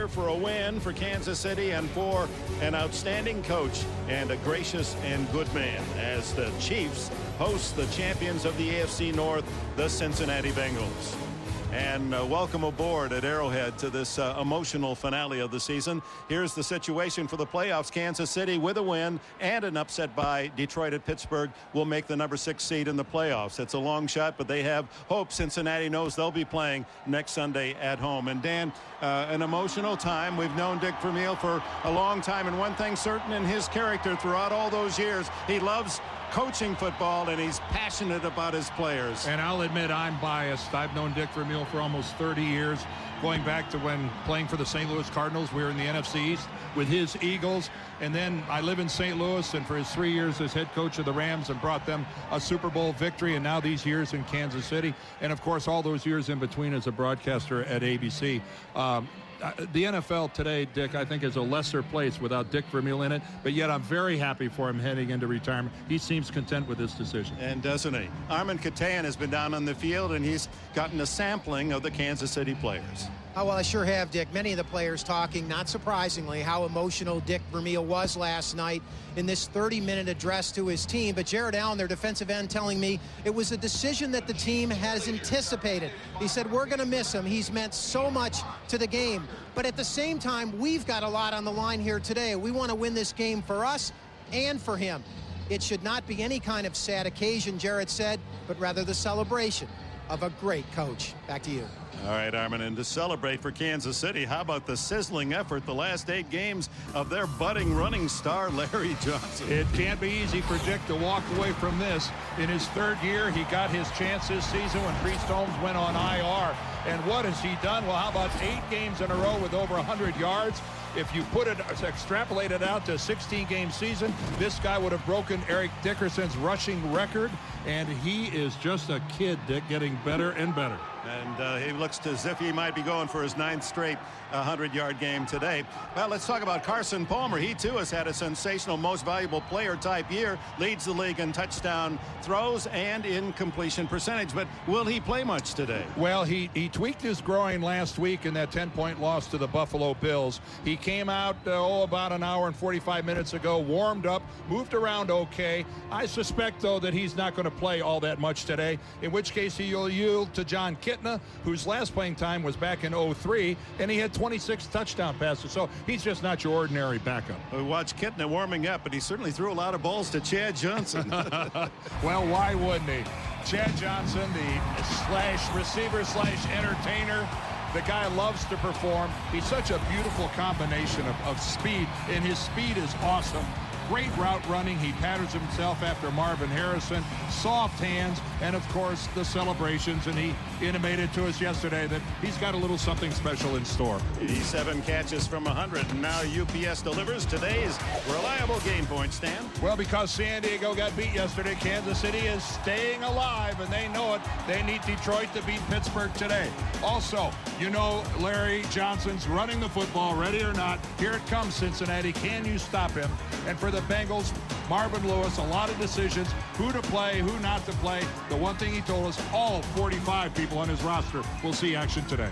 For a win for Kansas City and for an outstanding coach and a gracious and good man as the Chiefs host the champions of the AFC North, the Cincinnati Bengals. And welcome aboard at Arrowhead to this emotional finale of the season. Here's the situation for the playoffs. Kansas City with a win and an upset by Detroit at Pittsburgh will make the number 6 seed in the playoffs. It's a long shot, but they have hope. Cincinnati knows they'll be playing next Sunday at home. And Dan, an emotional time. We've known Dick Vermeil for a long time, and one thing certain in his character throughout all those years, he loves coaching football, and he's passionate about his players. And I'll admit I'm biased. I've known Dick Vermeil for almost 30 years, going back to when playing for the St. Louis Cardinals. We were in the NFC East with his Eagles. And then I live in St. Louis, and for his 3 years as head coach of the Rams and brought them a Super Bowl victory, and now these years in Kansas City. And, of course, all those years in between as a broadcaster at ABC. The NFL today, Dick, I think is a lesser place without Dick Vermeil in it, but yet I'm very happy for him heading into retirement. He seems content with this decision. And doesn't he? Armin Katayan has been down on the field, and he's gotten a sampling of the Kansas City players. Oh, well, I sure have, Dick. Many of the players talking, not surprisingly, how emotional Dick Vermeil was last night in this 30-minute address to his team. But Jared Allen, their defensive end, telling me it was a decision that the team has anticipated. He said, we're going to miss him. He's meant so much to the game. But at the same time, we've got a lot on the line here today. We want to win this game for us and for him. It should not be any kind of sad occasion, Jared said, but rather the celebration of a great coach. Back to you. All right, Armin, and to celebrate for Kansas City, how about the sizzling effort the last 8 games of their budding running star, Larry Johnson? It can't be easy for Dick to walk away from this. In his 3rd year, he got his chance this season when Priest Holmes went on IR. And what has he done? Well, how about 8 games in a row with over 100 yards? If you extrapolate it out to a 16-game season, this guy would have broken Eric Dickerson's rushing record. And he is just a kid, Dick, getting better and better. And he looks as if he might be going for his 9th straight 100-yard game today. Well, let's talk about Carson Palmer. He, too, has had a sensational most valuable player type year. Leads the league in touchdown throws and in completion percentage. But will he play much today? Well, he tweaked his groin last week in that 10-point loss to the Buffalo Bills. He came out, about an hour and 45 minutes ago, warmed up, moved around okay. I suspect, though, that he's not going to play all that much today, in which case he'll yield to John Kitna, whose last playing time was back in 2003, and he had 26 touchdown passes, so he's just not your ordinary backup. We watched Kitna warming up, but he certainly threw a lot of balls to Chad Johnson. Well, why wouldn't he? Chad Johnson, the receiver/entertainer. The guy loves to perform. He's such a beautiful combination of speed, and his speed is awesome. Great route running. He patterns himself after Marvin Harrison. Soft hands, and of course the celebrations. And he intimated to us yesterday that he's got a little something special in store. 87 catches from 100, and now UPS delivers today's reliable game point, Stan. Well, because San Diego got beat yesterday, Kansas City is staying alive, and they know it. They need Detroit to beat Pittsburgh today. Also, you know Larry Johnson's running the football, ready or not. Here it comes, Cincinnati. Can you stop him? And for the Bengals, Marvin Lewis, a lot of decisions, who to play, who not to play. The one thing he told us, all 45 people on his roster will see action today.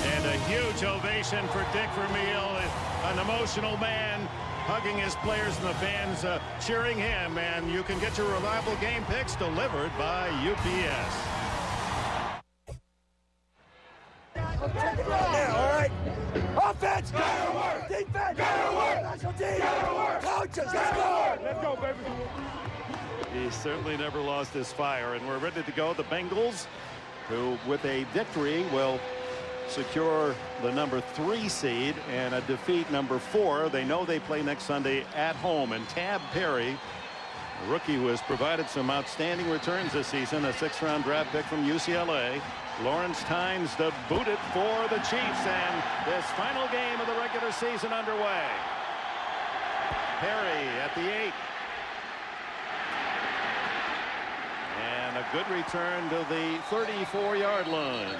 And a huge ovation for Dick Vermeil, an emotional man, hugging his players and the fans cheering him. And you can get your reliable game picks delivered by UPS. Yeah, all right. Offense, gotta work. Defense, gotta work. Special teams, gotta work. Coaches, let's go. Let's go, baby. He certainly never lost his fire, and we're ready to go. The Bengals, who with a victory will secure the number 3 seed, and a defeat number 4. They know they play next Sunday at home. And Tab Perry, a rookie who has provided some outstanding returns this season, a 6th-round draft pick from UCLA. Lawrence Tynes to boot it for the Chiefs, and this final game of the regular season underway. Perry at the 8. And a good return to the 34-yard line.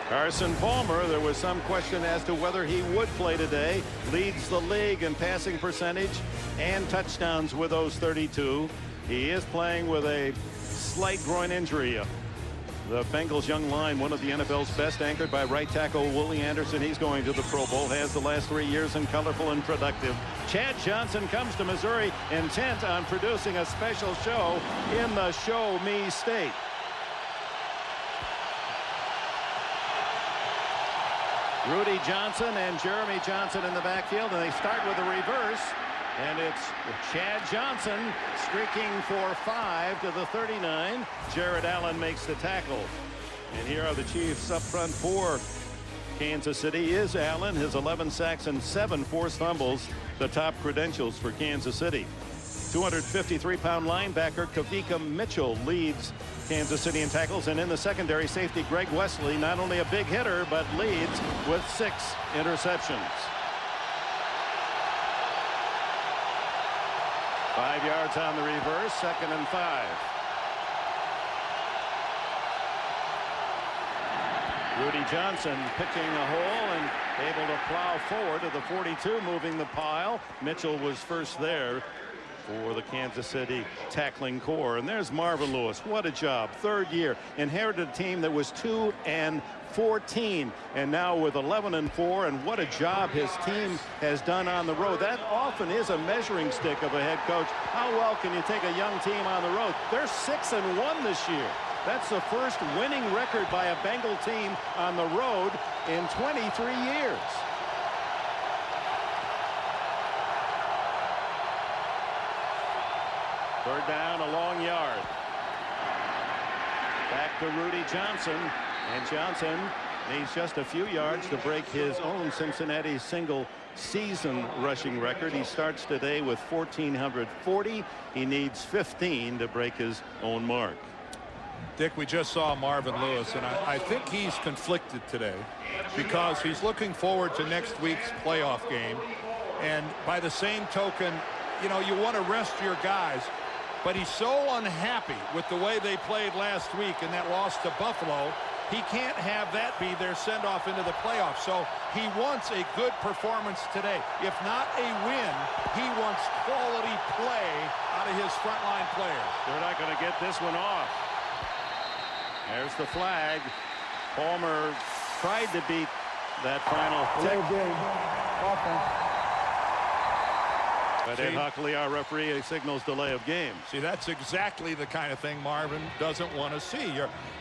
Carson Palmer, there was some question as to whether he would play today. Leads the league in passing percentage and touchdowns with those 32. He is playing with a slight groin injury. The Bengals young line, one of the NFL's best, anchored by right tackle Willie Anderson. He's going to the Pro Bowl, has the last 3 years, and colorful and productive. Chad Johnson comes to Missouri intent on producing a special show in the Show Me State. Rudy Johnson and Jeremy Johnson in the backfield, and they start with a reverse. And it's Chad Johnson streaking for 5 to the 39. Jared Allen makes the tackle. And here are the Chiefs up front for Kansas City. Is Allen, his 11 sacks and 7 forced fumbles, the top credentials for Kansas City. 253-pound linebacker Kavika Mitchell leads Kansas City in tackles, and in the secondary, safety Greg Wesley, not only a big hitter, but leads with 6 interceptions. 5 yards on the reverse, 2nd and 5. Rudy Johnson picking a hole and able to plow forward to the 42, moving the pile. Mitchell was first there for the Kansas City tackling core. And there's Marvin Lewis. What a job. 3rd year. Inherited a team that was 2-14, and now with 11-4, and what a job his team has done on the road. That often is a measuring stick of a head coach. How well can you take a young team on the road? They're 6-1 this year. That's the first winning record by a Bengal team on the road in 23 years. Third down, a long yard. Back to Rudy Johnson, and Johnson needs just a few yards to break his own Cincinnati single season rushing record. He starts today with 1,440. He needs 15 to break his own mark. Dick, we just saw Marvin Lewis, and I think he's conflicted today because he's looking forward to next week's playoff game. And by the same token, you know, you want to rest your guys, but he's so unhappy with the way they played last week in that loss to Buffalo. He can't have that be their send-off into the playoffs. So he wants a good performance today. If not a win, he wants quality play out of his frontline players. They're not going to get this one off. There's the flag. Palmer tried to beat that final tick. But Ed Hockley, our referee, signals delay of game. See, that's exactly the kind of thing Marvin doesn't want to see.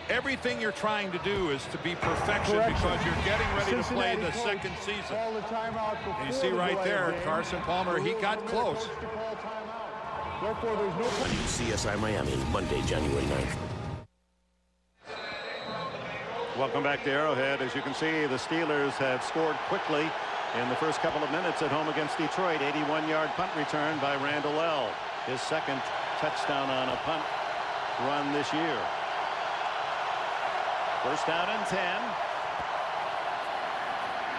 Everything you're trying to do is to be perfection because you're getting ready to play the second season. And you see right there, Carson Palmer, he got close. CSI Miami, Monday, January 9th. Welcome back to Arrowhead. As you can see, the Steelers have scored quickly in the first couple of minutes at home against Detroit. 81-yard punt return by Randall L. His 2nd touchdown on a punt run this year. First down and 10.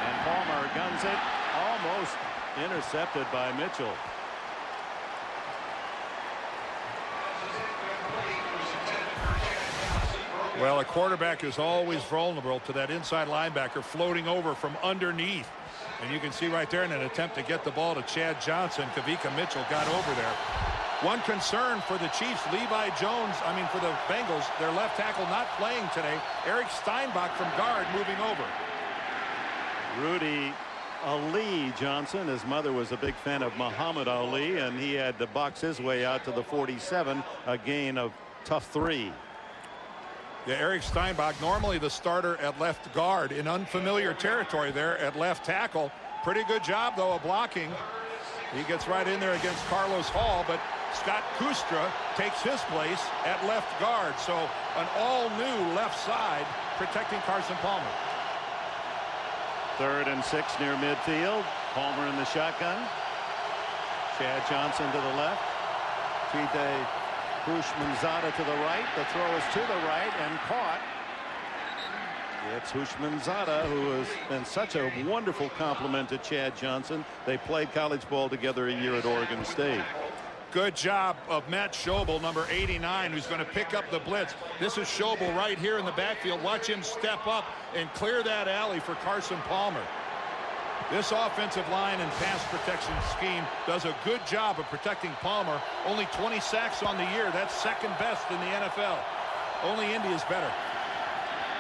And Palmer guns it, almost intercepted by Mitchell. Well, a quarterback is always vulnerable to that inside linebacker floating over from underneath. And you can see right there in an attempt to get the ball to Chad Johnson, Kavika Mitchell got over there. One concern for the Chiefs, for the Bengals, their left tackle not playing today. Eric Steinbach from guard moving over. Rudy Ali Johnson, his mother was a big fan of Muhammad Ali, and he had to box his way out to the 47, a gain of tough 3. Yeah, Eric Steinbach, normally the starter at left guard, in unfamiliar territory there at left tackle. Pretty good job, though, of blocking. He gets right in there against Carlos Hall, but Scott Kustra takes his place at left guard. So an all-new left side protecting Carson Palmer. 3rd and 6 near midfield. Palmer in the shotgun. Chad Johnson to the left. T.J. Hushmanzada to the right. The throw is to the right and caught. It's Hushmanzada, who has been such a wonderful compliment to Chad Johnson. They played college ball together a year at Oregon State. Good job of Matt Schobel, number 89, who's going to pick up the blitz. This is Schobel right here in the backfield. Watch him step up and clear that alley for Carson Palmer. This offensive line and pass protection scheme does a good job of protecting Palmer. Only 20 sacks on the year. That's 2nd best in the NFL. Only Indy is better.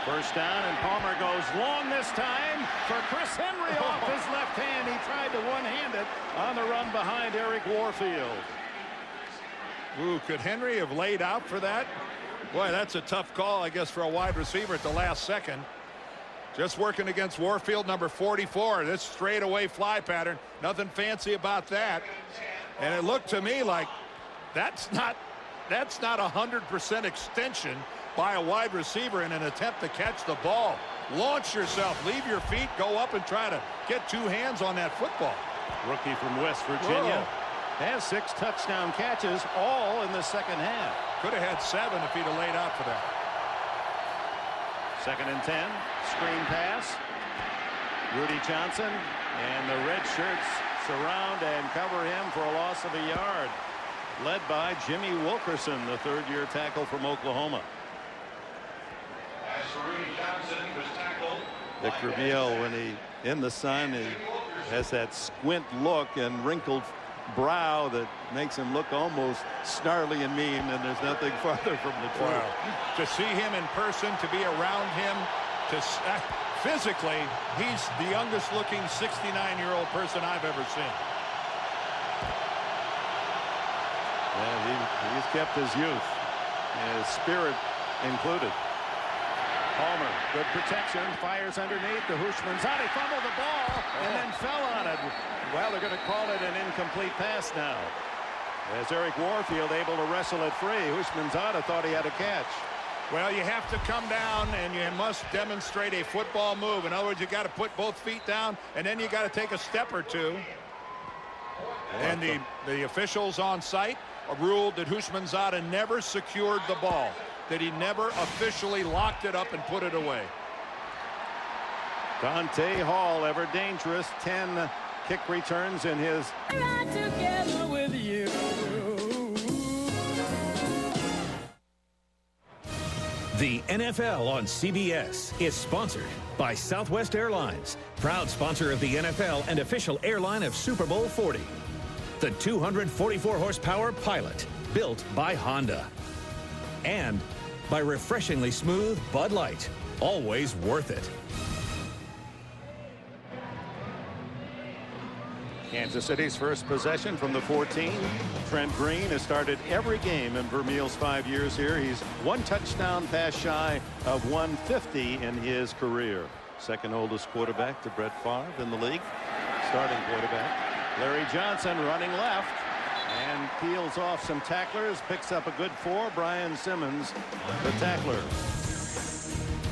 First down, and Palmer goes long this time for Chris Henry off his left hand. He tried to one-hand it on the run behind Eric Warfield. Ooh, could Henry have laid out for that? Boy, that's a tough call, I guess, for a wide receiver at the last second. Just working against Warfield, number 44. This straightaway fly pattern. Nothing fancy about that. And it looked to me like that's not 100% extension by a wide receiver in an attempt to catch the ball. Launch yourself, leave your feet, go up and try to get two hands on that football. Rookie from West Virginia has 6 touchdown catches, all in the second half. Could have had 7 if he'd have laid out for that. 2nd and 10. Screen pass. Rudy Johnson, and the red shirts surround and cover him for a loss of a yard. Led by Jimmy Wilkerson, the 3rd-year tackle from Oklahoma. As Rudy Johnson was tackled. Vic Vermeil, when he in the sun, he has that squint look and wrinkled brow that makes him look almost snarly and mean, and there's nothing farther from the truth. Wow. To see him in person, to be around him, physically, he's the youngest looking 69-year-old person I've ever seen. Yeah, he's kept his youth, his spirit included. Palmer, good protection, fires underneath to Houshmandzadeh, fumbled the ball and then fell on it. Well, they're going to call it an incomplete pass now, as Eric Warfield able to wrestle it free. Houshmandzadeh thought he had a catch. Well, you have to come down and you must demonstrate a football move. In other words, you got to put both feet down and then you got to take a step or two. And the officials on site ruled that Houshmandzadeh never secured the ball, that he never officially locked it up and put it away. Dante Hall, ever dangerous, 10 kick returns in his. Right together with you. The NFL on CBS is sponsored by Southwest Airlines, proud sponsor of the NFL and official airline of Super Bowl 40. The 244 horsepower Pilot, built by Honda. And by refreshingly smooth Bud Light, always worth it. Kansas City's first possession from the 14. Trent Green has started every game in Vermeil's 5 years here. He's 1 touchdown pass shy of 150 in his career. Second oldest quarterback to Brett Favre in the league. Starting quarterback. Larry Johnson running left and peels off some tacklers. Picks up a good 4. Brian Simmons, the tackler.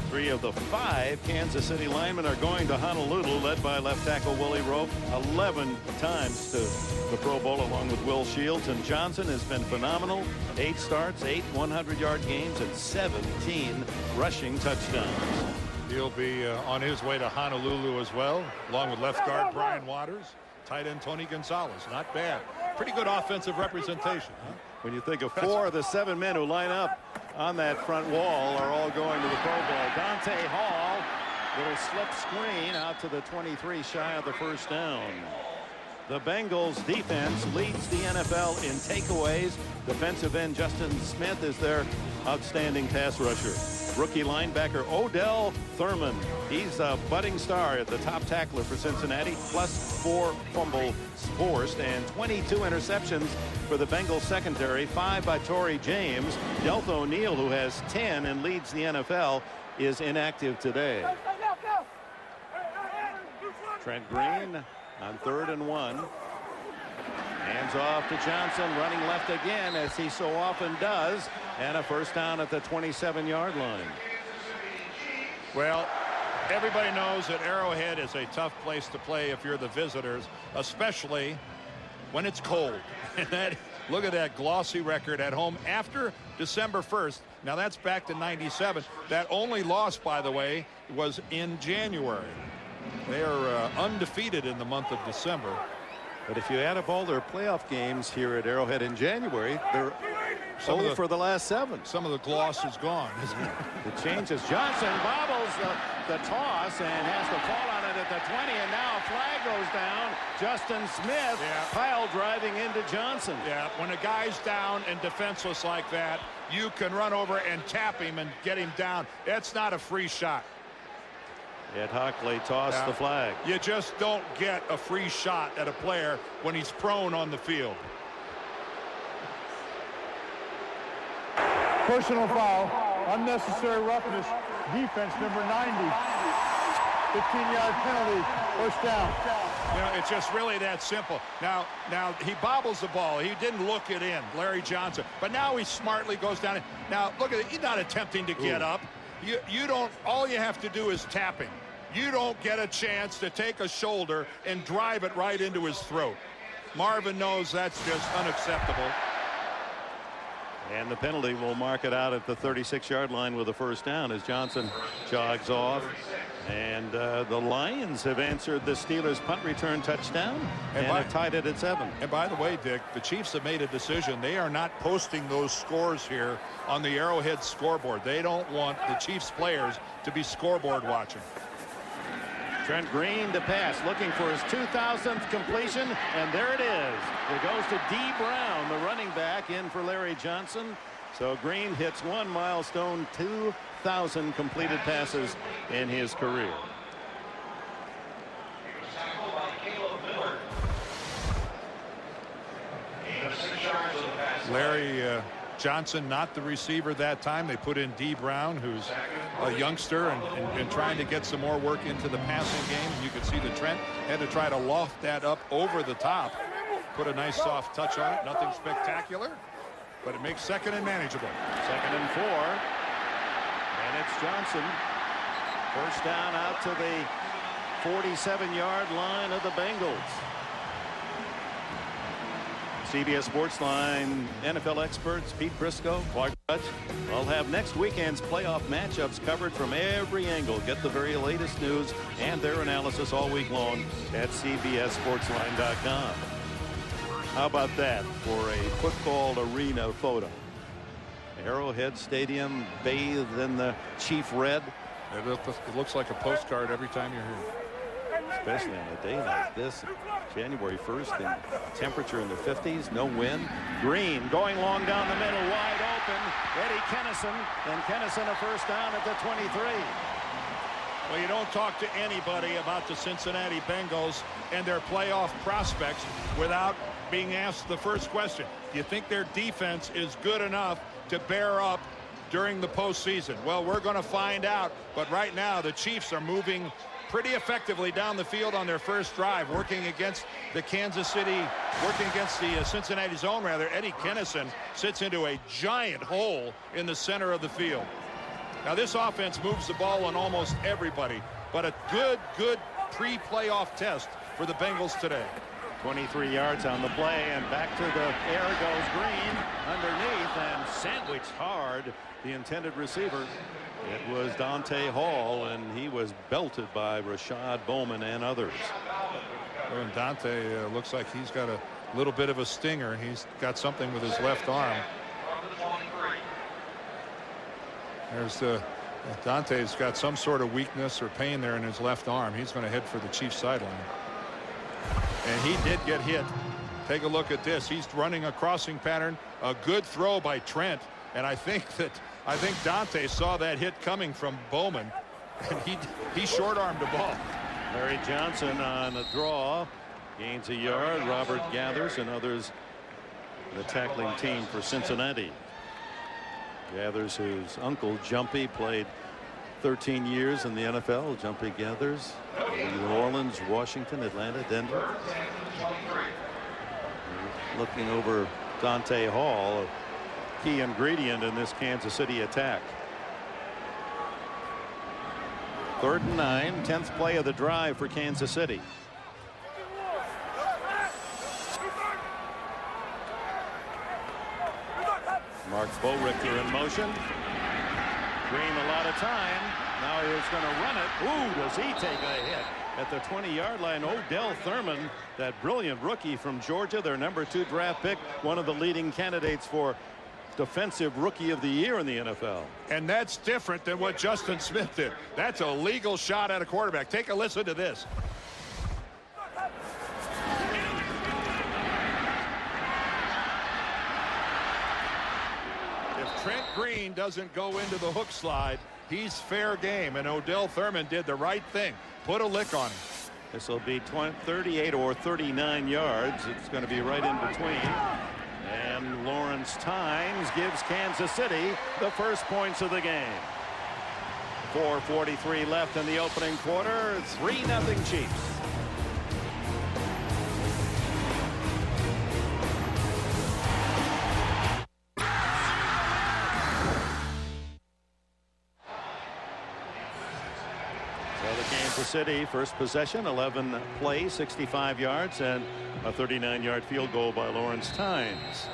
3 of the 5 Kansas City linemen are going to Honolulu, led by left tackle Willie Rope, 11 times to the Pro Bowl along with Will Shields. And Johnson has been phenomenal. 8 starts, 8 100-yard games, and 17 rushing touchdowns. He'll be on his way to Honolulu as well, along with left guard Brian Waters, tight end Tony Gonzalez. Not bad. Pretty good offensive representation, huh? When you think of 4 of the 7 men who line up on that front wall are all going to the Pro Bowl. Dante Hall, little slip screen out to the 23, shy of the first down. The Bengals defense leads the NFL in takeaways. Defensive end Justin Smith is their outstanding pass rusher. Rookie linebacker Odell Thurman. He's a budding star at the top tackler for Cincinnati, plus 4 fumbles forced and 22 interceptions for the Bengals secondary, 5 by Torrey James. Delta O'Neal, who has 10 and leads the NFL, is inactive today. Trent Green on 3rd and 1. Hands off to Johnson, running left again, as he so often does, and a first down at the 27-yard line. Well, everybody knows that Arrowhead is a tough place to play if you're the visitors, especially when it's cold. And look at that glossy record at home after December 1st. Now that's back to 97. That only loss, by the way, was in January. They are undefeated in the month of December. But if you add up all their playoff games here at Arrowhead in January, they're 0 for the last 7. Some of the gloss is gone, isn't it? It changes. Johnson bobbles the toss and has to fall on it at the 20, and now a flag goes down. Justin Smith pile driving into Johnson. Yeah, when a guy's down and defenseless like that, you can run over and tap him and get him down. That's not a free shot. Ed Hockley tossed the flag. You just don't get a free shot at a player when he's prone on the field. Personal foul, unnecessary roughness, defense number 90. 15-yard penalty, first down. You know, it's just really that simple. Now he bobbles the ball. He didn't look it in, Larry Johnson. But now he smartly goes down. Now, look at it. He's not attempting to get up. You don't, all you have to do is tap him. You don't get a chance to take a shoulder and drive it right into his throat. Marvin knows that's just unacceptable. And the penalty will mark it out at the 36-yard line with a first down as Johnson jogs off. And the Lions have answered the Steelers' punt return touchdown and have tied it at 7. And by the way, Dick, the Chiefs have made a decision. They are not posting those scores here on the Arrowhead scoreboard. They don't want the Chiefs players to be scoreboard watching. Trent Green to pass, looking for his 2000th completion, and there it is. It goes to D. Brown, the running back, in for Larry Johnson. So Green hits one milestone, 2,000 completed passes in his career. Larry Johnson, not the receiver that time. They put in D. Brown, who's a youngster and trying to get some more work into the passing game. And you can see that Trent had to try to loft that up over the top. Put a nice soft touch on it. Nothing spectacular, but it makes second and manageable. 2nd and 4. And it's Johnson. First down out to the 47-yard line of the Bengals. CBS Sportsline NFL experts Pete Briscoe, Clark Dutch will have next weekend's playoff matchups covered from every angle. Get the very latest news and their analysis all week long at CBSSportsline.com. How about that for a football arena photo? Arrowhead Stadium bathed in the Chief red. It looks like a postcard every time you're here. Especially on a day like this, January 1st, and temperature in the 50s, no wind. Green going long down the middle, wide open. Eddie Kennison, and Kennison a first down at the 23. Well, you don't talk to anybody about the Cincinnati Bengals and their playoff prospects without being asked the first question. Do you think their defense is good enough to bear up during the postseason? Well, we're going to find out. But right now, the Chiefs are moving pretty effectively down the field on their first drive, working against the Cincinnati zone, rather. Eddie Kennison sits into a giant hole in the center of the field. Now, this offense moves the ball on almost everybody, but a good pre-playoff test for the Bengals today. 23 yards on the play, and back to the air goes Green underneath and sandwiched hard the intended receiver. It was Dante Hall, and he was belted by Rashad Bowman and others. Well, and Dante looks like he's got a little bit of a stinger. He's got something with his left arm. There's Dante's got some sort of weakness or pain there in his left arm. He's going to head for the Chiefs sideline. And he did get hit. Take a look at this. He's running a crossing pattern. A good throw by Trent. And I think Dante saw that hit coming from Bowman, and he short-armed the ball. Larry Johnson on a draw gains a yard. Robert Gathers and others, the tackling team for Cincinnati. Gathers, whose uncle Jumpy played 13 years in the NFL. Jumpy Gathers, New Orleans, Washington, Atlanta, Denver. Looking over Dante Hall, a key ingredient in this Kansas City attack. 3rd and 9, 10th play of the drive for Kansas City. Mark Bowrichter in motion. Green a lot of time. Now he's going to run it. Ooh, does he take a hit at the 20-yard line? Odell Thurman, that brilliant rookie from Georgia, their #2 draft pick, one of the leading candidates for Defensive Rookie of the Year in the NFL. And that's different than what Justin Smith did. That's a legal shot at a quarterback. Take a listen to this. If Trent Green doesn't go into the hook slide, he's fair game. And Odell Thurman did the right thing. Put a lick on him. This will be 38 or 39 yards. It's going to be right in between. And Lawrence Tynes gives Kansas City the first points of the game. 4:43 left in the opening quarter. 3-0 Chiefs. So the Kansas City first possession, 11 plays, 65 yards, and a 39-yard field goal by Lawrence Tynes.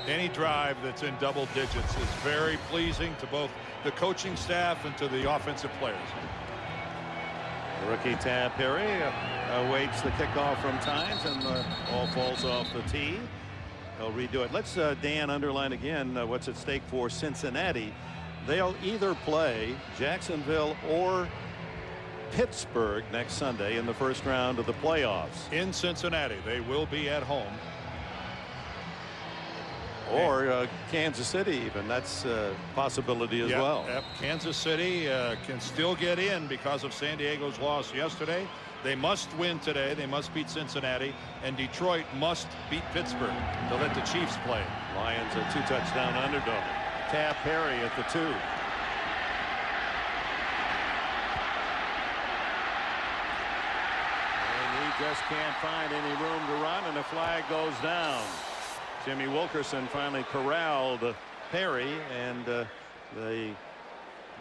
Any drive that's in double digits is very pleasing to both the coaching staff and to the offensive players. The rookie Tab Perry awaits the kickoff from Tynes, and the ball falls off the tee. They'll redo it. Let's Dan underline again what's at stake for Cincinnati. They'll either play Jacksonville or Pittsburgh next Sunday in the first round of the playoffs. In Cincinnati, they will be at home. Or Kansas City even. That's a possibility as well. Yep. Kansas City can still get in because of San Diego's loss yesterday. They must win today. They must beat Cincinnati. And Detroit must beat Pittsburgh to let the Chiefs play. Lions a 2-touchdown underdog. Tab Perry at the 2. And he just can't find any room to run, and the flag goes down. Jimmy Wilkerson finally corralled Perry, and the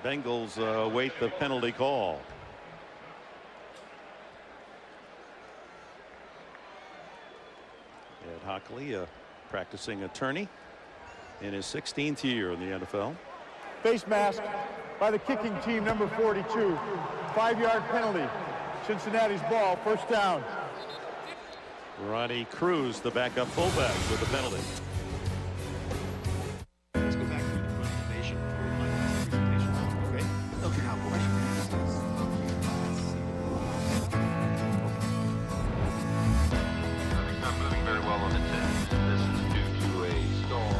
Bengals await the penalty call. Ed Hockley, a practicing attorney in his 16th year in the NFL. Face mask by the kicking team, number 42. 5-yard penalty. Cincinnati's ball, first down. Ronnie Cruz, the backup fullback, with the penalty. Let's go back to the presentation. Okay. Okay, now question. Not moving very well on the 10. This is due to a stall.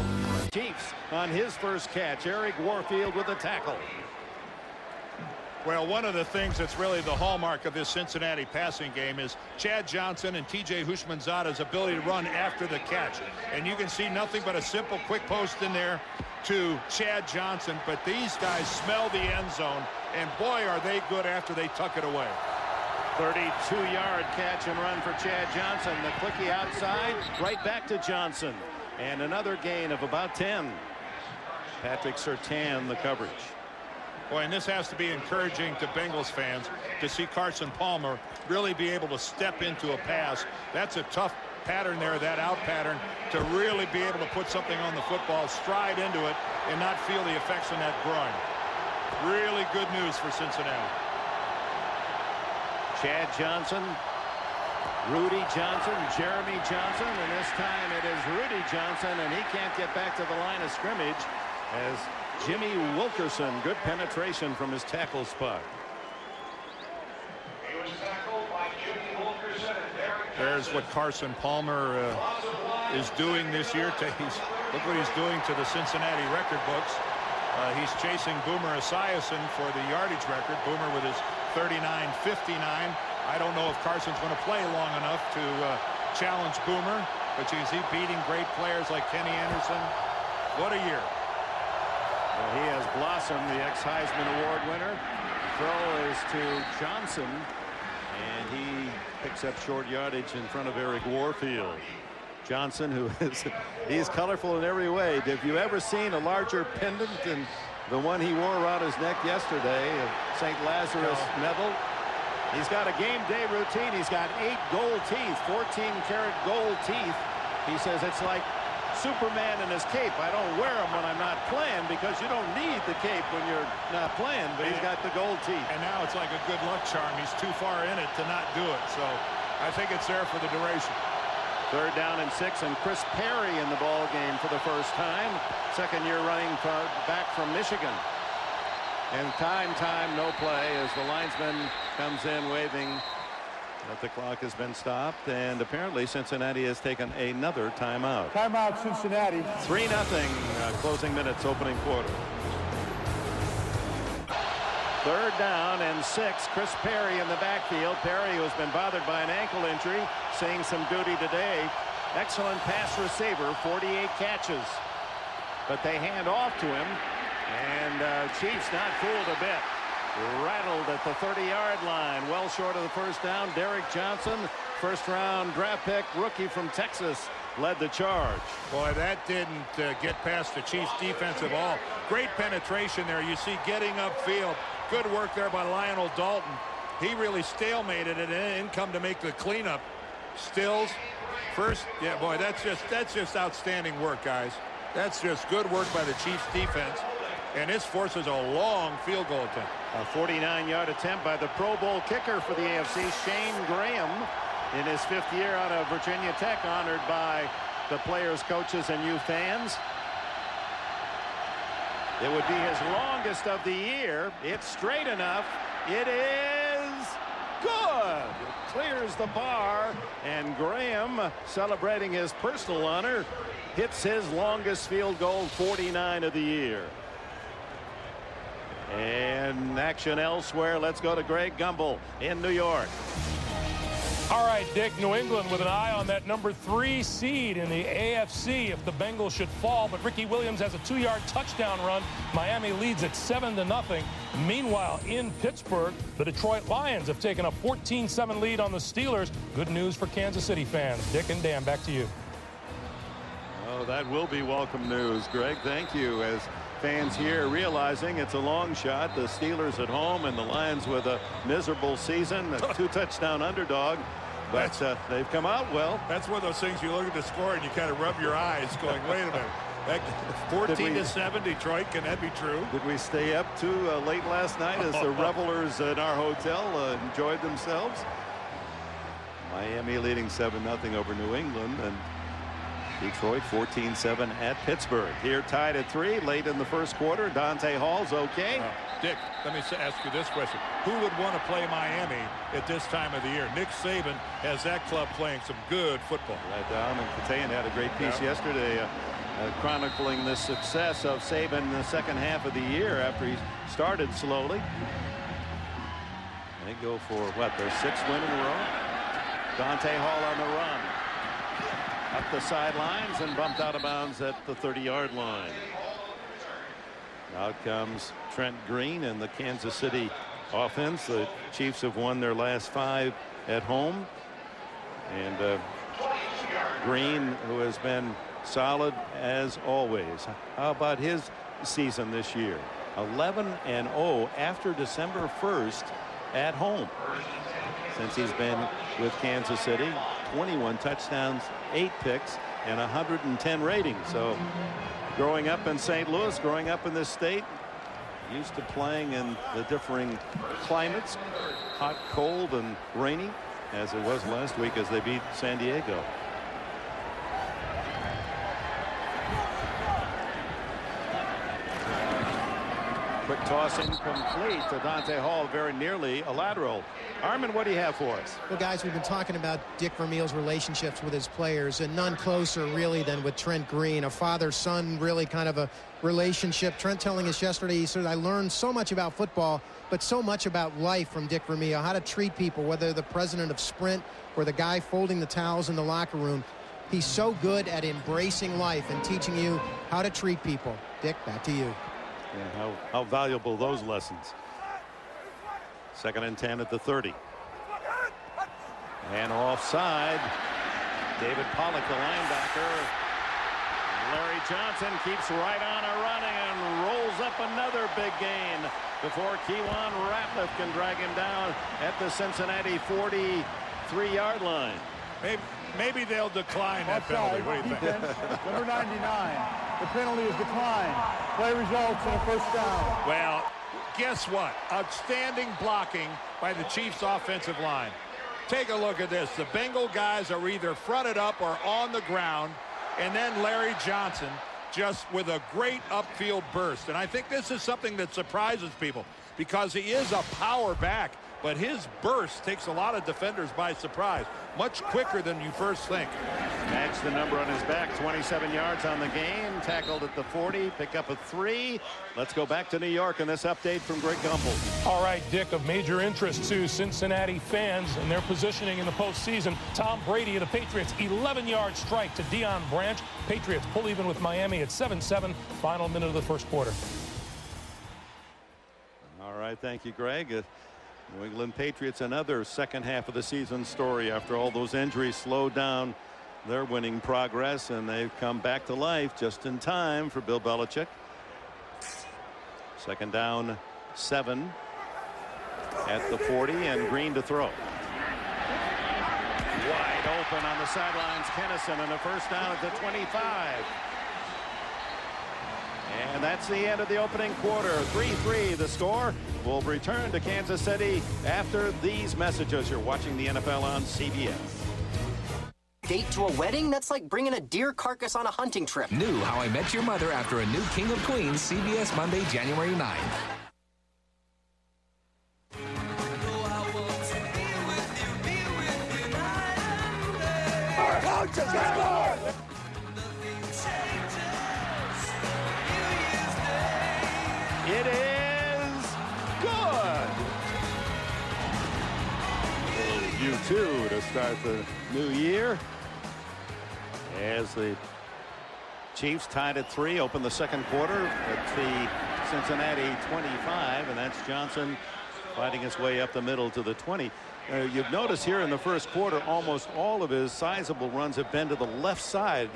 Chiefs on his first catch. Eric Warfield with a tackle. Well, one of the things that's really the hallmark of this Cincinnati passing game is Chad Johnson and T.J. Houshmandzadeh's ability to run after the catch. And you can see nothing but a simple quick post in there to Chad Johnson. But these guys smell the end zone, and boy, are they good after they tuck it away. 32-yard catch and run for Chad Johnson. The quickie outside, right back to Johnson. And another gain of about 10. Patrick Surtain, the coverage. Boy, and this has to be encouraging to Bengals fans to see Carson Palmer really be able to step into a pass. That's a tough pattern there, that out pattern, to really be able to put something on the football, stride into it, and not feel the effects in that groin. Really good news for Cincinnati. Chad Johnson, Rudy Johnson, Jeremy Johnson, and this time it is Rudy Johnson, and he can't get back to the line of scrimmage as Jimmy Wilkerson, good penetration from his tackle spot. There's what Carson Palmer is doing this year. Look what he's doing to the Cincinnati record books. He's chasing Boomer Esiason for the yardage record. Boomer with his 39.59. I don't know if Carson's going to play long enough to challenge Boomer, but you can see beating great players like Kenny Anderson. What a year. Well, he has blossomed, the ex-Heisman Award winner. Throw is to Johnson, and he picks up short yardage in front of Eric Warfield. Johnson, who is colorful in every way. Have you ever seen a larger pendant than the one he wore around his neck yesterday of St. Lazarus Neville? He's got a game day routine. He's got 8 gold teeth, 14-karat gold teeth. He says it's like Superman in his cape. I don't wear them when I'm not playing because you don't need the cape when you're not playing, but he's got the gold teeth. And now it's like a good luck charm. He's too far in it to not do it. So I think it's there for the duration. 3rd down and 6, and Chris Perry in the ball game for the first time. Second year running back from Michigan. And time, no play as the linesman comes in waving that the clock has been stopped. And apparently Cincinnati has taken another timeout. Timeout, Cincinnati. 3-0 closing minutes, opening quarter. 3rd down and 6. Chris Perry in the backfield. Perry, who has been bothered by an ankle injury, seeing some duty today. Excellent pass receiver, 48 catches. But they hand off to him, and Chiefs not fooled a bit. Rattled at the 30-yard line, well short of the first down. Derek Johnson, first-round draft pick, rookie from Texas, led the charge. Boy, that didn't get past the Chiefs defense at all. Great penetration there. You see getting upfield. Good work there by Lionel Dalton. He really stalemated it and in come to make the cleanup. Stills first. Yeah, boy, that's just outstanding work, guys. That's just good work by the Chiefs defense. And this forces a long field goal attempt. A 49-yard attempt by the Pro Bowl kicker for the AFC, Shane Graham, in his 5th year out of Virginia Tech, honored by the players, coaches, and you fans. It would be his longest of the year. It's straight enough. It is good. It clears the bar, and Graham, celebrating his personal honor, hits his longest field goal, 49 of the year. And action elsewhere. Let's go to Greg Gumbel in New York. All right, Dick, New England with an eye on that number 3 seed in the AFC if the Bengals should fall. But Ricky Williams has a 2-yard touchdown run. Miami leads at 7-0. Meanwhile, in Pittsburgh, the Detroit Lions have taken a 14-7 lead on the Steelers. Good news for Kansas City fans. Dick and Dan, back to you. Oh, that will be welcome news, Greg. Thank you. As fans here realizing it's a long shot, the Steelers at home and the Lions with a miserable season, a 2-touchdown underdog. But they've come out well. That's one of those things you look at the score and you kind of rub your eyes going, wait a minute. 14-7 Detroit, can that be true? Did we stay up too late last night as the revelers in our hotel enjoyed themselves? Miami leading 7-0 over New England, and Detroit 14-7 at Pittsburgh. Here tied at 3 late in the first quarter. Dante Hall's okay. Dick, let me ask you this question. Who would want to play Miami at this time of the year? Nick Saban has that club playing some good football. Right down, and Patayan had a great piece yesterday chronicling the success of Saban in the second half of the year after he started slowly. They go for, what, their 6th win in a row? Dante Hall on the run. Up the sidelines and bumped out of bounds at the 30-yard line. Out comes Trent Green and the Kansas City offense. The Chiefs have won their last 5 at home. And Green, who has been solid as always. How about his season this year? 11-0 after December 1st at home. Since he's been with Kansas City, 21 touchdowns, 8 picks, and 110 ratings. So growing up in St. Louis, growing up in this state, used to playing in the differing climates, hot, cold, and rainy, as it was last week as they beat San Diego. Quick toss incomplete to Dante Hall, very nearly a lateral. Armin, what do you have for us? Well, guys, we've been talking about Dick Vermeil's relationships with his players, and none closer really than with Trent Green, a father-son really kind of a relationship. Trent telling us yesterday, he said, I learned so much about football, but so much about life from Dick Vermeil, how to treat people, whether the president of Sprint or the guy folding the towels in the locker room. He's so good at embracing life and teaching you how to treat people. Dick, back to you. And how valuable those lessons. 2nd and 10 at the 30. And offside. David Pollock, the linebacker. Larry Johnson keeps right on running and rolls up another big gain before Kewan Ratliff can drag him down at the Cincinnati 43-yard line. Maybe they'll decline that penalty. What do you think? Number 99. The penalty is declined. Play results in a first down. Well, guess what? Outstanding blocking by the Chiefs offensive line. take a look at this. The Bengal guys are either fronted up or on the ground, and then Larry Johnson just with a great upfield burst. And I think this is something that surprises people because he is a power back, but his burst takes a lot of defenders by surprise, much quicker than you first think. Match the number on his back, 27 yards on the game, tackled at the 40, pick up a 3. Let's go back to New York in this update from Greg Gumbel. All right, Dick, of major interest to Cincinnati fans and their positioning in the postseason. Tom Brady of the Patriots, 11-yard strike to Deion Branch. Patriots pull even with Miami at 7-7, final minute of the first quarter. All right, thank you, Greg. New England Patriots, another second half of the season story after all those injuries slowed down their winning progress, and they've come back to life just in time for Bill Belichick. Second down, 7 at the 40, and Green to throw. Wide open on the sidelines, Kennison, and a first down at the 25. And that's the end of the opening quarter. 3-3 the score. We'll return to Kansas City after these messages. You're watching the NFL on CBS. Date to a wedding? That's like bringing a deer carcass on a hunting trip. New How I Met Your Mother after a new King of Queens, CBS Monday, January 9th. Coaches, let's go! It is good. You too to start the new year as the Chiefs tied at 3, open the second quarter at the Cincinnati 25, and that's Johnson fighting his way up the middle to the 20. You've noticed here in the first quarter almost all of his sizable runs have been to the left side.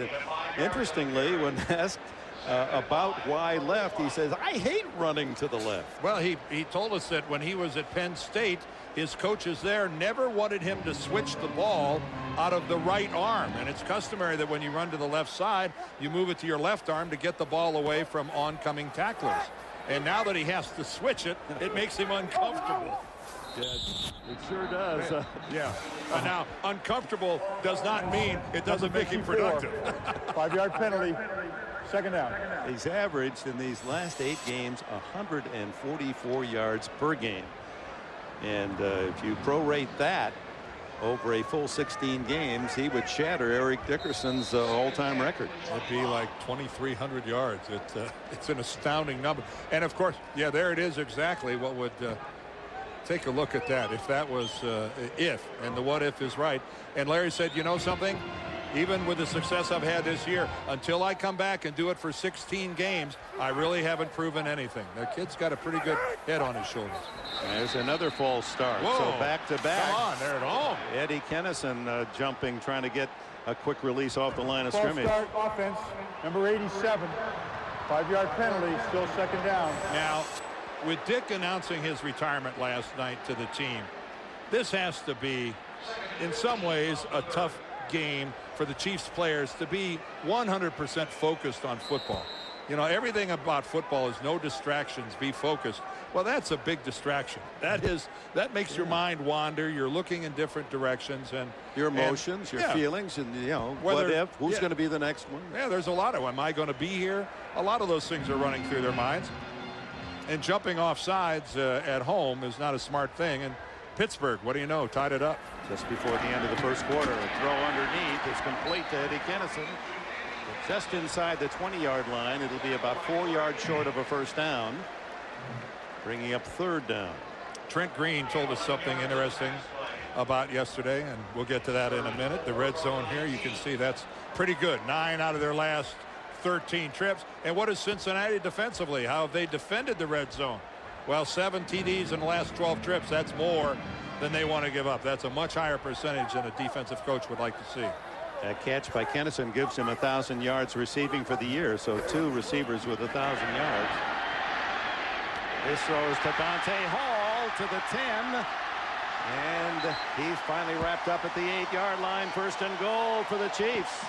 Interestingly, when asked about why left, he says, I hate running to the left. Well, he told us that when he was at Penn State, his coaches there never wanted him to switch the ball out of the right arm, and it's customary that when you run to the left side, you move it to your left arm to get the ball away from oncoming tacklers. And now that he has to switch it, it makes him uncomfortable. Yes, it sure does. Yeah. Now, uncomfortable does not mean it doesn't make him productive. 5-yard penalty. Second down. He's averaged in these last 8 games 144 yards per game. And if you prorate that over a full 16 games, he would shatter Eric Dickerson's all-time record. It'd be like 2,300 yards. It's an astounding number. And, of course, yeah, there it is exactly what would take a look at that if that was if, and the what if is right. And Larry said, you know something? Even with the success I've had this year, until I come back and do it for 16 games, I really haven't proven anything. The kid's got a pretty good head on his shoulders. There's another false start. Whoa. So back to back. Come on, they're at home. Eddie Kennison jumping, trying to get a quick release off the line of scrimmage. False start offense, number 87. 5-yard penalty, still second down. Now, with Dick announcing his retirement last night to the team, this has to be, in some ways, a tough game for the Chiefs players to be 100% focused on football. You know, everything about football is no distractions, be focused. Well, that's a big distraction. That makes your mind wander. You're looking in different directions, and your emotions, your feelings, and you know, what if, who's going to be the next one? Yeah, there's a lot of, am I going to be here? A lot of those things are running through their minds. And jumping off sides at home is not a smart thing. And Pittsburgh, what do you know, tied it up. Just before the end of the first quarter, a throw underneath is complete to Eddie Kennison. Just inside the 20-yard line. It'll be about 4 yards short of a first down, bringing up third down. Trent Green told us something interesting about yesterday, and we'll get to that in a minute. The red zone here, you can see that's pretty good. 9 out of their last 13 trips. And what is Cincinnati defensively? How have they defended the red zone? Well, 7 TDs in the last 12 trips. That's more than they want to give up. That's a much higher percentage than a defensive coach would like to see. That catch by Kennison gives him 1,000 yards receiving for the year. So 2 receivers with 1,000 yards. This throws to Dante Hall to the 10. And he's finally wrapped up at the 8-yard line. First and goal for the Chiefs.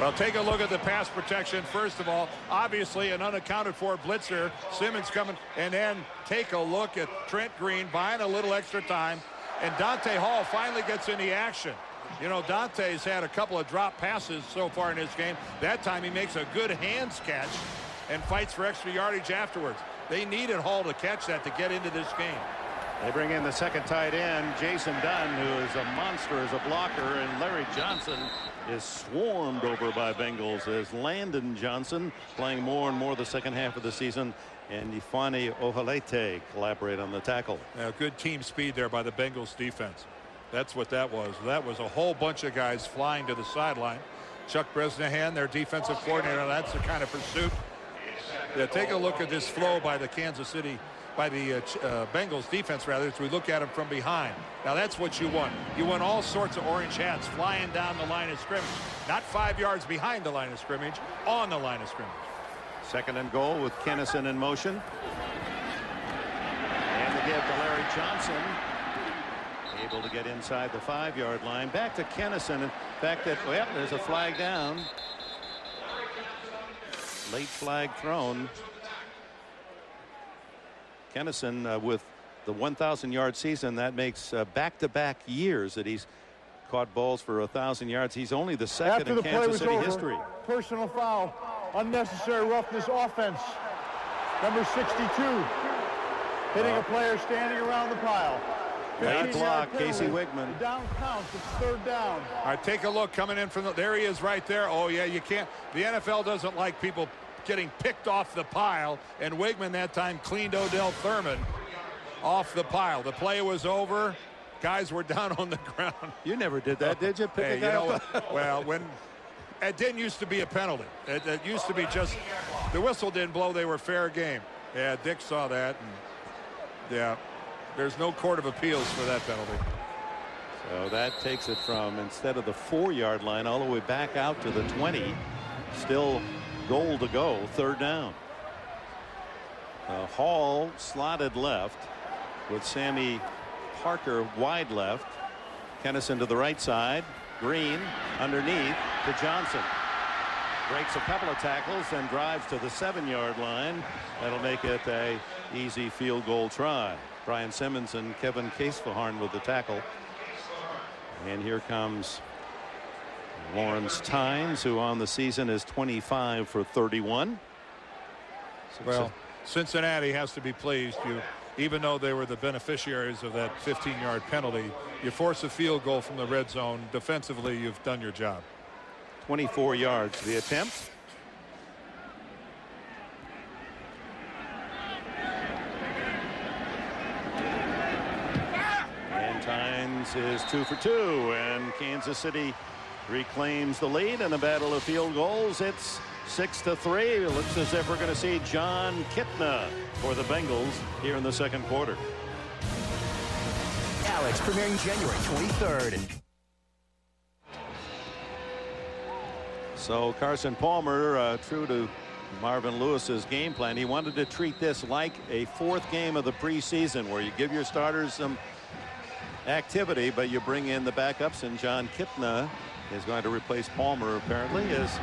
Well, take a look at the pass protection. First of all, obviously an unaccounted for blitzer. Simmons coming, and then take a look at Trent Green buying a little extra time. And Dante Hall finally gets in the action. You know, Dante's had a couple of drop passes so far in this game. That time he makes a good hands catch and fights for extra yardage afterwards. They needed Hall to catch that to get into this game. They bring in the second tight end, Jason Dunn, who is a monster as a blocker, and Larry Johnson is swarmed over by Bengals as Landon Johnson playing more and more the second half of the season, and Ifeanyi Ohalete collaborate on the tackle. Now, good team speed there by the Bengals defense. That's what that was. That was a whole bunch of guys flying to the sideline. Chuck Bresnahan, their defensive coordinator, that's the kind of pursuit. Yeah, take a look at this flow by the Bengals defense, rather, as we look at them from behind. Now that's what you want. You want all sorts of orange hats flying down the line of scrimmage, not 5 yards behind the line of scrimmage, on the line of scrimmage. Second and goal with Kennison in motion. And the give to Larry Johnson. Able to get inside the 5-yard line. Back to Kennison. In fact, well, there's a flag down. Late flag thrown. Kennison with the 1,000-yard season, that makes back-to-back years that he's caught balls for 1,000 yards. He's only the second in Kansas City history. Personal foul, unnecessary roughness offense. Number 62, hitting a player standing around the pile. Great block, Casey Wigman. Down counts, it's third down. All right, take a look coming in from there he is right there. Oh yeah, you can't. The NFL doesn't like people getting picked off the pile, and Wigman that time cleaned Odell Thurman off the pile. The play was over. Guys were down on the ground. You never did that, did you? Pick a guy up? Well, when it didn't used to be a penalty. It used to be just the whistle didn't blow. They were fair game. Yeah, Dick saw that. And yeah, there's no court of appeals for that penalty. So that takes it from, instead of the 4-yard line, all the way back out to the 20. Still goal to go, third down. Hall slotted left with Sammy Parker wide left. Kennison to the right side. Green underneath to Johnson. Breaks a couple of tackles and drives to the 7-yard line. That'll make it a easy field goal try. Brian Simmons and Kevin Casefaharn with the tackle. And here comes Lawrence Tynes, who on the season is 25 for 31. Well, Cincinnati has to be pleased. Even though they were the beneficiaries of that 15-yard penalty, you force a field goal from the red zone. Defensively, you've done your job. 24 yards the attempt. And Tynes is 2 for 2, and Kansas City reclaims the lead in the battle of field goals. It's 6-3. It looks as if we're going to see John Kitna for the Bengals here in the second quarter. Alex, premiering January 23rd. So Carson Palmer, true to Marvin Lewis's game plan, he wanted to treat this like a 4th game of the preseason, where you give your starters some activity, but you bring in the backups, and John Kitna is going to replace Palmer apparently, as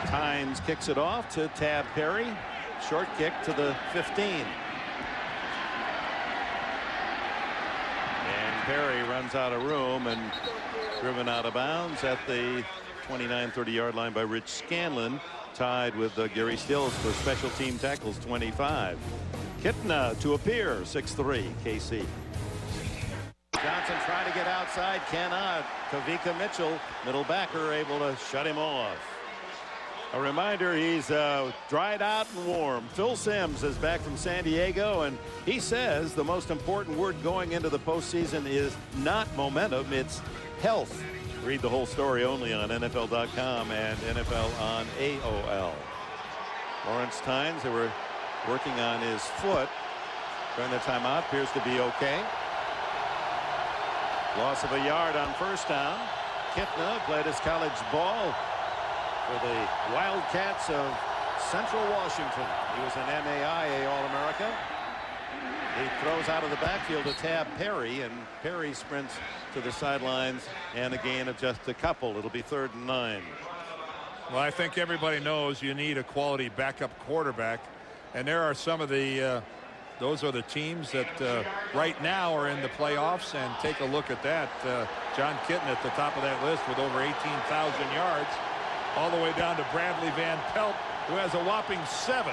Tynes kicks it off to Tab Perry. Short kick to the 15. And Perry runs out of room and driven out of bounds at the 29-30 yard line by Rich Scanlon, tied with Gary Stills for special team tackles 25. Kitna to appear, 6'3", KC. Johnson trying to get outside, cannot. Kavika Mitchell, middle backer, able to shut him off. A reminder, he's dried out and warm. Phil Simms is back from San Diego, and he says the most important word going into the postseason is not momentum, it's health. Read the whole story only on NFL.com and NFL on AOL. Lawrence Tynes, they were working on his foot during the timeout, appears to be okay. Loss of a yard on first down. Kitna played his college ball for the Wildcats of Central Washington. He was an NAIA All-America. He throws out of the backfield to Tab Perry, and Perry sprints to the sidelines, and a gain of just a couple. It'll be 3rd and 9. Well, I think everybody knows you need a quality backup quarterback, and there are some of the those are the teams that right now are in the playoffs, and take a look at that. John Kitten at the top of that list with over 18,000 yards, all the way down to Bradley Van Pelt, who has a whopping 7.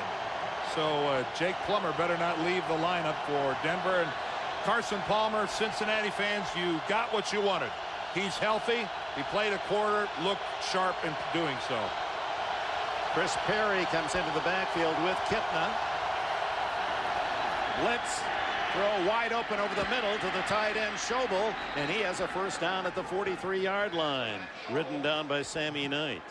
So Jake Plummer better not leave the lineup for Denver. And Carson Palmer, Cincinnati fans, you got what you wanted. He's healthy. He played a quarter, looked sharp in doing so. Chris Perry comes into the backfield with Kitna. Blitz, throw wide open over the middle to the tight end Schobel, and he has a first down at the 43-yard line, ridden down by Sammy Knight.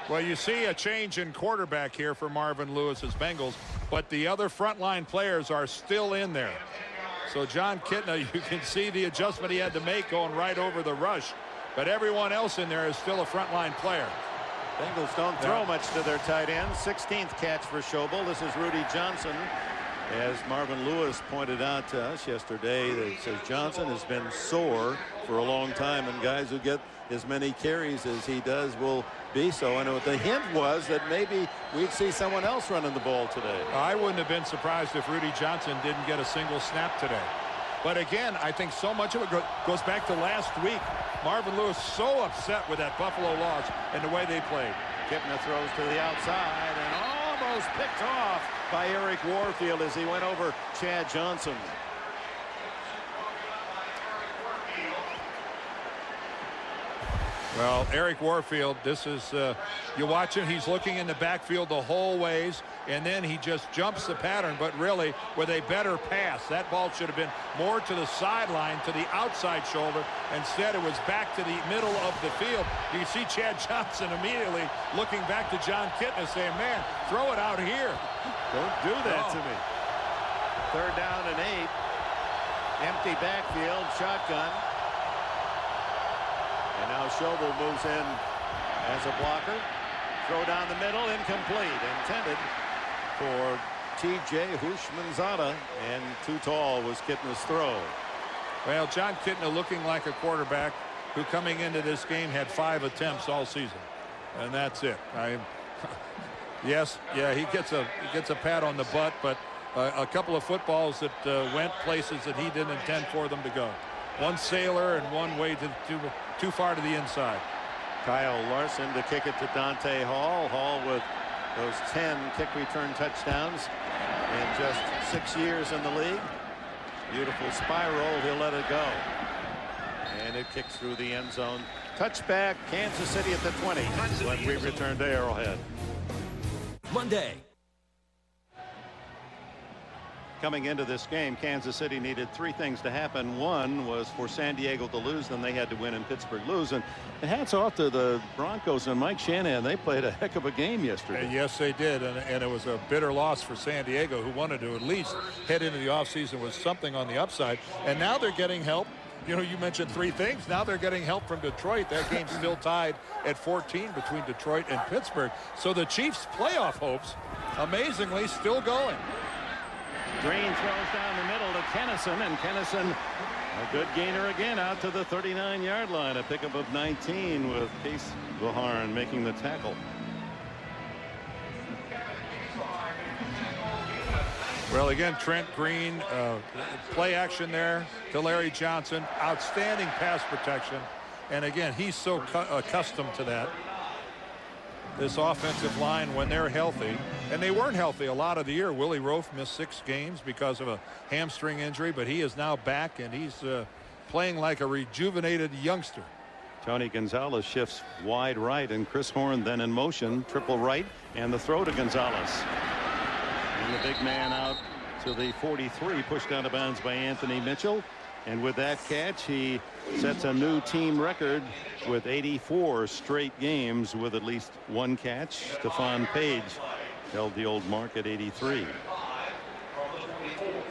Well, you see a change in quarterback here for Marvin Lewis's Bengals, but the other frontline players are still in there. So John Kitna, you can see the adjustment he had to make going right over the rush, but everyone else in there is still a frontline player. Bengals don't throw much to their tight end. 16th catch for Schobel. This is Rudy Johnson. As Marvin Lewis pointed out to us yesterday, that says Johnson has been sore for a long time, and guys who get as many carries as he does will be so. And the hint was that maybe we'd see someone else running the ball today. I wouldn't have been surprised if Rudy Johnson didn't get a single snap today. But again, I think so much of it goes back to last week. Marvin Lewis so upset with that Buffalo loss and the way they played. Kipna throws to the outside and almost picked off by Eric Warfield as he went over Chad Johnson. Well, Eric Warfield, this is, you watch him, he's looking in the backfield the whole ways, and then he just jumps the pattern, but really with a better pass. That ball should have been more to the sideline, to the outside shoulder. Instead, it was back to the middle of the field. You see Chad Johnson immediately looking back to John Kitna saying, man, throw it out here. Don't do that to me. 3rd down and 8. Empty backfield, shotgun. And now Schobel moves in as a blocker. Throw down the middle, incomplete. Intended for T.J. Houshmandzadeh, and too tall was Kitna's throw. Well, John Kitna looking like a quarterback who coming into this game had 5 attempts all season. And that's it. Yes, yeah, he gets a pat on the butt, but a couple of footballs that went places that he didn't intend for them to go. One sailor and one way too far to the inside. Kyle Larson to kick it to Dante Hall. Hall with those 10 kick return touchdowns in just 6 years in the league. Beautiful spiral. He'll let it go. And it kicks through the end zone. Touchback, Kansas City at the 20 when we return to Arrowhead. Monday. Coming into this game, Kansas City needed 3 things to happen. One was for San Diego to lose, then they had to win and Pittsburgh lose. And hats off to the Broncos and Mike Shanahan. They played a heck of a game yesterday. Yes, they did. And it was a bitter loss for San Diego, who wanted to at least head into the offseason with something on the upside. And now they're getting help. You know, you mentioned 3 things. Now they're getting help from Detroit. That game's still tied at 14 between Detroit and Pittsburgh. So the Chiefs' playoff hopes, amazingly, still going. Green throws down the middle to Kennison, and Kennison, a good gainer again, out to the 39-yard line. A pickup of 19 with Case Vaharn making the tackle. Well, again, Trent Green, play action there to Larry Johnson. Outstanding pass protection. And again, he's so accustomed to that. This offensive line, when they're healthy, and they weren't healthy a lot of the year. Willie Roaf missed 6 games because of a hamstring injury, but he is now back, and he's playing like a rejuvenated youngster. Tony Gonzalez shifts wide right, and Chris Horn then in motion, triple right, and the throw to Gonzalez. And the big man out to the 43, pushed out of bounds by Anthony Mitchell. And with that catch, he sets a new team record with 84 straight games with at least 1 catch. Stephon Page held the old mark at 83.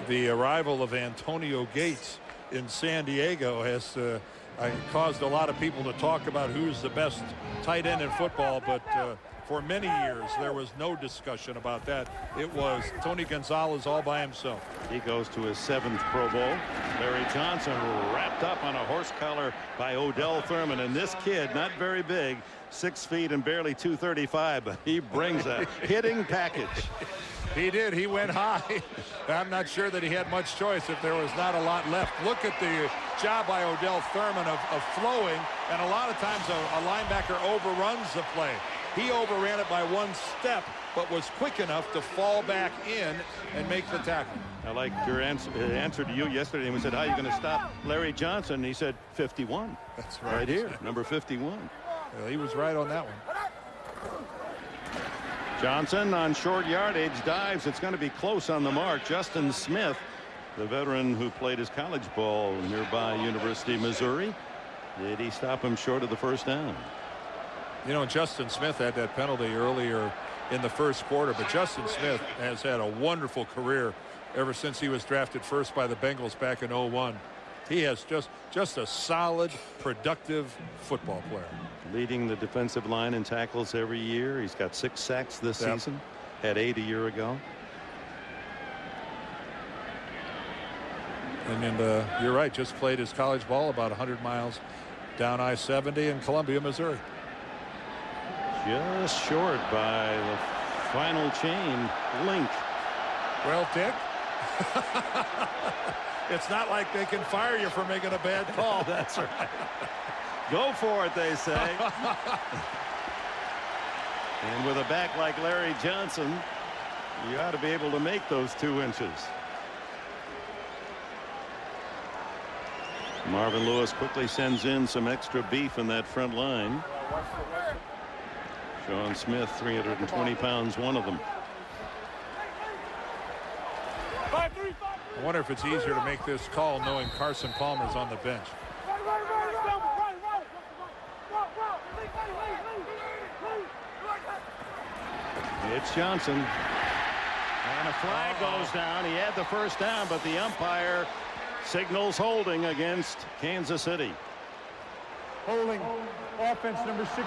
The arrival of Antonio Gates in San Diego has caused a lot of people to talk about who's the best tight end in football, but For many years, there was no discussion about that. It was Tony Gonzalez all by himself. He goes to his 7th Pro Bowl. Larry Johnson wrapped up on a horse collar by Odell Thurman. And this kid, not very big, 6 feet and barely 235, but he brings a hitting package. He did. He went high. I'm not sure that he had much choice if there was not a lot left. Look at the job by Odell Thurman of flowing, and a lot of times a linebacker overruns the play. He overran it by 1 step, but was quick enough to fall back in and make the tackle. I like your answer to you yesterday. We said, how are you going to stop Larry Johnson? And he said, 51. That's right. Right here, number 51. Well, he was right on that one. Johnson on short yardage dives. It's going to be close on the mark. Justin Smith, the veteran who played his college ball nearby University of Missouri. Did he stop him short of the first down? You know, Justin Smith had that penalty earlier in the first quarter, but Justin Smith has had a wonderful career ever since he was drafted first by the Bengals back in '01. He has just a solid, productive football player. Leading the defensive line in tackles every year. He's got 6 sacks this season. Had 8 a year ago. And then you're right, just played his college ball about 100 miles down I-70 in Columbia, Missouri. Just short by the final chain link. Well, Dick, it's not like they can fire you for making a bad call. That's right. Go for it, they say. And with a back like Larry Johnson, you ought to be able to make those 2 inches. Marvin Lewis quickly sends in some extra beef in that front line. Sean Smith, 320 pounds, one of them. I wonder if it's easier to make this call knowing Carson Palmer's on the bench. It's Johnson. And a flag goes down. He had the first down, but the umpire signals holding against Kansas City. Holding offense number 62.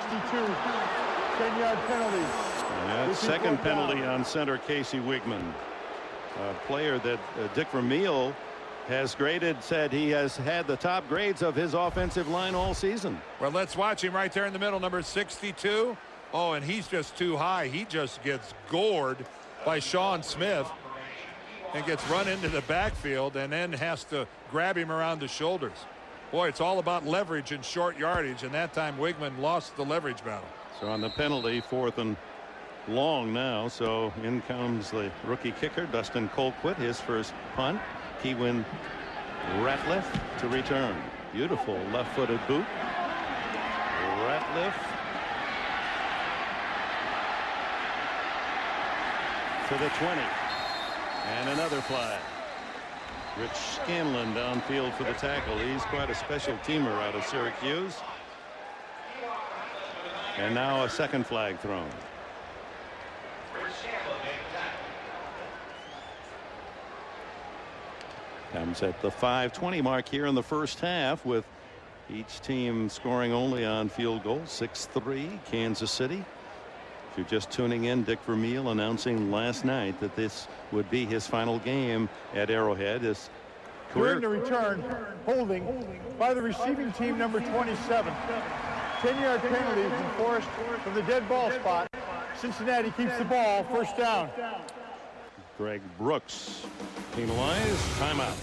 10-yard penalty. Yeah, second penalty on center Casey Wigman. A player that Dick Vermeil has graded, said he has had the top grades of his offensive line all season. Well, let's watch him right there in the middle, number 62. Oh, and he's just too high. He just gets gored by Sean Smith and gets run into the backfield and then has to grab him around the shoulders. Boy, it's all about leverage and short yardage, and that time Wigman lost the leverage battle. So on the penalty, 4th and long now. So in comes the rookie kicker, Dustin Colquitt, his first punt. Keewin Ratliff to return. Beautiful left-footed boot. Ratliff to the 20. And another flag. Rich Scanlon downfield for the tackle. He's quite a special teamer out of Syracuse. And now a second flag thrown. Comes at the 5:20 mark here in the first half, with each team scoring only on field goals. 6-3 Kansas City. If you're just tuning in, Dick Vermeil announcing last night that this would be his final game at Arrowhead. His During the return, holding by the receiving team, number 27. 10-yard penalty enforced from the dead ball spot. Cincinnati keeps the ball, first down. Greg Brooks penalized. Timeout.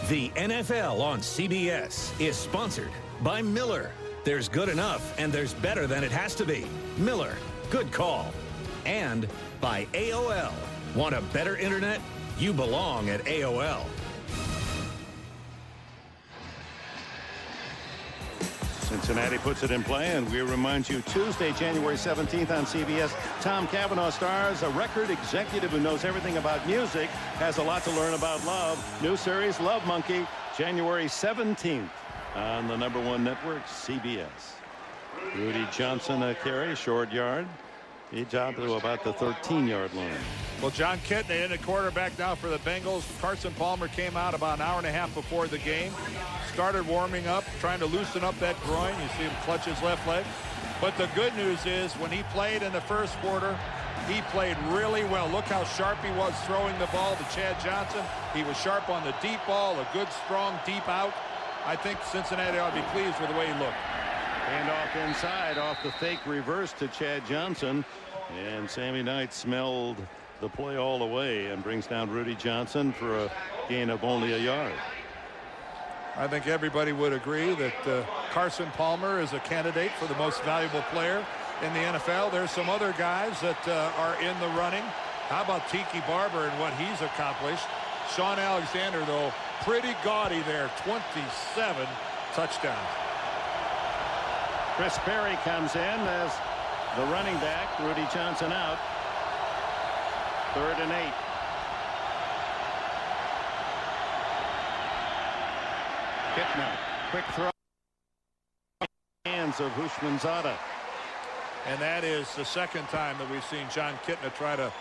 The NFL on CBS is sponsored by Miller. There's good enough and there's better than it has to be. Miller, good call. And by AOL. Want a better internet? You belong at AOL. Cincinnati puts it in play, and we remind you Tuesday, January 17th on CBS. Tom Cavanaugh stars a record executive who knows everything about music, has a lot to learn about love. New series, Love Monkey, January 17th on the #1 network, CBS. Rudy Johnson a carry, short yard. He dropped to about the 13-yard line. Well, John Kitna in at quarterback now for the Bengals. Carson Palmer came out about an hour and a half before the game. Started warming up, trying to loosen up that groin. You see him clutch his left leg. But the good news is when he played in the first quarter, he played really well. Look how sharp he was throwing the ball to Chad Johnson. He was sharp on the deep ball, a good, strong, deep out. I think Cincinnati ought to be pleased with the way he looked. And off inside, off the fake reverse to Chad Johnson. And Sammy Knight smelled the play all the way and brings down Rudy Johnson for a gain of only a yard. I think everybody would agree that Carson Palmer is a candidate for the most valuable player in the NFL. There's some other guys that are in the running. How about Tiki Barber and what he's accomplished? Sean Alexander, though, pretty gaudy there. 27 touchdowns. Chris Berry comes in as the running back. Rudy Johnson out. 3rd and 8. Kitna, quick throw. Hands of Hushmanzada. And that is the second time that we've seen John Kitna try to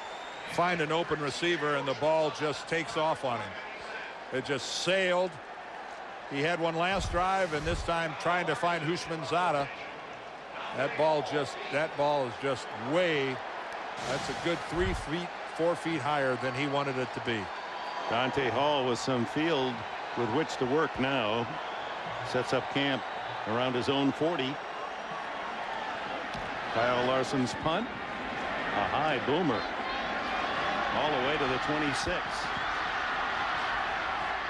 find an open receiver, and the ball just takes off on him. It just sailed. He had one last drive, and this time trying to find Hushmanzada. That ball is just way. That's a good 3 feet, 4 feet higher than he wanted it to be. Dante Hall with some field with which to work now. Sets up camp around his own 40. Kyle Larson's punt. A high boomer. All the way to the 26.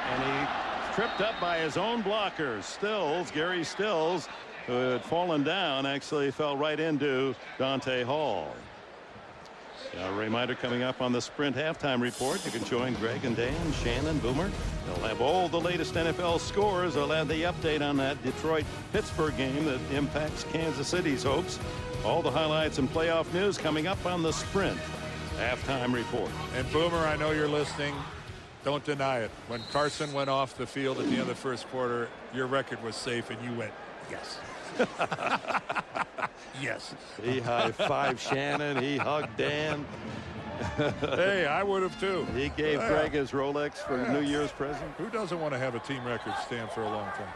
And he tripped up by his own blockers. Stills, Gary Stills, who had fallen down, actually fell right into Dante Hall. A reminder coming up on the Sprint halftime report. You can join Greg and Dan, Shannon, Boomer. They'll have all the latest NFL scores. They'll have the update on that Detroit-Pittsburgh game that impacts Kansas City's hopes. All the highlights and playoff news coming up on the Sprint halftime report. And Boomer, I know you're listening. Don't deny it. When Carson went off the field at the end of the first quarter, your record was safe, and you went, yes. Yes. He high-fived Shannon. He hugged Dan. Hey, I would have too. He gave Greg his Rolex for New Year's present. Who doesn't want to have a team record stand for a long time?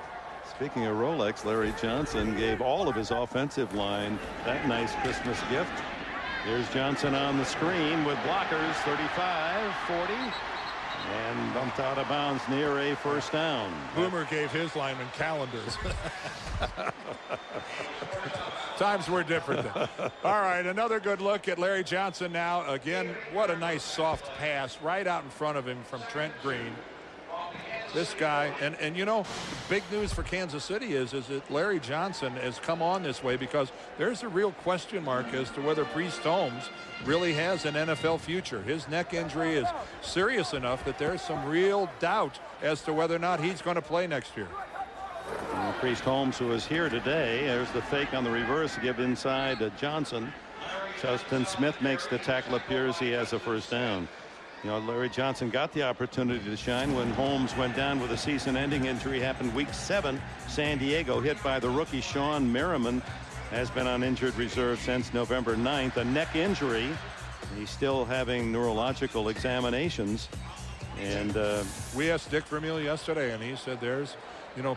Speaking of Rolex, Larry Johnson gave all of his offensive line that nice Christmas gift. Here's Johnson on the screen with blockers. 35, 40. And bumped out of bounds near a first down. Boomer gave his lineman calendars. Times were different then. All right, another good look at Larry Johnson now. Again, what a nice soft pass right out in front of him from Trent Green. This guy, and you know, big news for Kansas City is that Larry Johnson has come on this way because there's a real question mark as to whether Priest Holmes really has an NFL future. His neck injury is serious enough that there's some real doubt as to whether or not he's going to play next year. Priest Holmes, who is here today, there's the fake on the reverse to give inside to Johnson. Justin Smith makes the tackle. Appears he has a first down. You know, Larry Johnson got the opportunity to shine when Holmes went down with a season-ending injury. Happened week 7. San Diego, hit by the rookie Sean Merriman, has been on injured reserve since November 9th. A neck injury. He's still having neurological examinations. And we asked Dick Vermeil yesterday, and he said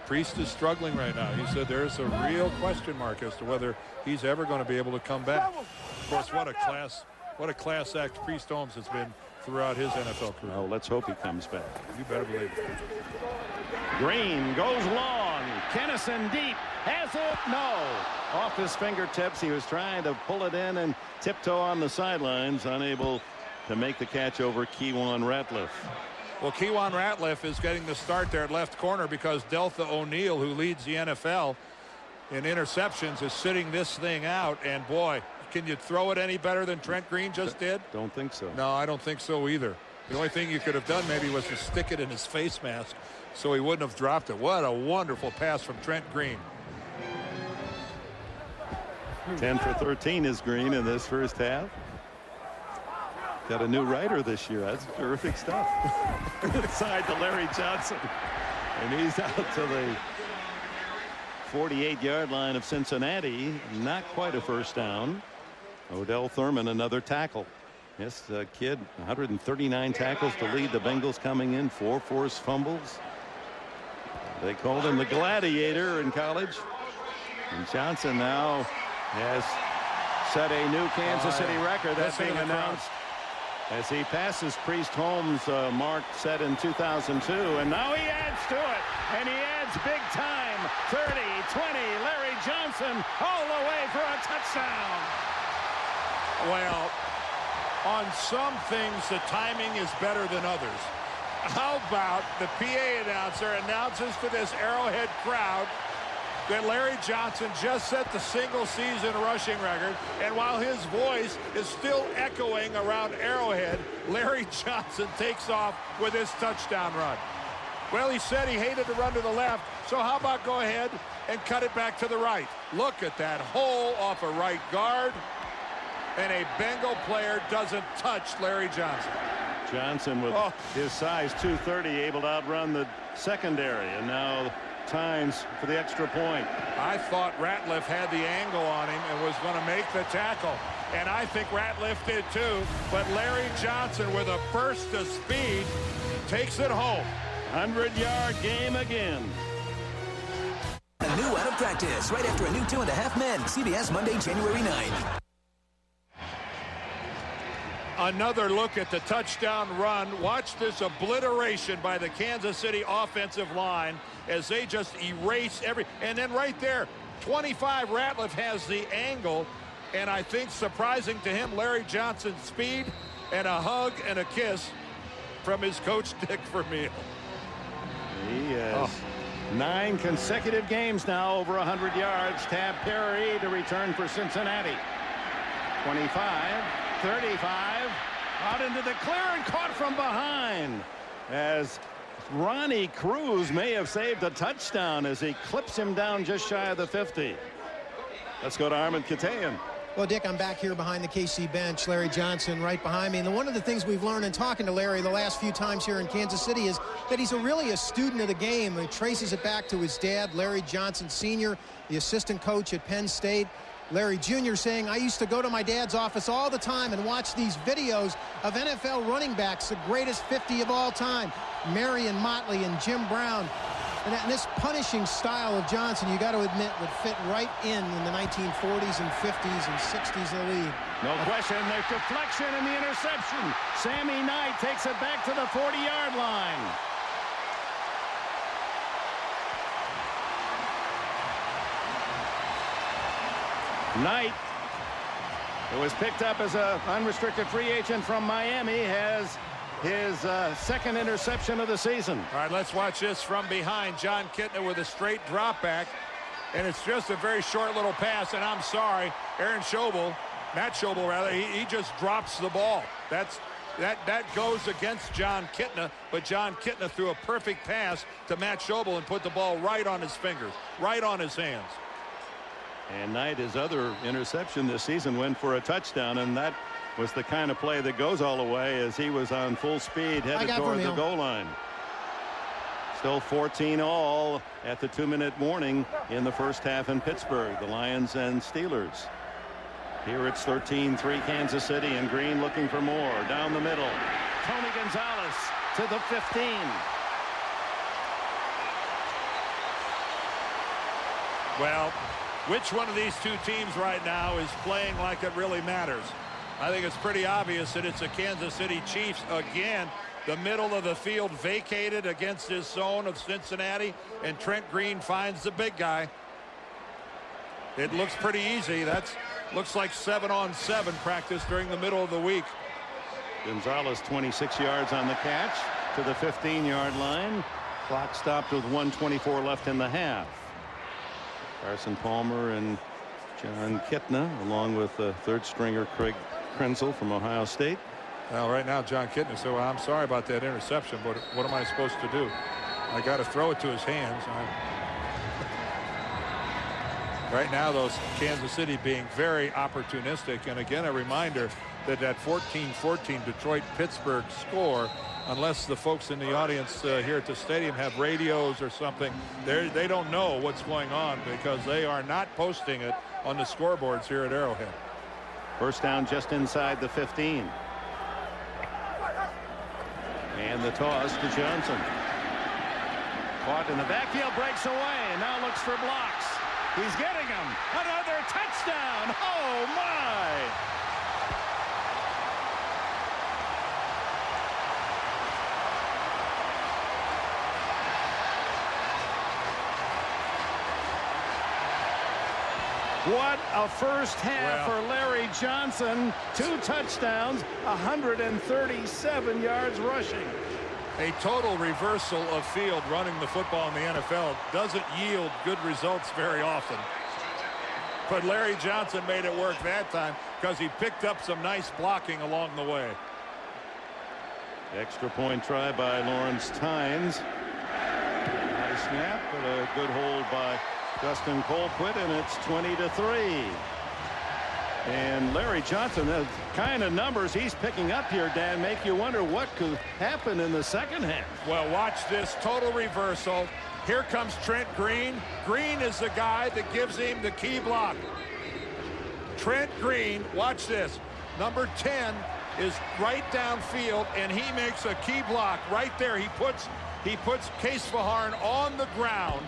Priest is struggling right now. He said there's a real question mark as to whether he's ever going to be able to come back. Of course, what a class act Priest Holmes has been throughout his NFL career. Well, let's hope he comes back. You better believe it. Green goes long. Kennison deep. Has it? No. Off his fingertips. He was trying to pull it in and tiptoe on the sidelines. Unable to make the catch over Kewan Ratliff. Well, Kewan Ratliff is getting the start there at left corner because Deltha O'Neal, who leads the NFL in interceptions, is sitting this thing out. And boy, can you throw it any better than Trent Green just did? Don't think so. No, I don't think so either. The only thing you could have done maybe was to stick it in his face mask so he wouldn't have dropped it. What a wonderful pass from Trent Green. 10 for 13 is Green in this first half. Got a new writer this year. That's terrific stuff. Inside to Larry Johnson. And he's out to the 48-yard line of Cincinnati. Not quite a first down. Odell Thurman, another tackle. This kid, 139 tackles to lead the Bengals, coming in 4 forced fumbles. They called him the Gladiator in college. And Johnson now has set a new Kansas City record. That's being announced as he passes Priest Holmes' mark set in 2002. And now he adds to it. And he adds big time. 30, 20, Larry Johnson all the way for a touchdown. Well, on some things, the timing is better than others. How about the PA announcer announces to this Arrowhead crowd that Larry Johnson just set the single-season rushing record, and while his voice is still echoing around Arrowhead, Larry Johnson takes off with his touchdown run. Well, he said he hated to run to the left, so how about go ahead and cut it back to the right? Look at that hole off a right guard, and a Bengal player doesn't touch Larry Johnson. Johnson with his size 230 able to outrun the secondary, and now times for the extra point. I thought Ratliff had the angle on him and was going to make the tackle, and I think Ratliff did too, but Larry Johnson with a burst of speed takes it home. 100-yard game again. A new out of practice right after a new 2.5 Men. CBS Monday, January 9th. Another look at the touchdown run. Watch this obliteration by the Kansas City offensive line as they just erase every. And then right there, 25, Ratliff has the angle. And I think surprising to him, Larry Johnson's speed and a hug and a kiss from his coach, Dick Vermeil. He has 9 consecutive games now over 100 yards. Tab Perry to return for Cincinnati. 25. 35 out into the clear and caught from behind as Ronnie Cruz may have saved a touchdown as he clips him down just shy of the 50. Let's go to Armand Katayan. Well, Dick, I'm back here behind the KC bench. Larry Johnson right behind me. And one of the things we've learned in talking to Larry the last few times here in Kansas City is that he's really a student of the game. He traces it back to his dad, Larry Johnson Sr., the assistant coach at Penn State. Larry Jr. saying, I used to go to my dad's office all the time and watch these videos of NFL running backs, the greatest 50 of all time, Marion Motley and Jim Brown. And this punishing style of Johnson, you got to admit, would fit right in the 1940s and 50s and 60s of the league. No question. The deflection and the interception. Sammy Knight takes it back to the 40-yard line. Knight, who was picked up as an unrestricted free agent from Miami, has his second interception of the season. All right, let's watch this from behind. John Kitna with a straight drop back, and it's just a very short little pass, and I'm sorry, Matt Schobel rather, he just drops the ball. That goes against John Kitna, but John Kitna threw a perfect pass to Matt Schobel and put the ball right on his fingers, right on his hands. And Knight, his other interception this season, went for a touchdown, and that was the kind of play that goes all the way as he was on full speed headed toward the goal line. Still 14-all at the 2-minute warning in the first half in Pittsburgh, the Lions and Steelers. Here it's 13-3 Kansas City, and Green looking for more. Down the middle, Tony Gonzalez to the 15. Well, which one of these two teams right now is playing like it really matters? I think it's pretty obvious that it's the Kansas City Chiefs again. The middle of the field vacated against this zone of Cincinnati, and Trent Green finds the big guy. It looks pretty easy. Looks like 7-on-7 practice during the middle of the week. Gonzalez 26 yards on the catch to the 15-yard line. Clock stopped with 1:24 left in the half. Carson Palmer and John Kitna, along with third stringer Craig Krenzel from Ohio State. Well, right now John Kitna said, well, I'm sorry about that interception, but what am I supposed to do? I got to throw it to his hands. Right now, those Kansas City being very opportunistic. And again, a reminder that 14-14 Detroit-Pittsburgh score, unless the folks in the audience here at the stadium have radios or something, they don't know what's going on because they are not posting it on the scoreboards here at Arrowhead. First down just inside the 15. And the toss to Johnson. Caught in the backfield, breaks away, and now looks for blocks. He's getting them. Another touchdown. Oh, my. What a first half for Larry Johnson. 2 touchdowns, 137 yards rushing. A total reversal of field running the football in the NFL doesn't yield good results very often. But Larry Johnson made it work that time because he picked up some nice blocking along the way. Extra point try by Lawrence Tynes. Nice snap, but a good hold by Dustin Colquitt, and it's 20-3. And Larry Johnson, the kind of numbers he's picking up here, Dan, make you wonder what could happen in the second half. Well, watch this total reversal. Here comes Trent Green. Green is the guy that gives him the key block. Trent Green, watch this. Number 10 is right downfield, and he makes a key block right there. He puts Case Fajarn on the ground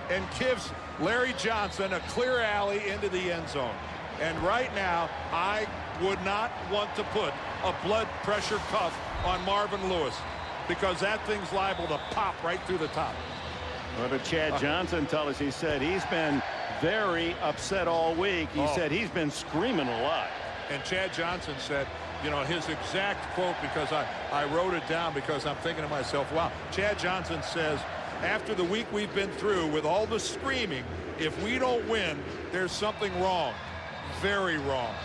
and gives Larry Johnson a clear alley into the end zone. And right now, I would not want to put a blood pressure cuff on Marvin Lewis because that thing's liable to pop right through the top. What did Chad Johnson tell us? He said he's been very upset all week. He said he's been screaming a lot. And Chad Johnson said, you know, his exact quote, because I wrote it down because I'm thinking to myself, wow. Chad Johnson says, after the week we've been through with all the screaming, if we don't win, there's something wrong. Very wrong.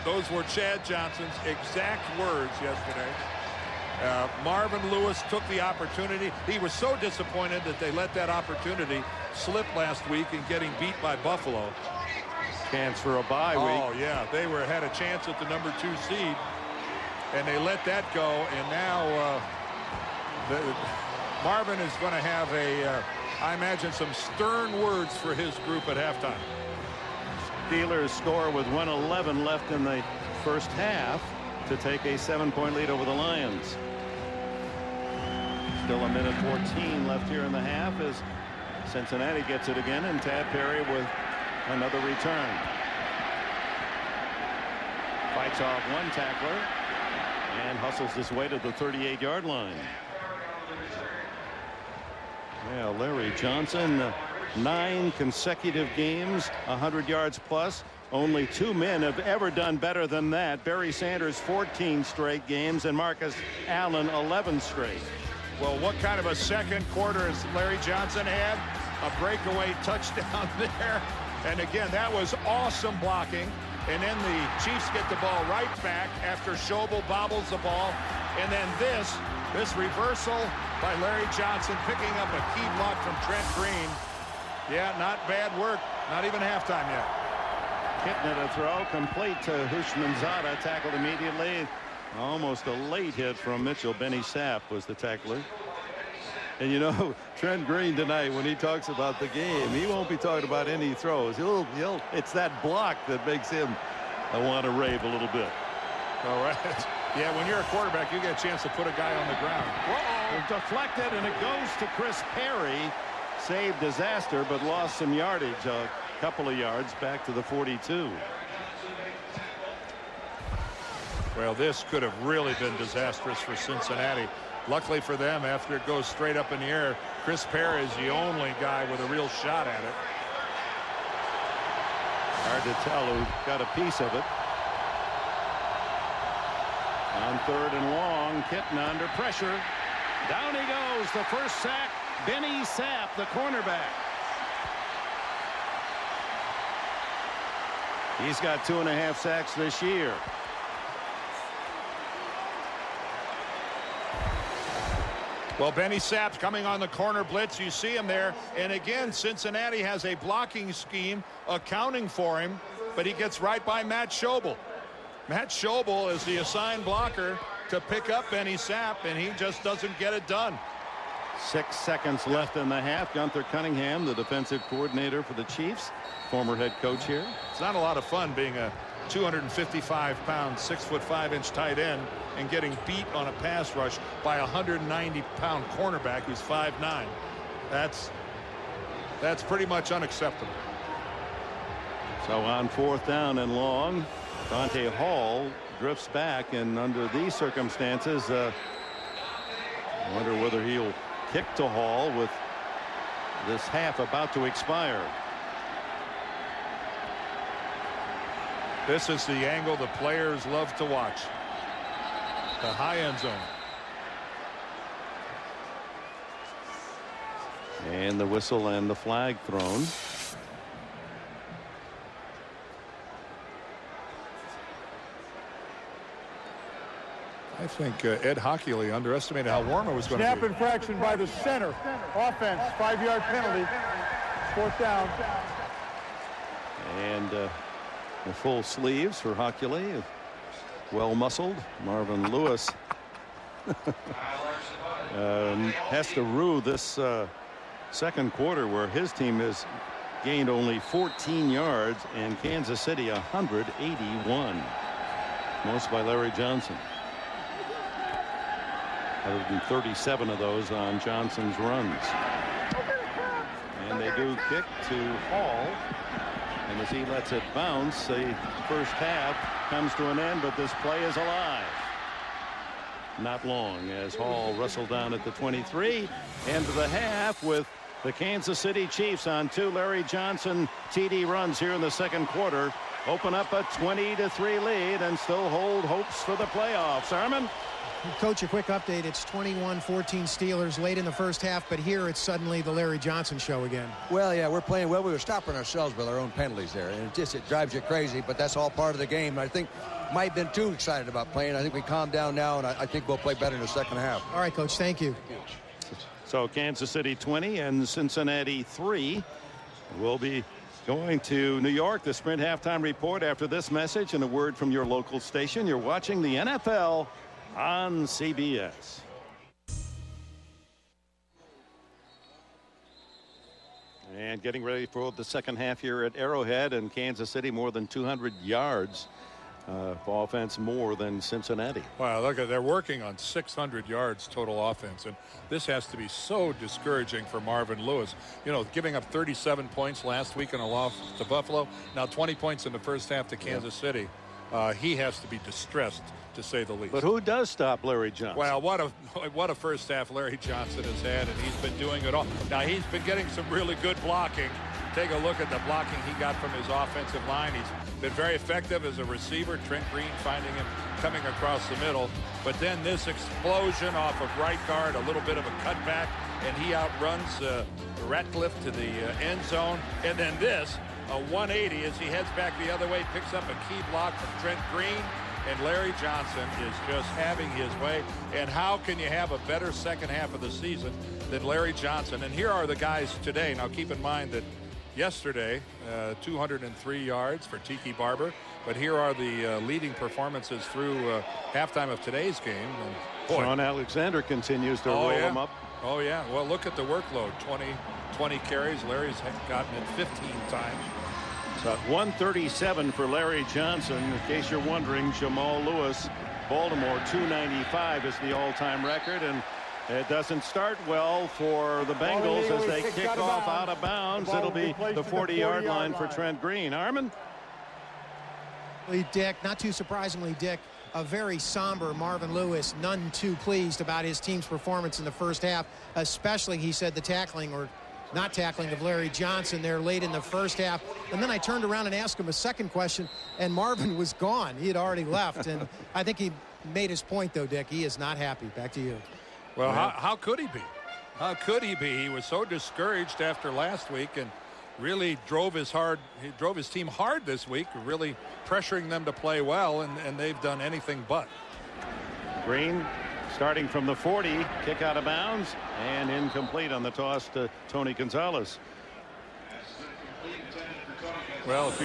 Those were Chad Johnson's exact words yesterday. Marvin Lewis took the opportunity. He was so disappointed that they let that opportunity slip last week in getting beat by Buffalo. Chance for a bye week. Oh, yeah. They had a chance at the number 2 seed, and they let that go. And now Marvin is going to have I imagine, some stern words for his group at halftime. Steelers score with 1:11 left in the first half to take a 7-point lead over the Lions. Still a minute 14 left here in the half as Cincinnati gets it again, and Tad Perry with another return. Fights off one tackler and hustles his way to the 38-yard line. Yeah, Larry Johnson, 9 consecutive games, 100 yards plus. Only 2 men have ever done better than that. Barry Sanders, 14 straight games, and Marcus Allen, 11 straight. Well, what kind of a second quarter has Larry Johnson had? A breakaway touchdown there. And again, that was awesome blocking. And then the Chiefs get the ball right back after Schobel bobbles the ball. And then this reversal by Larry Johnson, picking up a key block from Trent Green. Yeah, not bad work. Not even halftime yet. Hitting it a throw complete to Hushmanzada, tackled immediately. Almost a late hit from Mitchell. Benny Sapp was the tackler. And you know, Trent Green tonight, when he talks about the game, he won't be talking about any throws. It's that block that makes him want to rave a little bit. All right. Yeah, when you're a quarterback, you get a chance to put a guy on the ground. Whoa! Deflected, and it goes to Chris Perry. Saved disaster, but lost some yardage, a couple of yards back to the 42. Well, this could have really been disastrous for Cincinnati. Luckily for them, after it goes straight up in the air, Chris Perry is the only guy with a real shot at it. Hard to tell who got a piece of it. On 3rd and long, Kitten under pressure. Down he goes. The first sack. Benny Sapp, the cornerback. He's got 2.5 sacks this year. Well, Benny Sapp's coming on the corner blitz. You see him there. And again, Cincinnati has a blocking scheme accounting for him, but he gets right by Matt Schobel. Matt Schobel is the assigned blocker to pick up Benny Sapp, and he just doesn't get it done. 6 seconds left in the half. Gunther Cunningham, the defensive coordinator for the Chiefs, former head coach here. It's not a lot of fun being a 255-pound, 6'5" tight end and getting beat on a pass rush by a 190-pound cornerback who's 5'9". That's pretty much unacceptable. So on 4th down and long, Dante Hall drifts back, and under these circumstances, I wonder whether he'll kick to Hall with this half about to expire. This is the angle the players love to watch. The high end zone. And the whistle and the flag thrown. I think Ed Hockley underestimated how warm it was going to be. Snap infraction by the center. Offense, 5-yard penalty. 4th down. And the full sleeves for Hockley. Well muscled. Marvin Lewis has to rue this second quarter, where his team has gained only 14 yards and Kansas City 181. Most by Larry Johnson. 137 of those on Johnson's runs. And they do kick to Hall. And as he lets it bounce, the first half comes to an end, but this play is alive. Not long as Hall wrestled down at the 23. End of the half with the Kansas City Chiefs on 2 Larry Johnson TD runs here in the second quarter. Open up a 20-3 lead and still hold hopes for the playoffs. Armin? Coach, a quick update. It's 21-14 Steelers late in the first half, but here it's suddenly the Larry Johnson show again. Well, yeah, we're playing well. We were stopping ourselves with our own penalties there, and it drives you crazy, but that's all part of the game. I think might have been too excited about playing. I think we calmed down now, and I think we'll play better in the second half. All right, Coach, thank you. So Kansas City 20 and Cincinnati 3. We'll be going to New York. The Sprint halftime report after this message and a word from your local station. You're watching the NFL on CBS. And getting ready for the second half here at Arrowhead, and Kansas City more than 200 yards offense more than Cincinnati. Wow, look, they're working on 600 yards total offense, and this has to be so discouraging for Marvin Lewis. You know, giving up 37 points last week in a loss to Buffalo, now 20 points in the first half to Kansas City. He has to be distressed, to say the least. But who does stop Larry Johnson? Well, what a first half Larry Johnson has had, and he's been doing it all. Now, he's been getting some really good blocking. Take a look at the blocking he got from his offensive line. He's been very effective as a receiver. Trent Green finding him coming across the middle. But then this explosion off of right guard, a little bit of a cutback, and he outruns Ratcliffe to the end zone. And then this, a 180 as he heads back the other way, picks up a key block from Trent Green. And Larry Johnson is just having his way. And how can you have a better second half of the season than Larry Johnson? And here are the guys today. Now, keep in mind that yesterday, 203 yards for Tiki Barber. But here are the leading performances through halftime of today's game. And boy, Sean Alexander continues to roll him up. Oh, yeah. Well, look at the workload. 20 carries. Larry's gotten it 15 times. So 137 for Larry Johnson. In case you're wondering, Jamal Lewis, Baltimore 295 is the all-time record, and it doesn't start well for the Bengals as they kick off out of bounds. It'll be the 40-yard line for Trent Green. Armin? Dick, not too surprisingly, Dick, a very somber Marvin Lewis, none too pleased about his team's performance in the first half, especially, he said, the tackling or not tackling of Larry Johnson there late in the first half. And then I turned around and asked him a second question, and Marvin was gone. He had already left. And I think he made his point, though, Dick. He is not happy. Back to you. Well, how could he be? How could he be? He was so discouraged after last week and really drove his team hard this week, really pressuring them to play well, and they've done anything but. Green starting from the 40, kick out of bounds, and incomplete on the toss to Tony Gonzalez. Well, if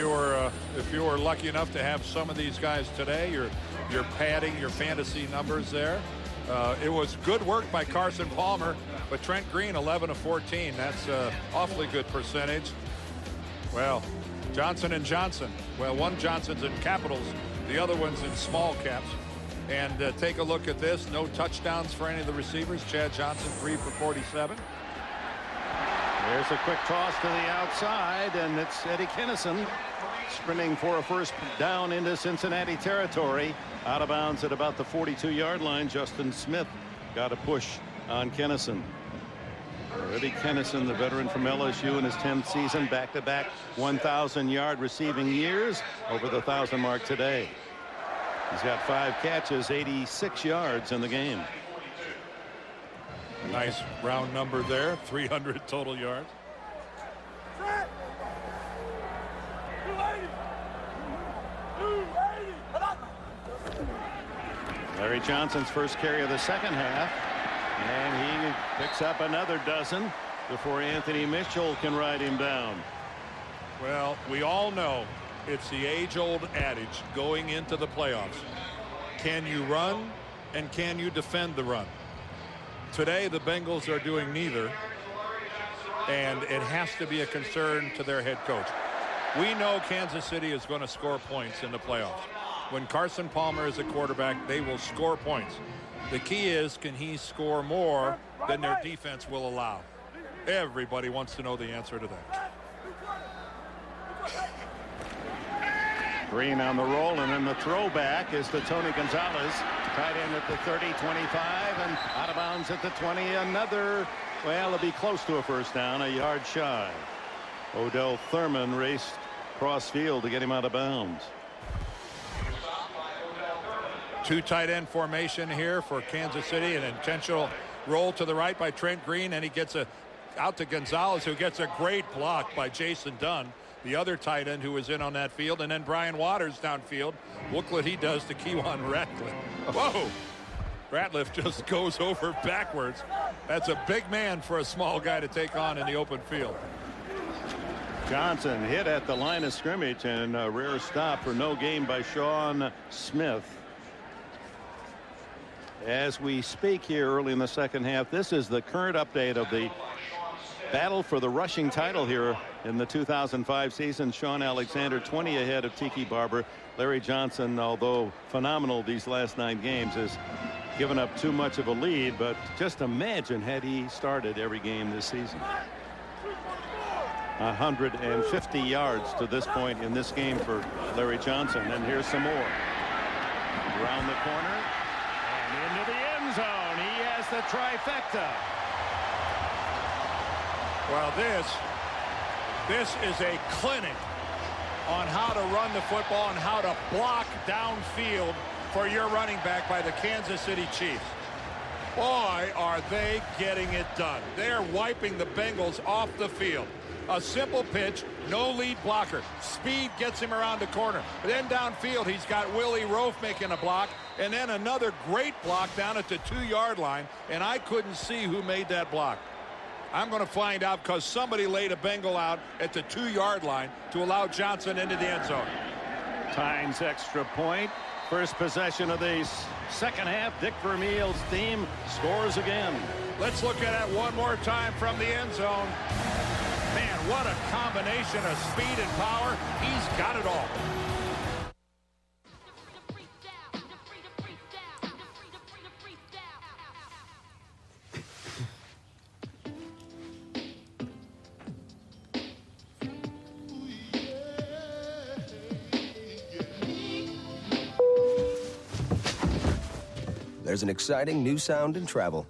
you were lucky enough to have some of these guys today, you're padding your fantasy numbers there. It was good work by Carson Palmer, but Trent Green 11 of 14. That's awfully good percentage. Well, Johnson and Johnson. Well, one Johnson's in capitals, the other one's in small caps. And take a look at this. No touchdowns for any of the receivers. Chad Johnson, 3 for 47. There's a quick toss to the outside, and it's Eddie Kennison sprinting for a first down into Cincinnati territory. Out of bounds at about the 42-yard line. Justin Smith got a push on Kennison. Eddie Kennison, the veteran from LSU in his 10th season, back-to-back 1,000-yard receiving years, over the 1,000 mark today. He's got 5 catches, 86 yards in the game. Nice round number there, 300 total yards. Larry Johnson's first carry of the second half, and he picks up another dozen before Anthony Mitchell can ride him down. Well, we all know it's the age-old adage going into the playoffs. Can you run, and can you defend the run? Today, the Bengals are doing neither, and it has to be a concern to their head coach. We know Kansas City is going to score points in the playoffs. When Carson Palmer is a quarterback, they will score points. The key is, can he score more than their defense will allow? Everybody wants to know the answer to that. Green on the roll, and then the throwback is to Tony Gonzalez. Tight end at the 30, 25, and out of bounds at the 20. Another, well, it'll be close to a first down, a yard shy. Odell Thurman raced cross field to get him out of bounds. 2 tight end formation here for Kansas City. An intentional roll to the right by Trent Green, and he gets out to Gonzalez, who gets a great block by Jason Dunn, the other tight end who was in on that field. And then Brian Waters downfield. Look what he does to Kewan Ratliff. Whoa! Ratliff just goes over backwards. That's a big man for a small guy to take on in the open field. Johnson hit at the line of scrimmage, and a rare stop for no gain by Sean Smith. As we speak here early in the second half, this is the current update of the battle for the rushing title here in the 2005 season. Sean Alexander 20 ahead of Tiki Barber. Larry Johnson, although phenomenal these last 9 games, has given up too much of a lead. But just imagine had he started every game this season. 150 yards to this point in this game for Larry Johnson. And here's some more. Around the corner and into the end zone. He has the trifecta. Well, this is a clinic on how to run the football and how to block downfield for your running back by the Kansas City Chiefs. Boy, are they getting it done. They're wiping the Bengals off the field. A simple pitch, no lead blocker. Speed gets him around the corner. But then downfield, he's got Willie Roaf making a block, and then another great block down at the 2-yard line, and I couldn't see who made that block. I'm going to find out, because somebody laid a Bengal out at the 2-yard line to allow Johnson into the end zone. Tynes extra point. First possession of the second half. Dick Vermeil's team scores again. Let's look at it one more time from the end zone. Man, what a combination of speed and power. He's got it all. There's an exciting new sound in travel.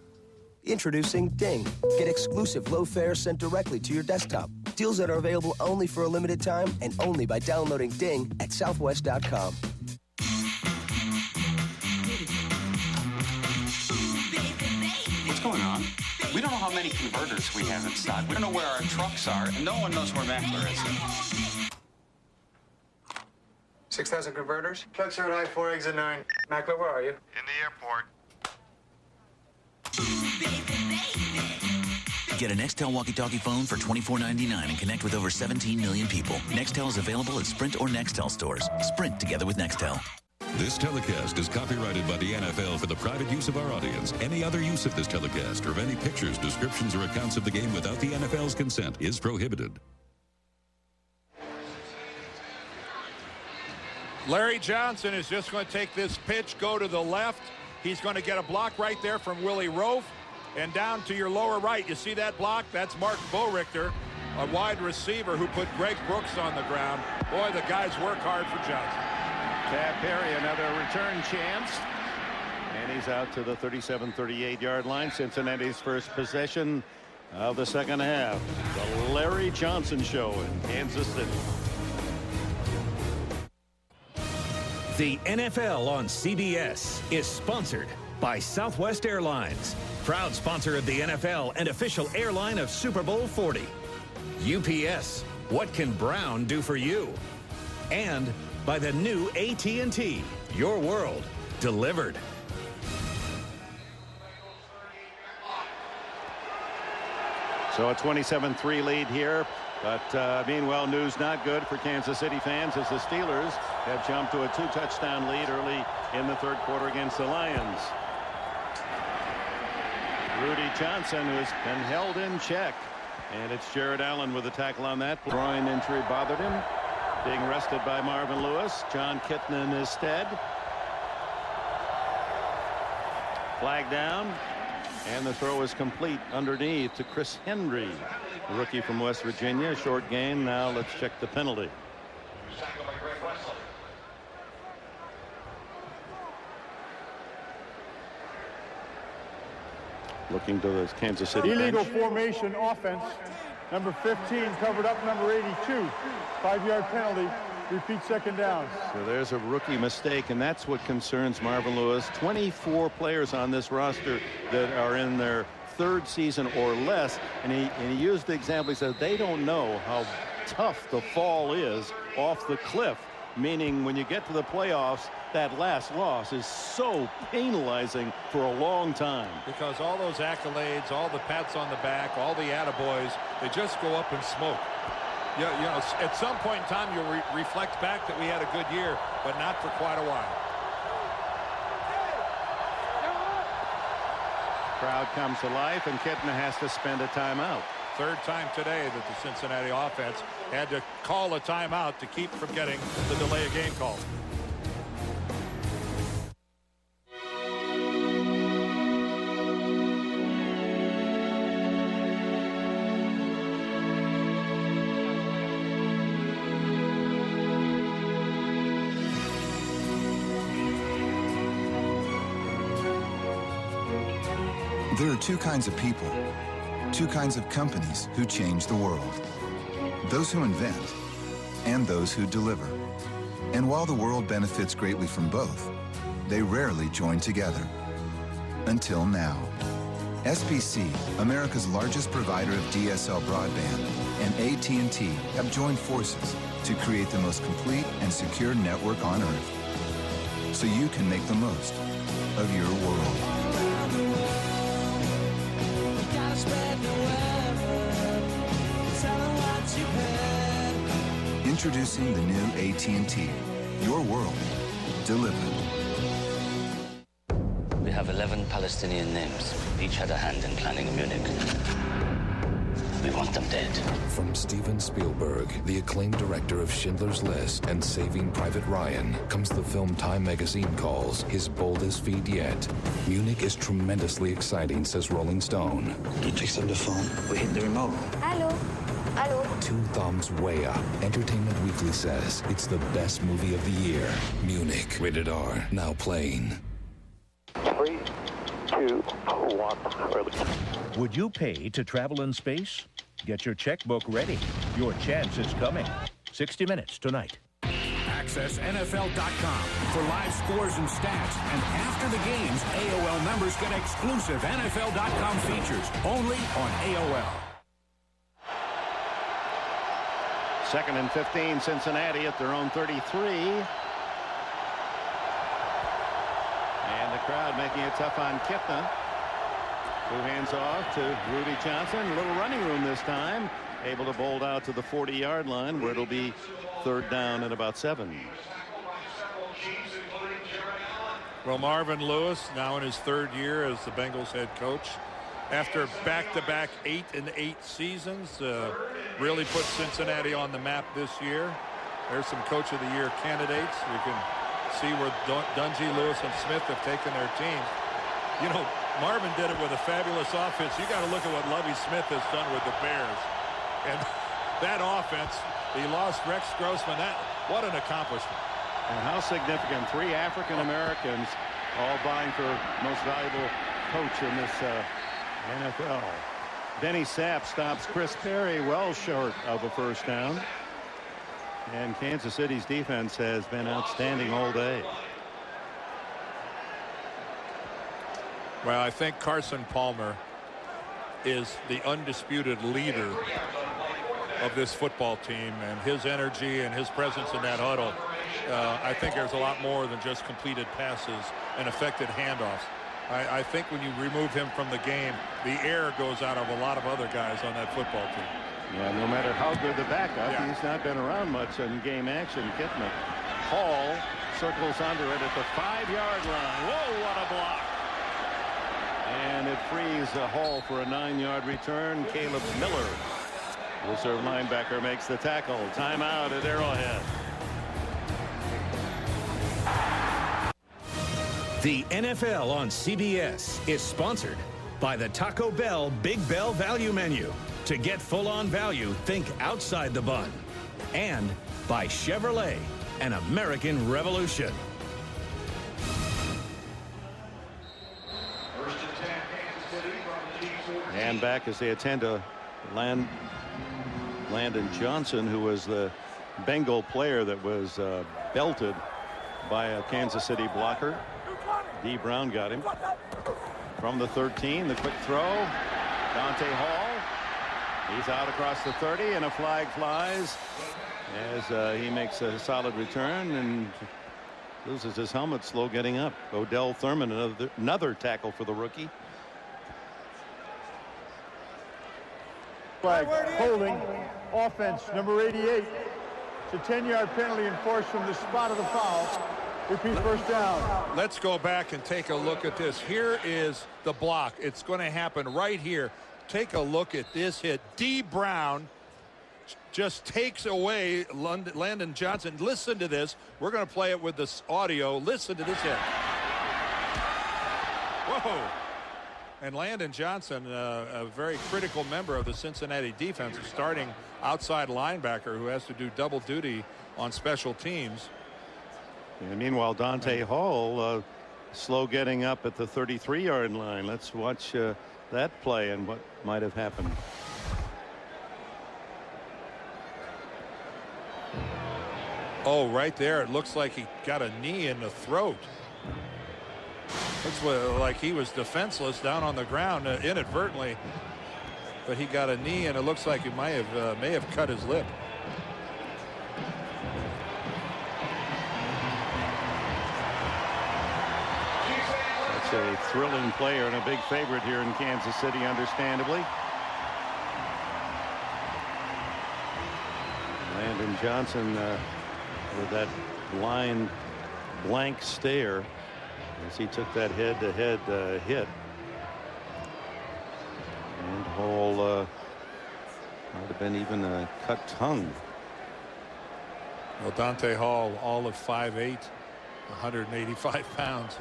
Introducing Ding. Get exclusive low fares sent directly to your desktop. Deals that are available only for a limited time and only by downloading Ding at southwest.com. What's going on? We don't know how many converters we have in stock. We don't know where our trucks are, and no one knows where Mackler is. 6,000 converters? Trucks are at I-4, exit 9. Mackler, where are you? In the airport. Get a Nextel walkie-talkie phone for $24.99 and connect with over 17 million people. Nextel is available at Sprint or Nextel stores. Sprint together with Nextel. This telecast is copyrighted by the NFL for the private use of our audience. Any other use of this telecast or of any pictures, descriptions, or accounts of the game without the NFL's consent is prohibited. Larry Johnson is just going to take this pitch, go to the left. He's going to get a block right there from Willie Rofe. And down to your lower right, you see that block? That's Mark Boerichter, a wide receiver who put Greg Brooks on the ground. Boy, the guys work hard for Johnson. Tab Perry, another return chance. And he's out to the 37-38-yard line. Cincinnati's first possession of the second half. The Larry Johnson Show in Kansas City. The NFL on CBS is sponsored by Southwest Airlines, proud sponsor of the NFL and official airline of Super Bowl 40. UPS, what can Brown do for you? And by the new AT&T, your world delivered. So a 27-3 lead here. But meanwhile, news not good for Kansas City fans as the Steelers have jumped to a 2-touchdown lead early in the third quarter against the Lions. Rudy Johnson, who's been held in check. And it's Jared Allen with a tackle on that. Groin injury bothered him. Being rested by Marvin Lewis. John Kitna in his stead. Flag down. And the throw is complete underneath to Chris Henry, the rookie from West Virginia. Short gain. Now let's check the penalty. Looking to the Kansas City illegal bench. formation offense. Number 15 covered up number 82. 5-yard penalty. Repeat second down. So there's a rookie mistake, and that's what concerns Marvin Lewis. 24 players on this roster that are in their third season or less, and he used the example. He said they don't know how tough the fall is off the cliff, meaning when you get to the playoffs, that last loss is so penalizing for a long time. Because all those accolades, all the pats on the back, all the attaboys, they just go up in smoke. You know, at some point in time, you'll reflect back that we had a good year, but not for quite a while. Crowd comes to life, and Kitna has to spend a timeout. Third time today that the Cincinnati offense had to call a timeout to keep from getting the delay of game call. There are two kinds of people, two kinds of companies who change the world. Those who invent and those who deliver. And while the world benefits greatly from both, they rarely join together. Until now. SBC, America's largest provider of DSL broadband, and AT&T have joined forces to create the most complete and secure network on Earth, so you can make the most of your world. Introducing the new AT&T. Your world delivered. We have 11 Palestinian names. Each had a hand in planning Munich. We want them dead. From Steven Spielberg, the acclaimed director of Schindler's List and Saving Private Ryan, comes the film Time magazine calls his boldest feat yet. Munich is tremendously exciting, says Rolling Stone. You fix up the phone. We hit the remote. Hello. Hello. 2 thumbs way up. Entertainment Weekly says it's the best movie of the year. Munich. Rated R. Now playing. 3, 2, 1. Would you pay to travel in space? Get your checkbook ready. Your chance is coming. 60 Minutes tonight. Access NFL.com for live scores and stats. And after the games, AOL members get exclusive NFL.com features only on AOL. 2nd and 15, Cincinnati at their own 33. And the crowd making it tough on Kitna, who hands off to Rudy Johnson. A little running room this time. Able to bolt out to the 40-yard line, where it'll be third down at about 7. Well, Marvin Lewis, now in his third year as the Bengals head coach, after back-to-back 8-8 seasons, really put Cincinnati on the map this year. There's some Coach of the Year candidates. We can see where Dungy, Lewis, and Smith have taken their teams. You know, Marvin did it with a fabulous offense. You got to look at what Lovie Smith has done with the Bears. And that offense, he lost Rex Grossman. What an accomplishment. And how significant. 3 African Americans all vying for most valuable coach in this NFL. Benny Sapp stops Chris Perry well short of a first down. And Kansas City's defense has been outstanding all day. Well, I think Carson Palmer is the undisputed leader of this football team, and his energy and his presence in that huddle. I think there's a lot more than just completed passes and effective handoffs. I think when you remove him from the game, the air goes out of a lot of other guys on that football team. Yeah, no matter how good the backup, he's not been around much in game action. Kittman. Hall circles under it at the 5-yard line. Whoa, what a block. And it frees Hall for a 9-yard return. Caleb Miller, reserve linebacker, makes the tackle. Timeout at Arrowhead. The NFL on CBS is sponsored by the Taco Bell Big Bell Value Menu. To get full-on value, think outside the bun. And by Chevrolet, an American revolution. And back as they attend to Landon Johnson, who was the Bengal player that was belted by a Kansas City blocker. D. Brown got him. From the 13, the quick throw. Dante Hall. He's out across the 30, and a flag flies as he makes a solid return and loses his helmet, slow getting up. Odell Thurman, another tackle for the rookie. Flag holding offense number 88. It's a 10-yard penalty enforced from the spot of the foul. Repeat first down. Let's go back and take a look at this. Here is the block. It's going to happen right here. Take a look at this hit. D. Brown just takes away Landon Johnson. Listen to this. We're going to play it with this audio. Listen to this hit. Whoa. And Landon Johnson, a very critical member of the Cincinnati defense, a starting outside linebacker who has to do double duty on special teams. And meanwhile, Dante Hall slow getting up at the 33-yard line. Let's watch that play and what might have happened. Oh, right there. It looks like he got a knee in the throat. Looks like he was defenseless down on the ground inadvertently, but he got a knee, and it looks like he may have cut his lip. That's a thrilling player and a big favorite here in Kansas City, understandably. Landon Johnson with that blind blank stare as he took that head-to-head hit. And Hall might have been even a cut tongue. Well, Dante Hall, all of 5'8", 185 pounds.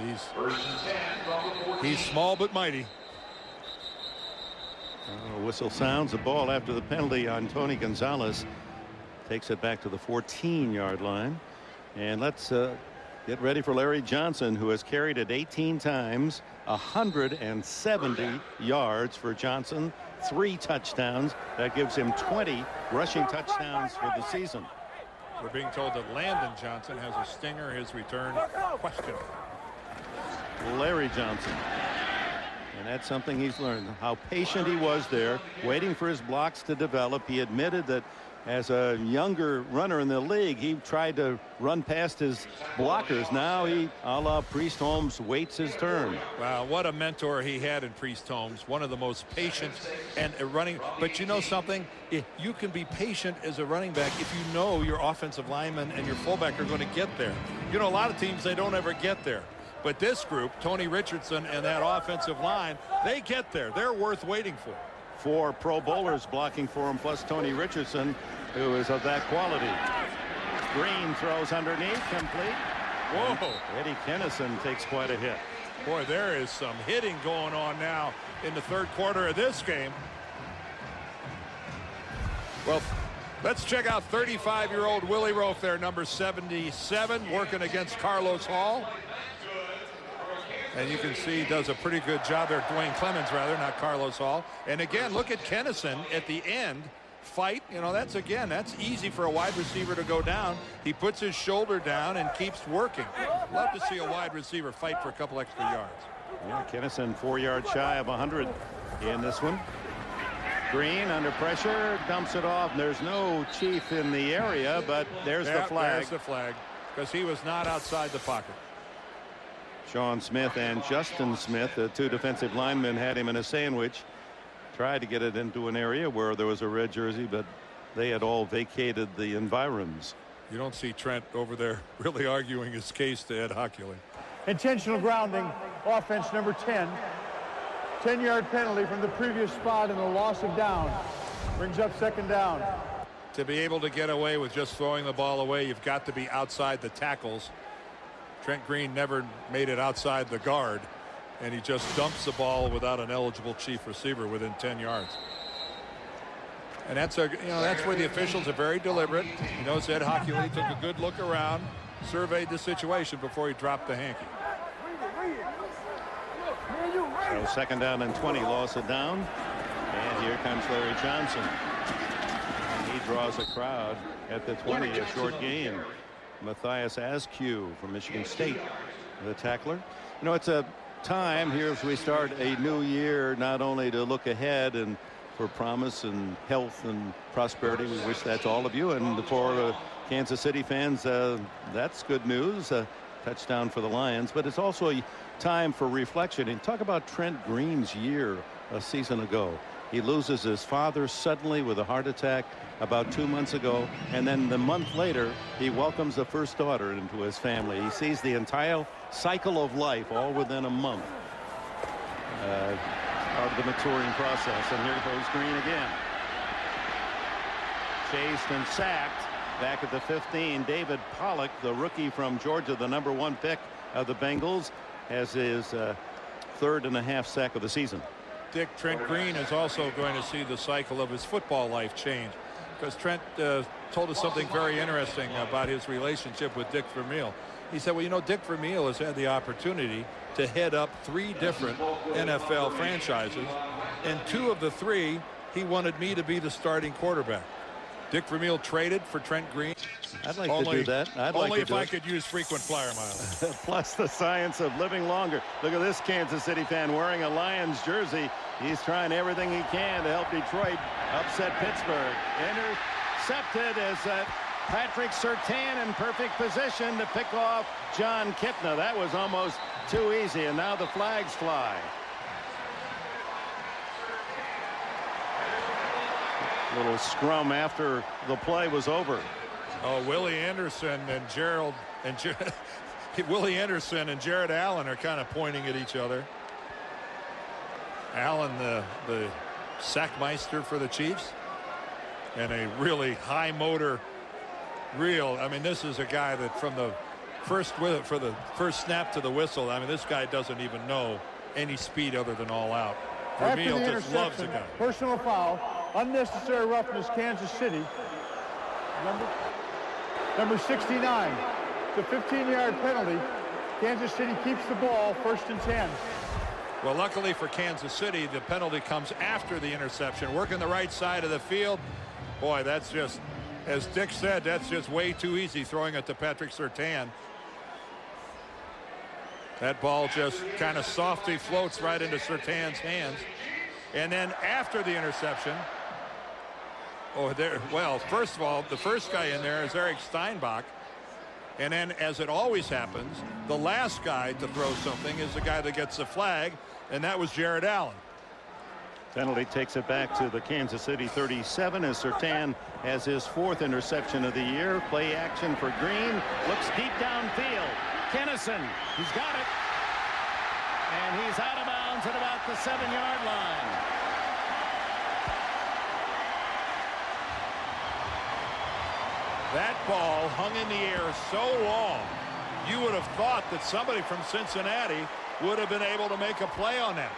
He's small but mighty. Whistle sounds. The ball after the penalty on Tony Gonzalez takes it back to the 14-yard line. And let's get ready for Larry Johnson, who has carried it 18 times, 170 yards for Johnson, 3 touchdowns. That gives him 20 rushing touchdowns for the season. We're being told that Landon Johnson has a stinger. His return question. Larry Johnson. And that's something he's learned, how patient he was there, waiting for his blocks to develop. He admitted that as a younger runner in the league, he tried to run past his blockers. Now he, a la Priest Holmes, waits his turn. Wow, what a mentor he had in Priest Holmes. One of the most patient and running. But you know something? You can be patient as a running back if you know your offensive lineman and your fullback are going to get there. You know, a lot of teams, they don't ever get there. But this group, Tony Richardson and that offensive line, they get there. They're worth waiting for. 4 Pro Bowlers blocking for him, plus Tony Richardson, who is of that quality. Green throws underneath, complete. Whoa. Eddie Kennison takes quite a hit. Boy, there is some hitting going on now in the third quarter of this game. Well, let's check out 35-year-old Willie Rofe there, number 77, working against Carlos Hall. And you can see he does a pretty good job there. Dwayne Clemens, rather, not Carlos Hall. And again, look at Kennison at the end. Fight, you know, that's easy for a wide receiver to go down. He puts his shoulder down and keeps working. Love to see a wide receiver fight for a couple extra yards. Yeah, Kennison 4 yards shy of 100 in this one. Green under pressure, dumps it off. There's no Chief in the area, but there's the flag. There's the flag, because he was not outside the pocket. Sean Smith and Justin Smith, the two defensive linemen, had him in a sandwich. Tried to get it into an area where there was a red jersey, but they had all vacated the environs. You don't see Trent over there really arguing his case to Ed Hockley. Intentional grounding, offense number 10. 10-yard penalty from the previous spot and a loss of down. Brings up second down. To be able to get away with just throwing the ball away, you've got to be outside the tackles. Trent Green never made it outside the guard, and he just dumps the ball without an eligible Chief receiver within 10 yards. And that's where the officials are very deliberate. He knows Ed Hockley took a good look around, surveyed the situation before he dropped the hanky. So second down and 20, loss of down. And here comes Larry Johnson. And he draws a crowd at the 20, a short gain. Matthias Askew from Michigan State, the tackler. You know, it's a time here as we start a new year, not only to look ahead and for promise and health and prosperity. We wish that to all of you. And for Kansas City fans, that's good news. Touchdown for the Lions. But it's also a time for reflection. And talk about Trent Green's year a season ago. He loses his father suddenly with a heart attack about 2 months ago. And then the month later, he welcomes the first daughter into his family. He sees the entire cycle of life all within a month. Part of the maturing process. And here goes Green again. Chased and sacked. Back at the 15, David Pollock, the rookie from Georgia, the #1 pick of the Bengals, has his 3rd.5 sack of the season. Dick, Trent Green is also going to see the cycle of his football life change, because Trent told us something very interesting about his relationship with Dick Vermeil. He said, well, you know, Dick Vermeil has had the opportunity to head up 3 different NFL franchises, and 2 of the 3 he wanted me to be the starting quarterback. Dick Vermeil traded for Trent Green. I'd like to do that. Only if I could use frequent flyer miles. Plus the science of living longer. Look at this Kansas City fan wearing a Lions jersey. He's trying everything he can to help Detroit upset Pittsburgh. Intercepted as Patrick Surtain in perfect position to pick off John Kitna. That was almost too easy, and now the flags fly. Little scrum after the play was over. Oh, Willie Anderson and Willie Anderson and Jared Allen are kind of pointing at each other. Allen, the sackmeister for the Chiefs, and a really high motor. I mean, this is a guy that from the first snap to the whistle, I mean, this guy doesn't even know any speed other than all out. Vermeil just loves the guy. Personal foul. Unnecessary roughness, Kansas City. Number 69. It's a 15-yard penalty. Kansas City keeps the ball, 1st and 10. Well, luckily for Kansas City, the penalty comes after the interception. Working the right side of the field. Boy, that's just, as Dick said, that's just way too easy throwing it to Patrick Surtain. That ball just kind of softly floats right into Surtain's hands. And then after the interception, first of all, the first guy in there is Eric Steinbach. And then, as it always happens, the last guy to throw something is the guy that gets the flag, and that was Jared Allen. Penalty takes it back to the Kansas City 37 as Surtain has his 4th interception of the year. Play action for Green. Looks deep downfield. Kennison, he's got it. And he's out of bounds at about the 7-yard line. That ball hung in the air so long, you would have thought that somebody from Cincinnati would have been able to make a play on that.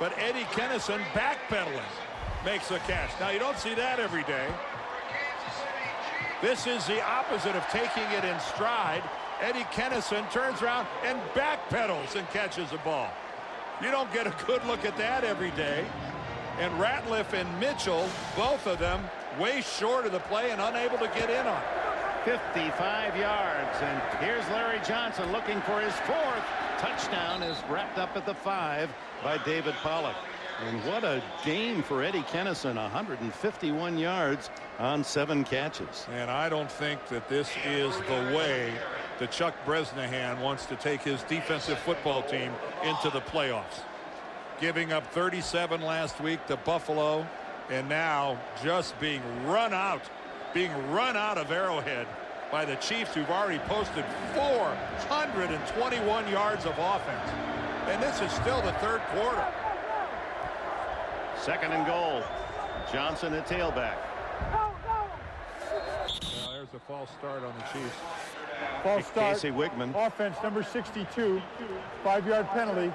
But Eddie Kennison backpedaling makes a catch. Now, you don't see that every day. This is the opposite of taking it in stride. Eddie Kennison turns around and backpedals and catches the ball. You don't get a good look at that every day. And Ratliff and Mitchell, both of them, way short of the play and unable to get in on it. 55 yards, and here's Larry Johnson looking for his 4th touchdown. Is wrapped up at the 5 by David Pollock. And what a game for Eddie Kennison, 151 yards on 7 catches. And I don't think that this is the way that Chuck Bresnahan wants to take his defensive football team into the playoffs. Giving up 37 last week to Buffalo, and now just being run out of Arrowhead by the Chiefs, who've already posted 421 yards of offense. And this is still the 3rd quarter. 2nd and goal. Johnson at tailback. Well, there's a false start on the Chiefs. False start. Casey Wigman. Offense number 62. 5-yard penalty.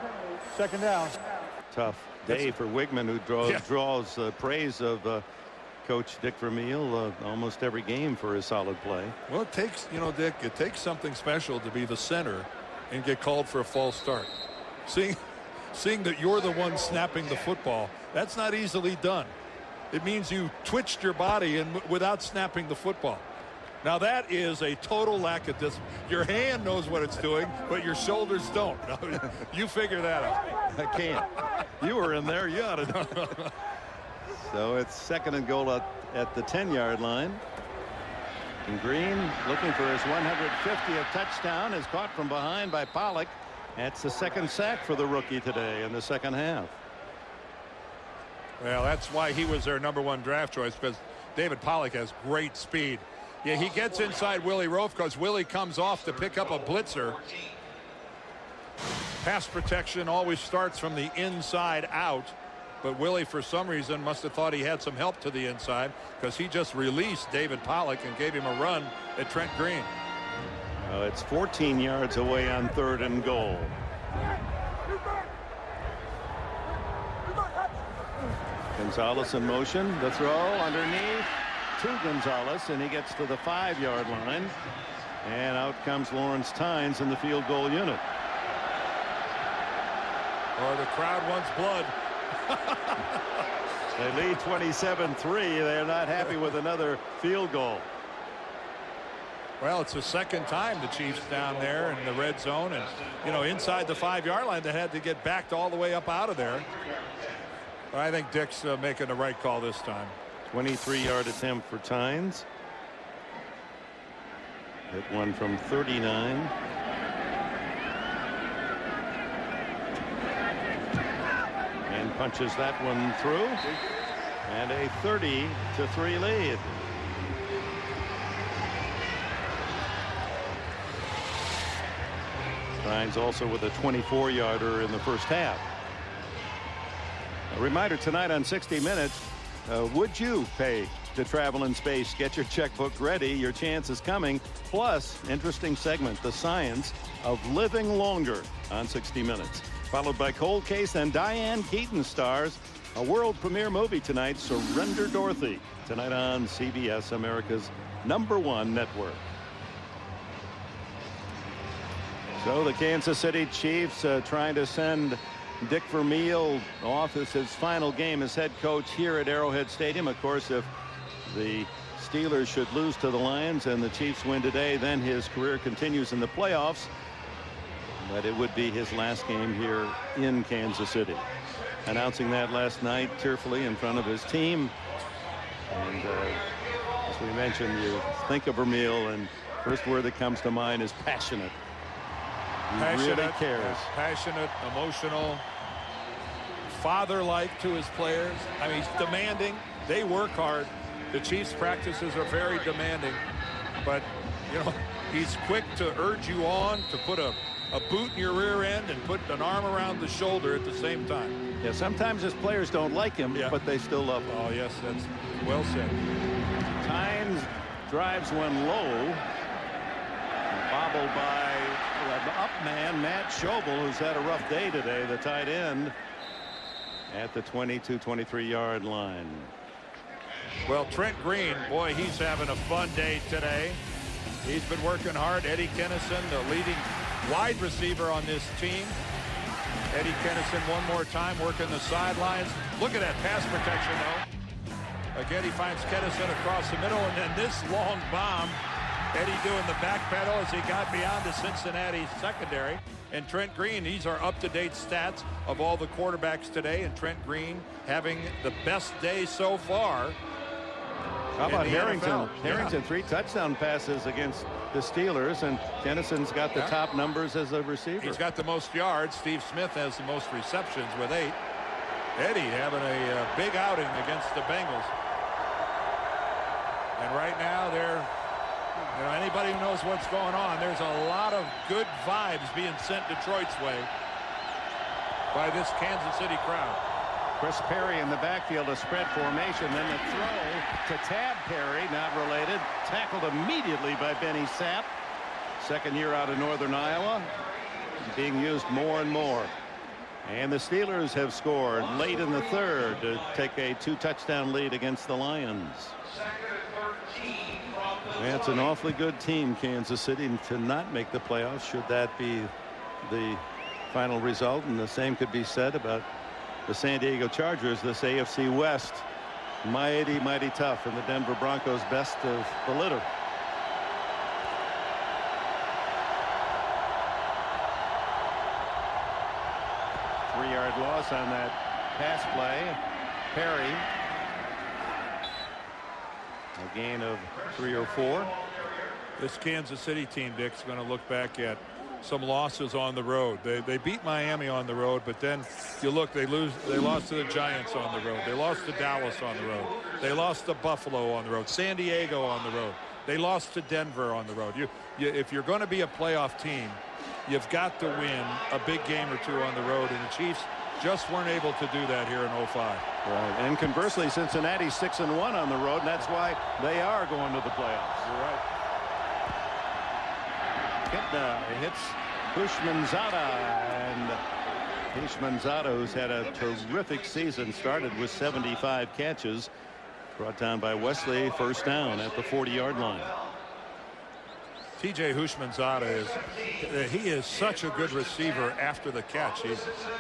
2nd down. Tough day for Wigman, who draws praise of Coach Dick Vermeil almost every game for his solid play. Well, it takes, Dick, it takes something special to be the center and get called for a false start. Seeing that you're the one snapping the football, that's not easily done. It means you twitched your body and without snapping the football. Now that is a total lack of discipline. Your hand knows what it's doing, but your shoulders don't. You figure that out. I can't. You were in there. You ought to know. So it's 2nd and goal at the 10-yard line. And Green, looking for his 150th touchdown, is caught from behind by Pollock. That's the 2nd sack for the rookie today in the 2nd half. Well, that's why he was their #1 draft choice, because David Pollock has great speed. Yeah, he gets inside Willie Roaf because Willie comes off to pick up a blitzer. Pass protection always starts from the inside out, but Willie, for some reason, must have thought he had some help to the inside, because he just released David Pollock and gave him a run at Trent Green. It's 14 yards away on 3rd and goal. Gonzalez in motion. The throw underneath to Gonzalez, and he gets to the 5-yard line. And out comes Lawrence Tynes in the field goal unit. Or the crowd wants blood. They lead 27-3. They're not happy with another field goal. Well, it's the 2nd time the Chiefs down there in the red zone, and inside the 5-yard line, they had to get backed all the way up out of there. But I think Dick's making the right call this time. 23-yard attempt for Tynes. Hit one from 39. And punches that one through. And a 30-3 lead. Tynes also with a 24-yarder in the 1st half. A reminder tonight on 60 Minutes. Would you pay to travel in space? Get your checkbook ready. Your chance is coming. Plus, interesting segment, the science of living longer on 60 Minutes. Followed by Cold Case, and Diane Keaton stars a world premiere movie tonight, Surrender Dorothy. Tonight on CBS, America's #1 network. So the Kansas City Chiefs trying to send Dick Vermeil off as his final game as head coach here at Arrowhead Stadium. Of course, if the Steelers should lose to the Lions and the Chiefs win today, then his career continues in the playoffs. But it would be his last game here in Kansas City. Announcing that last night tearfully in front of his team. And as we mentioned, you think of Vermeil, and first word that comes to mind is passionate. He really cares. Passionate, emotional, father-like to his players. I mean, he's demanding. They work hard. The Chiefs' practices are very demanding. But, he's quick to urge you on, to put a boot in your rear end and put an arm around the shoulder at the same time. Yeah, sometimes his players don't like him, but they still love him. Oh, yes, that's well said. Tynes drives one low. Bobbled by the up man, Matt Schobel, who's had a rough day today, the tight end, at the 22-23-yard line. Well, Trent Green, boy, he's having a fun day today. He's been working hard. Eddie Kennison, the leading wide receiver on this team. Eddie Kennison one more time working the sidelines. Look at that pass protection, though. Again, he finds Kennison across the middle, and then this long bomb. Eddie doing the back pedal as he got beyond the Cincinnati secondary. And Trent Green, these are up-to-date stats of all the quarterbacks today. And Trent Green having the best day so far. How about Harrington? NFL? Harrington, 3 touchdown passes against the Steelers, and Kennison's got the top numbers as a receiver. He's got the most yards. Steve Smith has the most receptions with 8. Eddie having a big outing against the Bengals. And right now they're, anybody who knows what's going on, there's a lot of good vibes being sent Detroit's way by this Kansas City crowd. Chris Perry in the backfield, a spread formation, then the throw to Tab Perry, not related, tackled immediately by Benny Sapp. Second year out of Northern Iowa, being used more and more. And the Steelers have scored late in the third to take a 2-touchdown lead against the Lions. That's an awfully good team, Kansas City, to not make the playoffs should that be the final result. And the same could be said about the San Diego Chargers. This AFC West mighty tough, and the Denver Broncos best of the litter. Three-yard loss on that pass play. Perry, a gain of 3 or 4. This Kansas City team, Dick's going to look back at some losses on the road. They beat Miami on the road, but then you look, they lost to the Giants on the road. They lost to Dallas on the road. They lost to Buffalo on the road. San Diego on the road. They lost to Denver on the road. If you're going to be a playoff team, you've got to win a big game or two on the road, and the Chiefs just weren't able to do that here in 05. Right. And conversely, Cincinnati's 6-1 on the road, and that's why they are going to the playoffs. You're right. Hits Hushmanzada, and Hushmanzada, who's had a terrific season, started with 75 catches, brought down by Wesley, first down at the 40-yard line. TJ Hushmanzada he is such a good receiver after the catch.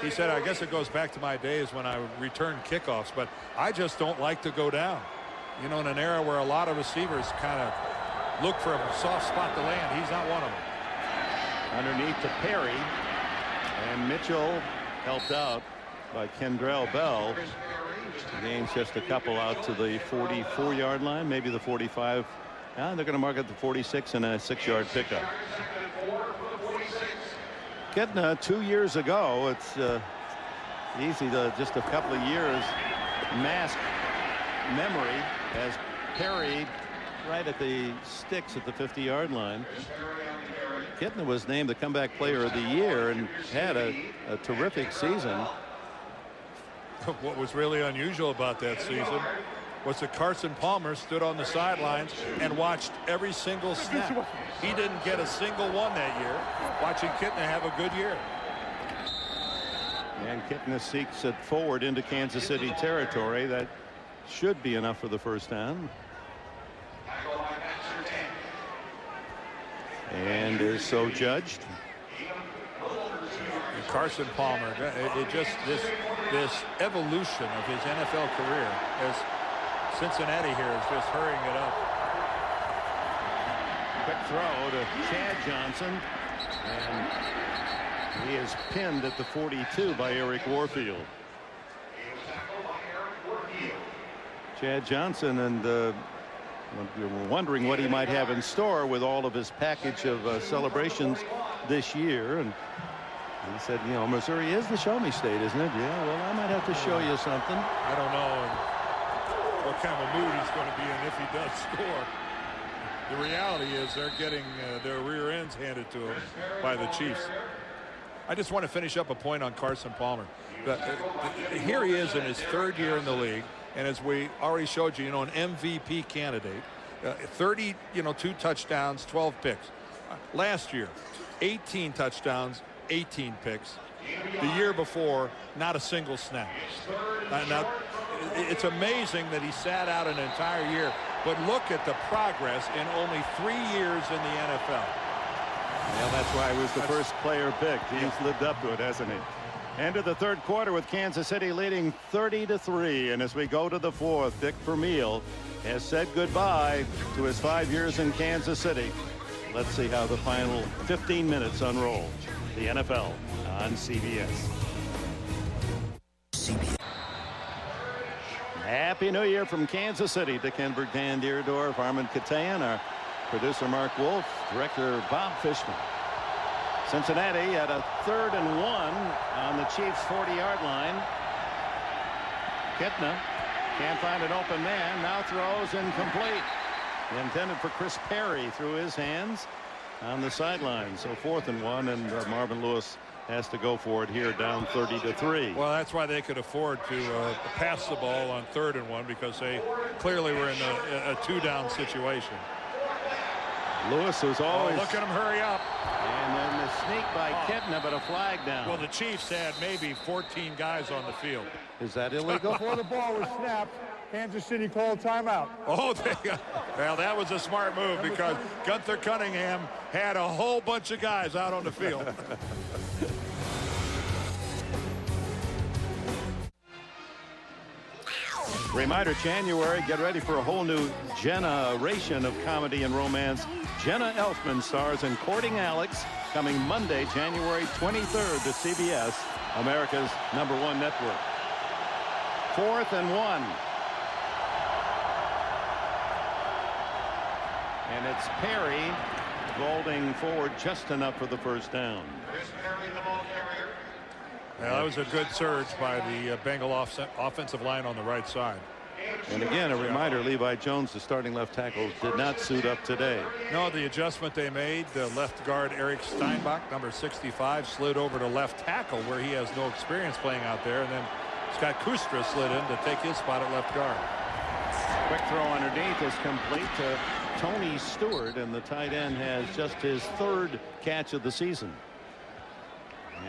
He said, I guess it goes back to my days when I returned kickoffs, but I just don't like to go down. You know, in an era where a lot of receivers kind of look for a soft spot to land, he's not one of them. Underneath to Perry, and Mitchell helped out by Kendrell Bell. The game's just a couple out to the 44-yard line, maybe the 45. They're going to mark at the 46 and a 6-yard pickup. Getting 2 years ago, it's easy to just a couple of years mask memory as Perry right at the sticks at the 50-yard line. Kitna was named the comeback player of the year and had a terrific season. What was really unusual about that season was that Carson Palmer stood on the sidelines and watched every single snap. He didn't get a single one that year, watching Kitna have a good year. And Kitna seeks it forward into Kansas City territory. That should be enough for the first down. And is so judged. And Carson Palmer, this evolution of his NFL career as Cincinnati here is just hurrying it up. Quick throw to Chad Johnson, and he is pinned at the 42 by Eric Warfield. Chad Johnson, and you're wondering what he might have in store with all of his package of celebrations this year. And he said, you know, Missouri is the show me state, isn't it? Yeah, well, I might have to show you something. I don't know what kind of mood he's going to be in if he does score. The reality is they're getting their rear ends handed to them by the Chiefs. I just want to finish up a point on Carson Palmer. Here he is in his third year in the league, and as we already showed you, an MVP candidate. 2 touchdowns, 12 picks. Last year, 18 touchdowns, 18 picks. The year before, not a single snap. Now, it's amazing that he sat out an entire year, but look at the progress in only 3 years in the NFL. Well, that's why he was the first player picked. He's lived up to it, hasn't he? End of the third quarter with Kansas City leading 30-3. And as we go to the fourth, Dick Vermeil has said goodbye to his 5 years in Kansas City. Let's see how the final 15 minutes unroll. The NFL on CBS. Happy New Year from Kansas City. Dick Enberg, Dan Deerdorf, Armin Katayan, our producer Mark Wolf, director Bob Fishman. Cincinnati at a 3rd and 1 on the Chiefs' 40-yard line. Kitna can't find an open man. Now throws incomplete. Intended for Chris Perry through his hands on the sideline. So 4th and 1, and Marvin Lewis has to go for it here, down 30-3. Well, that's why they could afford to pass the ball on 3rd and 1, because they clearly were in a 2-down situation. Lewis was always... look at him hurry up. And then the sneak by Kitna, but a flag down. Well, the Chiefs had maybe 14 guys on the field. Is that illegal? Before the ball was snapped, Kansas City called timeout. Oh, well, that was a smart move, because Gunther Cunningham had a whole bunch of guys out on the field. Reminder, January, get ready for a whole new generation of comedy and romance. Jenna Elfman stars in Courting Alex, coming Monday, January 23rd to CBS, America's #1 network. 4th and 1. And it's Perry vaulting forward just enough for the first down. Yeah, that was a good surge by the Bengal offensive line on the right side. And again, a reminder, Levi Jones, the starting left tackle, did not suit up today. No, the adjustment they made, the left guard Eric Steinbach, number 65, slid over to left tackle, where he has no experience playing out there. And then Scott Kustra slid in to take his spot at left guard. Quick throw underneath is complete to Tony Stewart, and the tight end has just his 3rd catch of the season.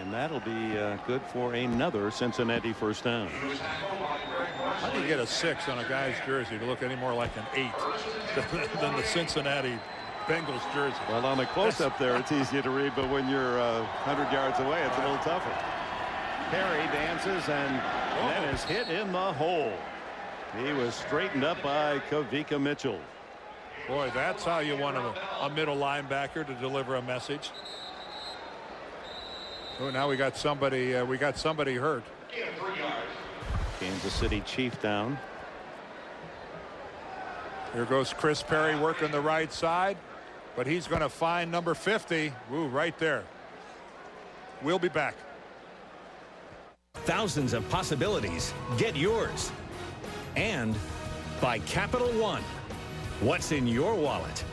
And that'll be good for another Cincinnati first down. How do you get a 6 on a guy's jersey to look any more like an 8 than the Cincinnati Bengals jersey? Well, on the close-up there, it's easy to read, but when you're 100 yards away, it's a little tougher. Perry dances and then is hit in the hole. He was straightened up by Kavika Mitchell. Boy, that's how you want a middle linebacker to deliver a message. Oh, now we got somebody hurt. Kansas City Chief down. Here goes Chris Perry working the right side, but he's going to find number 50. Ooh, right there. We'll be back. Thousands of possibilities. Get yours. And by Capital One. What's in your wallet?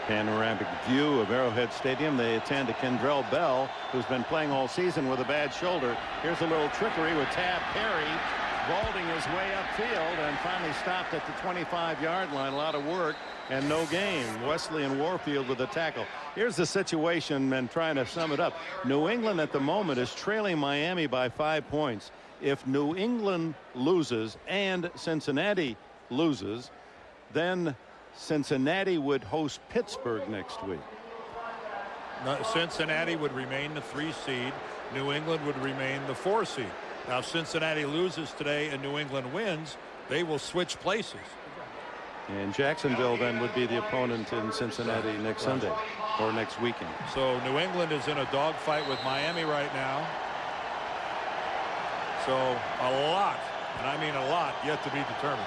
Panoramic view of Arrowhead Stadium. They attend to Kendrell Bell, who's been playing all season with a bad shoulder. Here's a little trickery with Tab Perry vaulting his way upfield and finally stopped at the 25-yard line. A lot of work and no gain. Wesley and Warfield with the tackle. Here's the situation, and trying to sum it up. New England at the moment is trailing Miami by 5 points. If New England loses and Cincinnati loses, then Cincinnati would host Pittsburgh next week. Cincinnati would remain the 3 seed. New England would remain the 4 seed. Now, if Cincinnati loses today and New England wins, they will switch places. And Jacksonville then would be the opponent in Cincinnati next Sunday or next weekend. So New England is in a dogfight with Miami right now. So a lot, and I mean a lot, yet to be determined.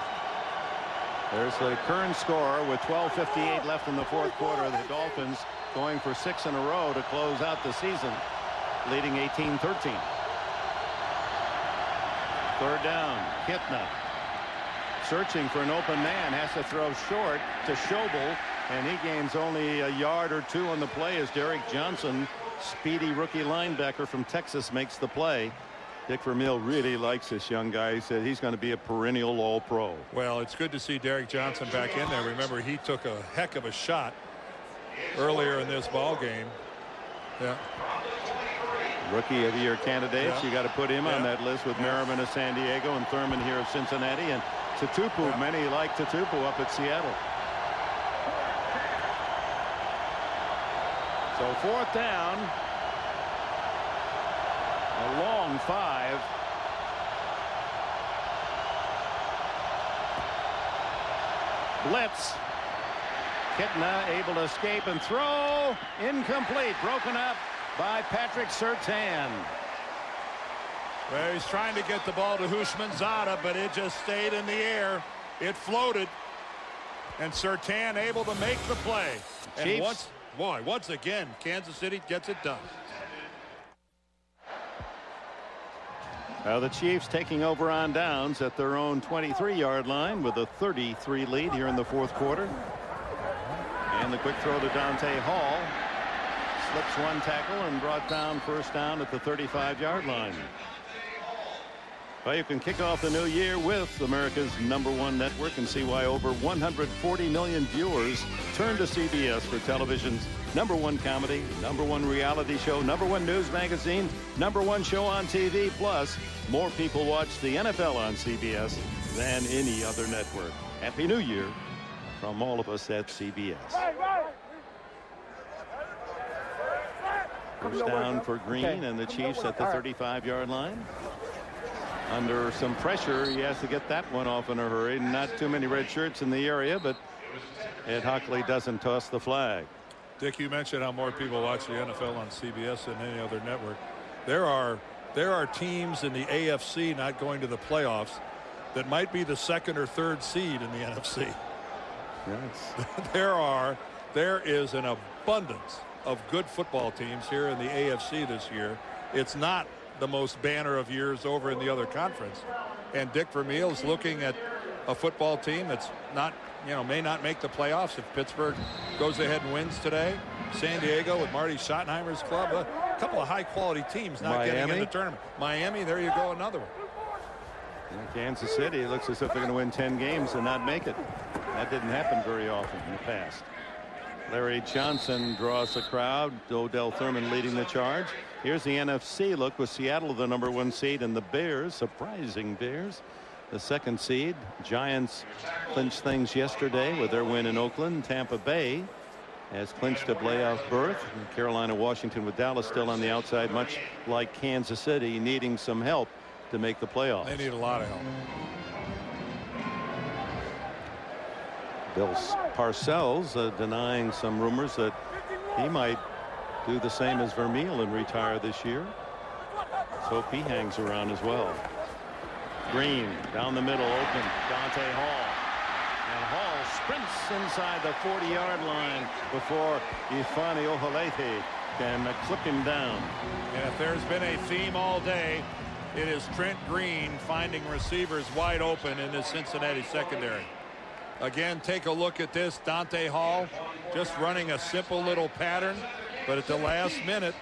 There's the current score with 12:58 left in the fourth quarter. The Dolphins going for 6 in a row to close out the season, leading 18-13. 3rd down. Kitna searching for an open man, has to throw short to Schobel, and he gains only a yard or 2 on the play as Derek Johnson, speedy rookie linebacker from Texas, makes the play. Dick Vermeil really likes this young guy. He said he's going to be a perennial All-Pro. Well, it's good to see Derek Johnson back in there. Remember, he took a heck of a shot earlier in this ball game. Yeah. Rookie of the Year candidates. Yeah. You got to put him on that list with Merriman of San Diego and Thurman here of Cincinnati, and Tatupu. Many like Tatupu up at Seattle. So 4th down. A long 5. Blitz. Kitna able to escape and throw. Incomplete. Broken up by Patrick Surtain. Well, he's trying to get the ball to Houshmandzadeh, but it just stayed in the air. It floated. And Surtain able to make the play. And once again, Kansas City gets it done. The Chiefs taking over on downs at their own 23-yard line with a 33 lead here in the 4th quarter. And the quick throw to Dante Hall. Slips one tackle and brought down 1st down at the 35-yard line. Well, you can kick off the new year with America's #1 network and see why over 140 million viewers turn to CBS for television's #1 comedy, #1 reality show, #1 news magazine, #1 show on TV. Plus, more people watch the NFL on CBS than any other network. Happy New Year from all of us at CBS. First down for Green and the Chiefs at the 35-yard line. Under some pressure, he has to get that one off in a hurry. Not too many red shirts in the area, but Ed Hockley doesn't toss the flag. Dick, you mentioned how more people watch the NFL on CBS than any other network. There are teams in the AFC not going to the playoffs that might be the 2nd or 3rd seed in the NFC. Yes. There is an abundance of good football teams here in the AFC this year. It's not the most banner of years over in the other conference. And Dick Vermeil is looking at a football team that's not, may not make the playoffs if Pittsburgh goes ahead and wins today. San Diego with Marty Schottenheimer's club, a couple of high-quality teams not getting in the tournament. Miami, there you go, another one. And Kansas City looks as if they're going to win 10 games and not make it. That didn't happen very often in the past. Larry Johnson draws the crowd. Odell Thurman leading the charge. Here's the NFC look with Seattle the #1 seed and the Bears, surprising Bears, the 2nd seed. Giants clinched things yesterday with their win in Oakland. Tampa Bay has clinched a playoff berth. Carolina, Washington with Dallas still on the outside, much like Kansas City, needing some help to make the playoffs. They need a lot of help. Bill Parcells denying some rumors that he might do the same as Vermeil and retire this year. Let's hope he hangs around as well. Green down the middle, open. Dante Hall. And Hall sprints inside the 40-yard line before Ifeanyi Ohalete can clip him down. And if there's been a theme all day, it is Trent Green finding receivers wide open in this Cincinnati secondary. Again, take a look at this. Dante Hall just running a simple little pattern, but at the last minute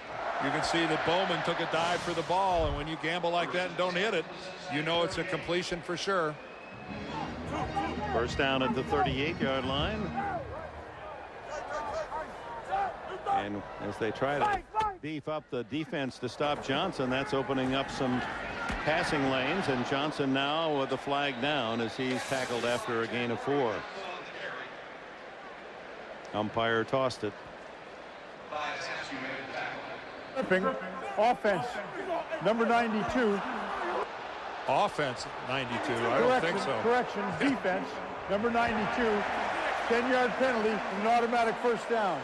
you can see that Bowman took a dive for the ball, and when you gamble like that and don't hit it, you know it's a completion for sure. First down at the 38-yard line. And as they try to beef up the defense to stop Johnson, that's opening up some passing lanes, and Johnson now with the flag down as he's tackled after a gain of 4. Umpire tossed it. Offense, number 92. Offense, 92. I don't think so. Correction, defense, number 92. 10-yard penalty and an automatic first down.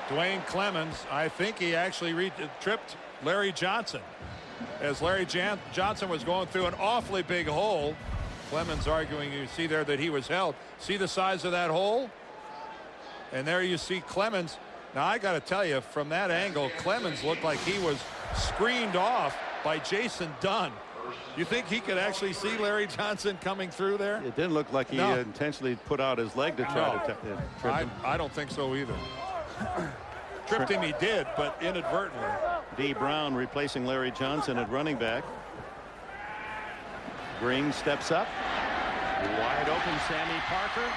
Dwayne Clemens, I think he actually tripped Larry Johnson. As Larry Johnson was going through an awfully big hole. Clemens arguing, you see there that he was held. See the size of that hole? And there you see Clemens. Now I got to tell you, from that angle, Clemens looked like he was screened off by Jason Dunn. You think he could actually see Larry Johnson coming through there? It didn't look like he intentionally put out his leg to try to trip him. I don't think so either. Tripped him, he did, but inadvertently. D. Brown replacing Larry Johnson at running back. Green steps up. Wide open Sammy Parker.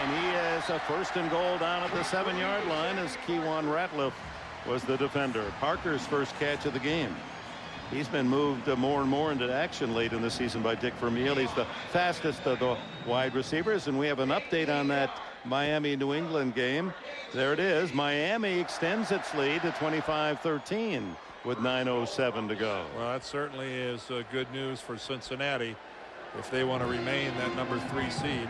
And he is a 1st and goal down at the 7-yard line as Kewan Ratliff was the defender. Parker's first catch of the game. He's been moved more and more into action late in the season by Dick Vermeil. He's the fastest of the wide receivers, and we have an update on that Miami-New England game. There it is. Miami extends its lead to 25-13 with 9:07 to go. Well, that certainly is good news for Cincinnati if they want to remain that number 3 seed.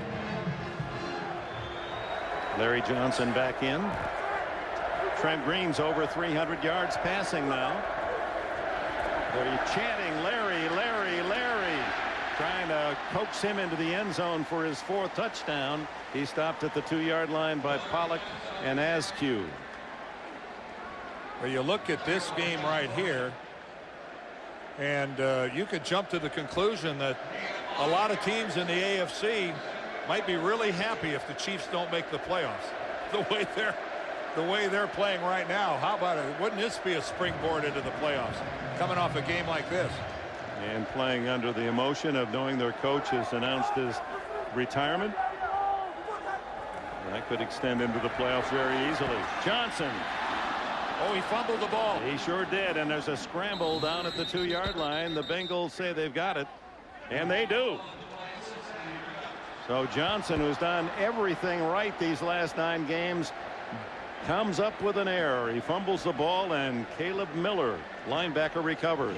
Larry Johnson back in. Trent Green's over 300 yards passing now. They're chanting Larry, Larry, Larry, trying to coax him into the end zone for his 4th touchdown. He stopped at the 2-yard line by Pollock and Askew. Well, you look at this game right here, and you could jump to the conclusion that a lot of teams in the AFC might be really happy if the Chiefs don't make the playoffs. The way they're playing right now. How about it? Wouldn't this be a springboard into the playoffs? Coming off a game like this. And playing under the emotion of knowing their coach has announced his retirement. That could extend into the playoffs very easily. Johnson. Oh, he fumbled the ball. He sure did. And there's a scramble down at the 2-yard line. The Bengals say they've got it. And they do. So Johnson, who's done everything right these last 9 games, comes up with an error. He fumbles the ball, and Caleb Miller, linebacker, recovers.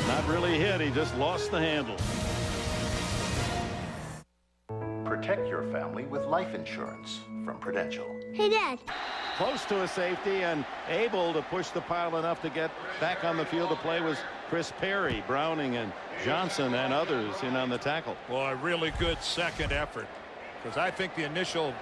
Not really hit. He just lost the handle. Protect your family with life insurance from Prudential. Hey, Dad. Close to a safety and able to push the pile enough to get back on the field to play was Chris Perry. Browning and Johnson and others in on the tackle. Well, a really good second effort, because I think the initial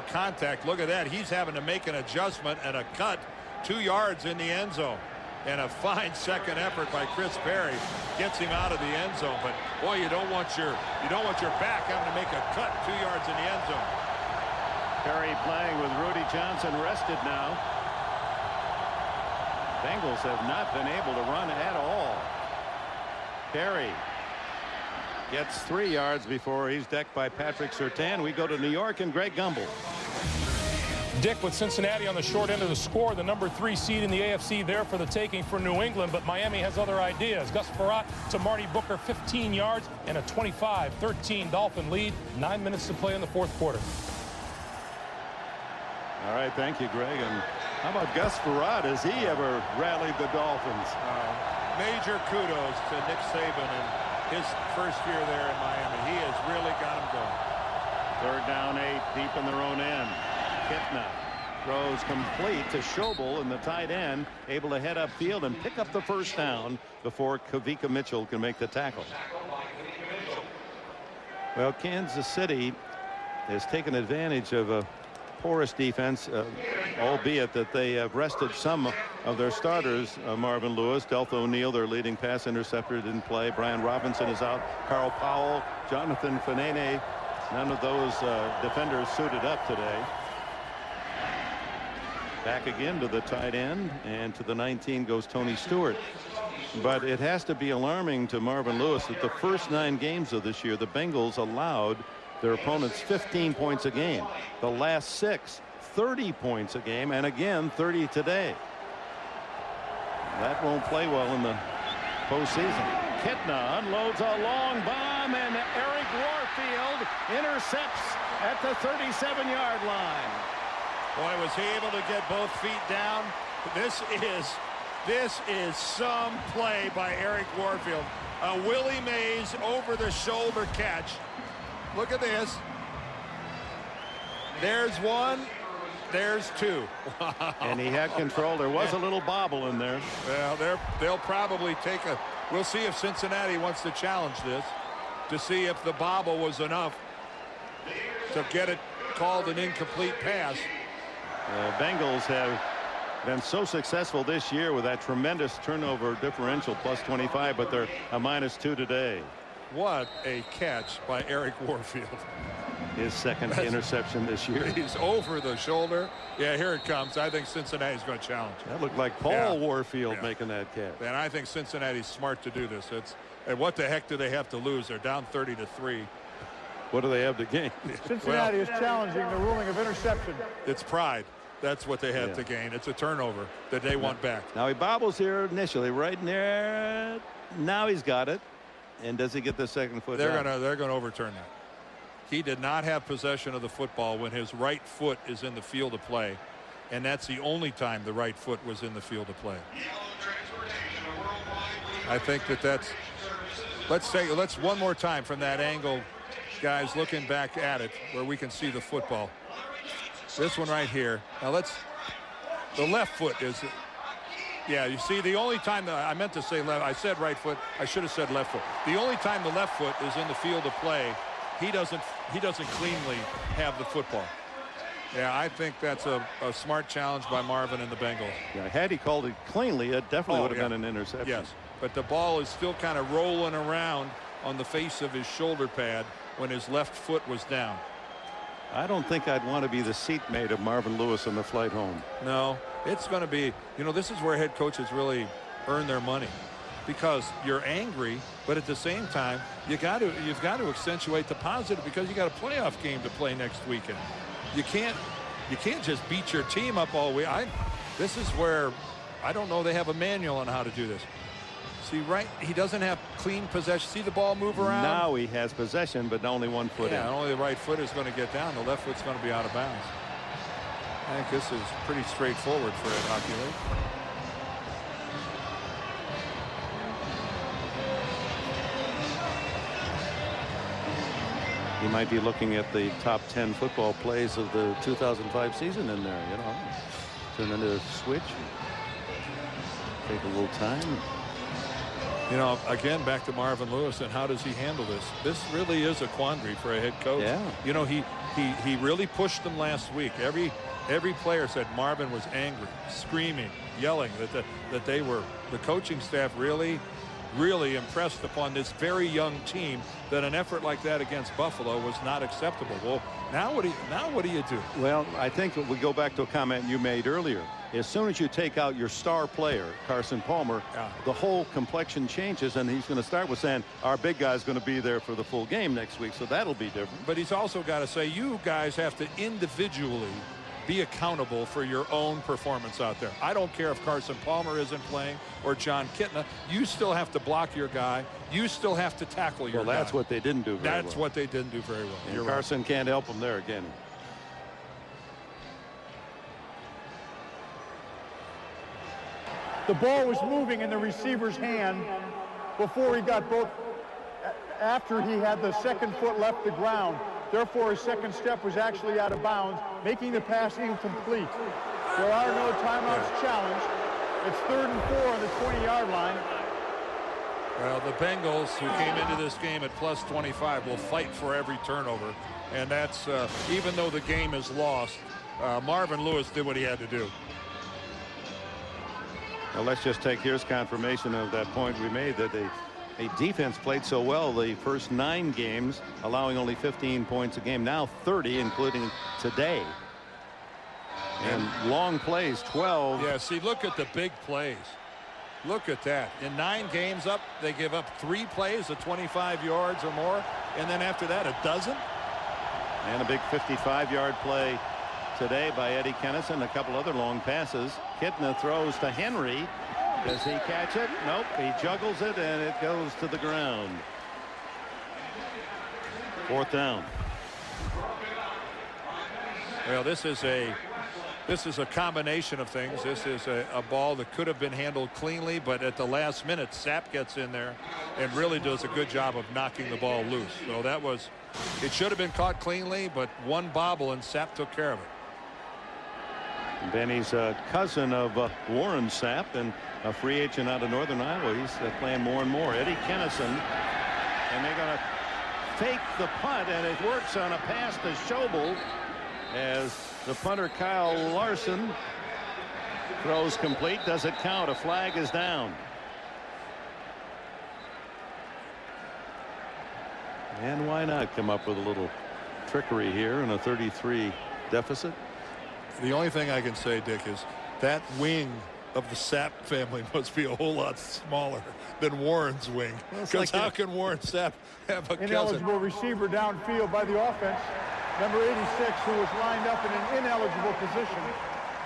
contact, look at that, he's having to make an adjustment and a cut 2 yards in the end zone, and a fine second effort by Chris Perry gets him out of the end zone. But boy, you don't want your back having to make a cut 2 yards in the end zone. Perry playing with Rudy Johnson rested now. Bengals have not been able to run at all. Perry gets 3 yards before he's decked by Patrick Surtain. We go to New York and Greg Gumbel. Dick, with Cincinnati on the short end of the score, the number 3 seed in the AFC there for the taking for New England, but Miami has other ideas. Gus Frerotte to Marty Booker, 15 yards and a 25-13 Dolphin lead. 9 minutes to play in the 4th quarter. All right, thank you, Greg. And how about Gus Frerotte? Has he ever rallied the Dolphins? Major kudos to Nick Saban and his first year there in Miami. He has really got him going. 3rd down, 8, deep in their own end. Kitna throws complete to Schobel, and the tight end able to head upfield and pick up the 1st down before Kavika Mitchell can make the tackle. Well, Kansas City has taken advantage of a porous defense, albeit that they have rested some of their starters. Marvin Lewis, Deltha O'Neal, their leading pass interceptor, didn't play. Brian Robinson is out. Carl Powell, Jonathan Fanene, none of those defenders suited up today. Back again to the tight end, and to the 19 goes Tony Stewart. But it has to be alarming to Marvin Lewis that the first 9 games of this year, the Bengals allowed their opponents 15 points a game. The last 6, 30 points a game, and again 30 today. That won't play well in the postseason. Kitna unloads a long bomb, and Eric Warfield intercepts at the 37-yard line. Boy, was he able to get both feet down. This is some play by Eric Warfield. A Willie Mays over-the-shoulder catch. Look at this. There's 1. There's 2. Wow. And he had control. There was a little bobble in there. Well, they'll probably take a... We'll see if Cincinnati wants to challenge this to see if the bobble was enough to get it called an incomplete pass. The Bengals have been so successful this year with that tremendous turnover differential, plus 25, but they're a -2 today. What a catch by Eric Warfield. His second interception this year. He's over the shoulder. Yeah, here it comes. I think Cincinnati's going to challenge. That looked like Paul Warfield making that catch. And I think Cincinnati's smart to do this. And what the heck do they have to lose? They're down 30-3. What do they have to gain? Cincinnati is challenging the ruling of interception. It's pride. That's what they have to gain. It's a turnover that they want back. Now he bobbles here initially, right in there. Now he's got it. And does he get the second foot? They're gonna overturn that. He did not have possession of the football when his right foot is in the field of play, and that's the only time the right foot was in the field of play. I think that's. Let's one more time from that angle, guys, looking back at it where we can see the football. This one right here. Now the left foot is. Yeah, you see, the only time I meant to say left, I said right foot. I should have said left foot. The only time the left foot is in the field of play, he doesn't cleanly have the football. Yeah, I think that's a smart challenge by Marvin and the Bengals. Yeah, had he called it cleanly, it definitely would have been an interception. Yes, but the ball is still kind of rolling around on the face of his shoulder pad when his left foot was down. I don't think I'd want to be the seatmate of Marvin Lewis on the flight home. No, it's going to be, this is where head coaches really earn their money, because you're angry, but at the same time, you've got to accentuate the positive, because you got a playoff game to play next weekend. You can't just beat your team up all week. This is where I don't know they have a manual on how to do this. See, right, he doesn't have clean possession. See the ball move around? Now he has possession, but only one foot in. Yeah, only the right foot is going to get down. The left foot's going to be out of bounds. I think this is pretty straightforward for Ed Hockey League. He might be looking at the top 10 football plays of the 2005 season in there, Turn into a switch. Take a little time. Again, back to Marvin Lewis, and how does he handle this? This really is a quandary for a head coach. Yeah. He really pushed them last week. Every player said Marvin was angry, screaming, yelling, that the coaching staff really impressed upon this very young team that an effort like that against Buffalo was not acceptable. Well, now what do you do? Well, I think we go back to a comment you made earlier. As soon as you take out your star player, Carson Palmer, the whole complexion changes, and he's going to start with saying our big guy's going to be there for the full game next week, so that'll be different. But he's also got to say, you guys have to individually be accountable for your own performance out there. I don't care if Carson Palmer isn't playing or John Kitna. You still have to block your guy. You still have to tackle your guy. Well, that's what they didn't do very well. That's what they didn't do very well. And Carson can't help him there again. The ball was moving in the receiver's hand before he got after he had the second foot left the ground. Therefore, his second step was actually out of bounds, making the pass incomplete. There are no timeouts challenged. It's 3rd and 4 on the 20-yard line. Well, the Bengals, who came into this game at plus 25, will fight for every turnover. And that's, even though the game is lost, Marvin Lewis did what he had to do. Well, let's just here's confirmation of that point we made, that a defense played so well the first 9 games, allowing only 15 points a game. Now 30, including today. And long plays, 12. Yeah, see, look at the big plays. Look at that. In 9 games up, they give up 3 plays of 25 yards or more. And then after that, a dozen. And a big 55-yard play today by Eddie Kennison. A couple other long passes. Kitna throws to Henry. Does he catch it? Nope. He juggles it, and it goes to the ground. 4th down. Well, this is a combination of things. This is a ball that could have been handled cleanly, but at the last minute, Sapp gets in there and really does a good job of knocking the ball loose. So it should have been caught cleanly, but one bobble and Sapp took care of it. Benny's a cousin of Warren Sapp, and a free agent out of Northern Iowa. He's playing more and more. Eddie Kennison, and they're going to fake the punt, and it works on a pass to Schobel as the punter Kyle Larson throws complete. Does it count? A flag is down. And why not come up with a little trickery here in a 33 deficit? The only thing I can say, Dick, is that wing of the Sapp family must be a whole lot smaller than Warren's wing. Because how can Warren Sapp have a ineligible receiver downfield by the offense? Number 86, who was lined up in an ineligible position.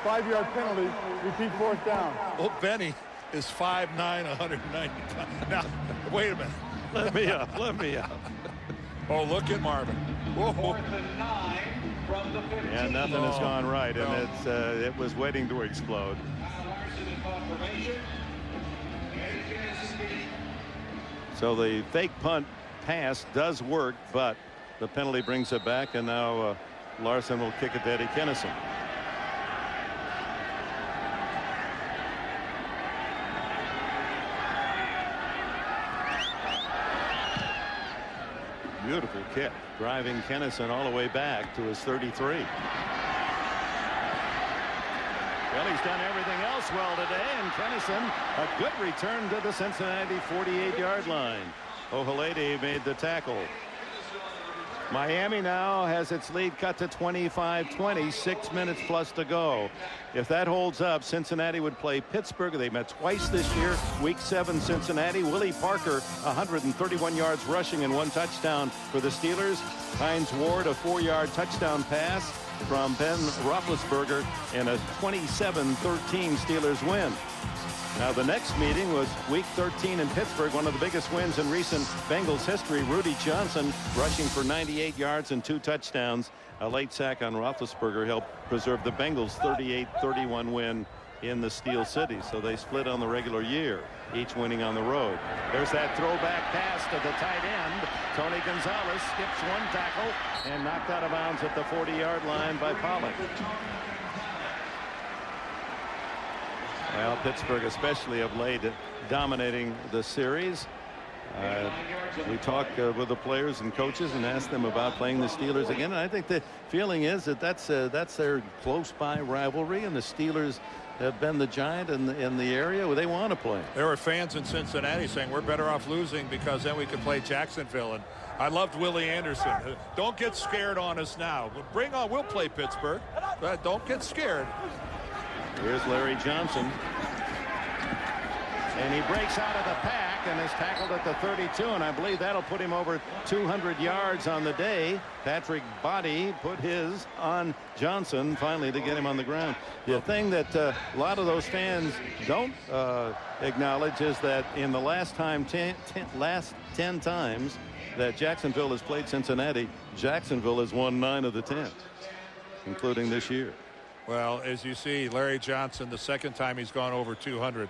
5-yard penalty. Repeat 4th down. Well, Benny is 5'9", 190 pounds. Now, wait a minute. Let me up. Let me up. Oh, look at Marvin. Whoa. Yeah, nothing has gone right, and it was waiting to explode. So the fake punt pass does work, but the penalty brings it back, and now Larson will kick it to Eddie Kennison. Beautiful kick, driving Kennison all the way back to his 33. Well, he's done everything else well today, and Kennison, a good return to the Cincinnati 48-yard line. Ohalede made the tackle. Miami now has its lead cut to 25-20, 6 minutes plus to go. If that holds up, Cincinnati would play Pittsburgh. They met twice this year. Week 7, Cincinnati. Willie Parker, 131 yards rushing and 1 touchdown for the Steelers. Hines Ward, a 4-yard touchdown pass from Ben Roethlisberger, and a 27-13 Steelers win. Now, the next meeting was Week 13 in Pittsburgh, one of the biggest wins in recent Bengals history. Rudy Johnson rushing for 98 yards and 2 touchdowns. A late sack on Roethlisberger helped preserve the Bengals' 38-31 win in the Steel City. So they split on the regular year, each winning on the road. There's that throwback pass to the tight end. Tony Gonzalez skips 1 tackle and knocked out of bounds at the 40-yard line by Pollock. Well, Pittsburgh, especially of late, dominating the series. We talk with the players and coaches and ask them about playing the Steelers again. And I think the feeling is that that's their close-by rivalry, and the Steelers have been the giant in the area where they want to play. There were fans in Cincinnati saying we're better off losing because then we could play Jacksonville. And I loved Willie Anderson. Don't get scared on us now. Bring on, we'll play Pittsburgh. But don't get scared. Here's Larry Johnson. And he breaks out of the pack and is tackled at the 32, and I believe that'll put him over 200 yards on the day. Patrick Boddy put his on Johnson finally to get him on the ground. The thing that a lot of those fans don't acknowledge is that in the last 10 times that Jacksonville has played Cincinnati, Jacksonville has won 9 of the 10, including this year. Well, as you see, Larry Johnson, the second time he's gone over 200.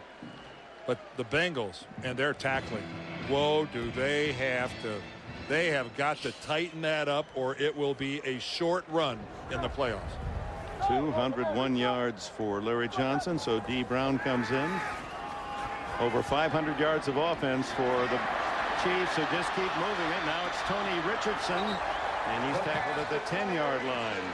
But the Bengals and their tackling, whoa, do they have got to tighten that up, or it will be a short run in the playoffs. 201 yards for Larry Johnson, so D. Brown comes in. Over 500 yards of offense for the Chiefs, who just keep moving it. Now it's Tony Richardson, and he's tackled at the 10-yard line.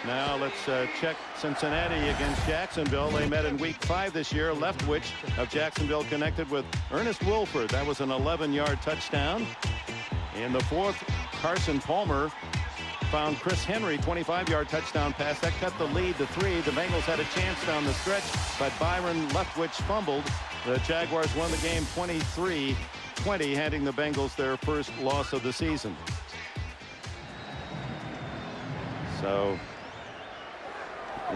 Now let's check Cincinnati against Jacksonville. They met in week 5 this year. Leftwich of Jacksonville connected with Ernest Wilford. That was an 11-yard touchdown. In the 4th, Carson Palmer found Chris Henry, 25-yard touchdown pass. That cut the lead to 3. The Bengals had a chance down the stretch, but Byron Leftwich fumbled. The Jaguars won the game 23-20, handing the Bengals their first loss of the season. So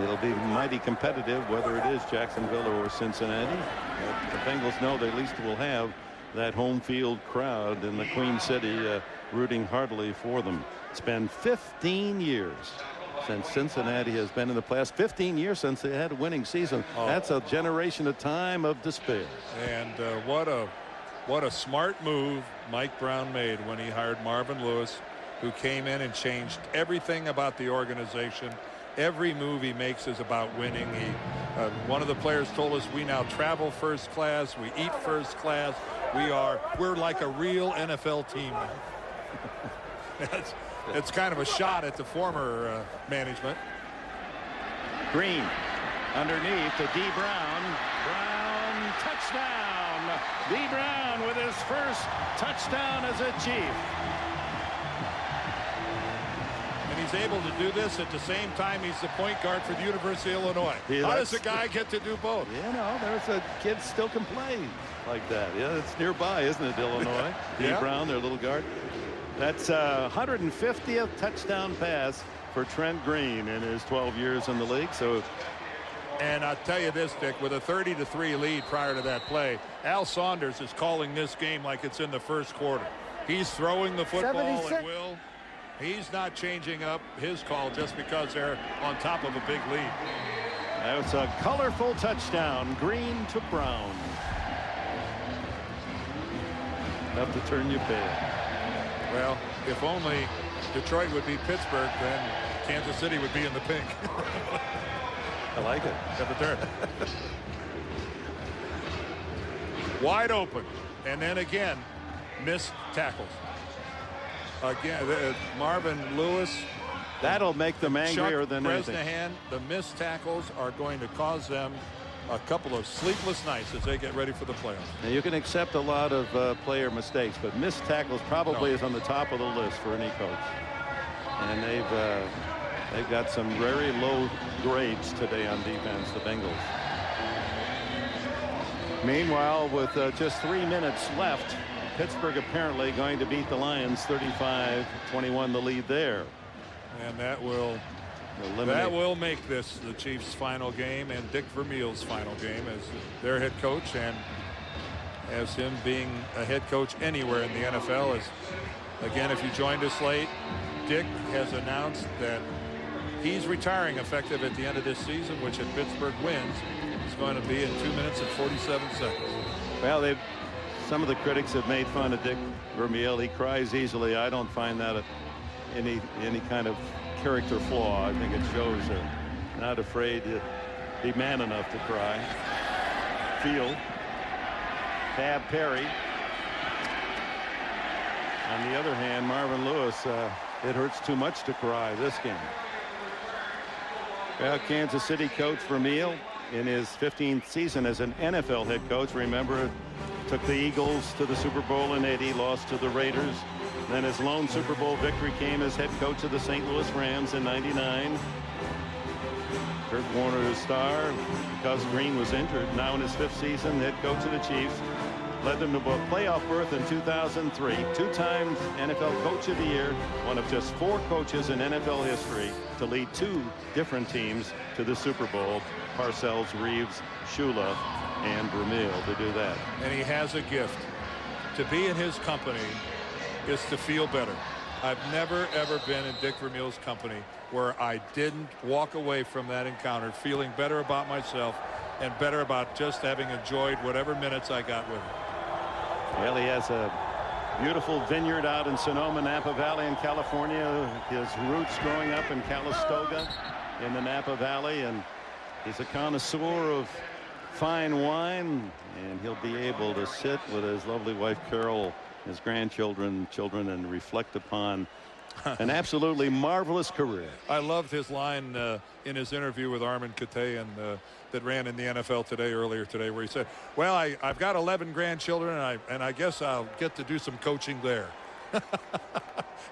it'll be mighty competitive whether it is Jacksonville or Cincinnati. But the Bengals know they at least will have that home field crowd in the Queen City rooting heartily for them. It's been 15 years since Cincinnati has been in the playoffs. 15 years since they had a winning season. That's a generation of time of despair. And what a smart move Mike Brown made when he hired Marvin Lewis, who came in and changed everything about the organization. Every move he makes is about winning. One of the players told us we now travel first class, we eat first class. We're like a real NFL team. It's kind of a shot at the former management. Green underneath to D. Brown. Brown touchdown. Dee Brown with his first touchdown as a Chief. And he's able to do this at the same time he's the point guard for the University of Illinois. Yeah, how does a guy get to do both? You know, there's a kid still can play like that. Yeah, it's nearby, isn't it, Illinois? Dee Brown, their little guard. That's 150th touchdown pass for Trent Green in his 12 years in the league. So, and I'll tell you this, Dick, with a 30-3 lead prior to that play, Al Saunders is calling this game like it's in the first quarter. He's throwing the football at will. He's not changing up his call just because they're on top of a big lead. That's a colorful touchdown. Green to Brown. Enough to turn you pale. Well, if only Detroit would be Pittsburgh, then Kansas City would be in the pink. I like it. At the third. Wide open. And then again, missed tackles. Again, Marvin Lewis. That'll make them angrier than anything. Bresnahan, the missed tackles are going to cause them a couple of sleepless nights as they get ready for the playoffs. Now you can accept a lot of player mistakes, but missed tackles probably is on the top of the list for any coach. And they've got some very low grades today on defense, the Bengals. Meanwhile, with just 3 minutes left, Pittsburgh apparently going to beat the Lions 35-21, the lead there. And that will make this the Chiefs' final game and Dick Vermeil's final game as their head coach, and as him being a head coach anywhere in the NFL. As again, if you joined us late, Dick has announced that he's retiring effective at the end of this season, which if Pittsburgh wins is going to be in 2 minutes and 47 seconds. Well, some of the critics have made fun of Dick Vermeil. He cries easily. I don't find that any kind of character flaw. I think it shows not afraid to be man enough to cry. Field. Tab Perry. On the other hand, Marvin Lewis, it hurts too much to cry this game. Well, Kansas City coach Vermeil in his 15th season as an NFL head coach. Remember, took the Eagles to the Super Bowl in '80, lost to the Raiders. Then his lone Super Bowl victory came as head coach of the St. Louis Rams in '99. Kurt Warner's star because Green was injured. Now in his 5th season, head coach of the Chiefs. Led them to a playoff berth in 2003. 2 times NFL Coach of the Year. One of just 4 coaches in NFL history to lead 2 different teams to the Super Bowl. Parcells, Reeves, Shula, and Vermeil to do that. And he has a gift. To be in his company is to feel better. I've never ever been in Dick Vermeil's company where I didn't walk away from that encounter feeling better about myself and better about just having enjoyed whatever minutes I got with him. Well, he has a beautiful vineyard out in Sonoma, Napa Valley in California. His roots growing up in Calistoga in the Napa Valley, and he's a connoisseur of fine wine, and he'll be able to sit with his lovely wife Carol, his grandchildren, and reflect upon an absolutely marvelous career. I loved his line in his interview with Armin Katayan that ran in the NFL Today earlier today, where he said, well, I've got 11 grandchildren, and I guess I'll get to do some coaching there.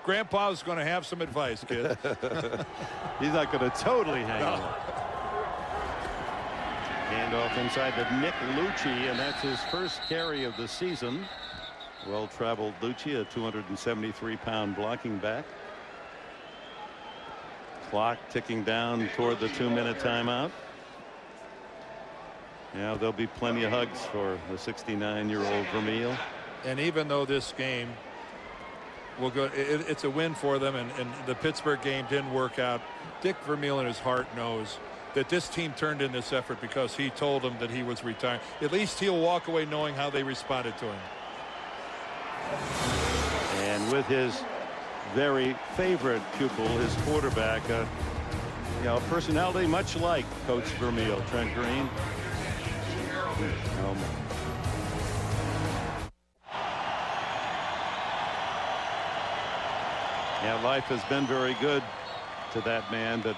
Grandpa's going to have some advice, kid. He's not going to totally hang on. Handoff inside to Nick Lucci, and that's his first carry of the season. Well-traveled Lucci, a 273-pound blocking back. Clock ticking down toward the 2-minute timeout. Yeah, there'll be plenty of hugs for the 69-year-old Vermeil. And even though this game will go, it's a win for them, and the Pittsburgh game didn't work out, Dick Vermeil in his heart knows that this team turned in this effort because he told them that he was retiring. At least he'll walk away knowing how they responded to him. And with his very favorite pupil, his quarterback, personality much like Coach Vermeil, Trent Green. Yeah, life has been very good to that man, but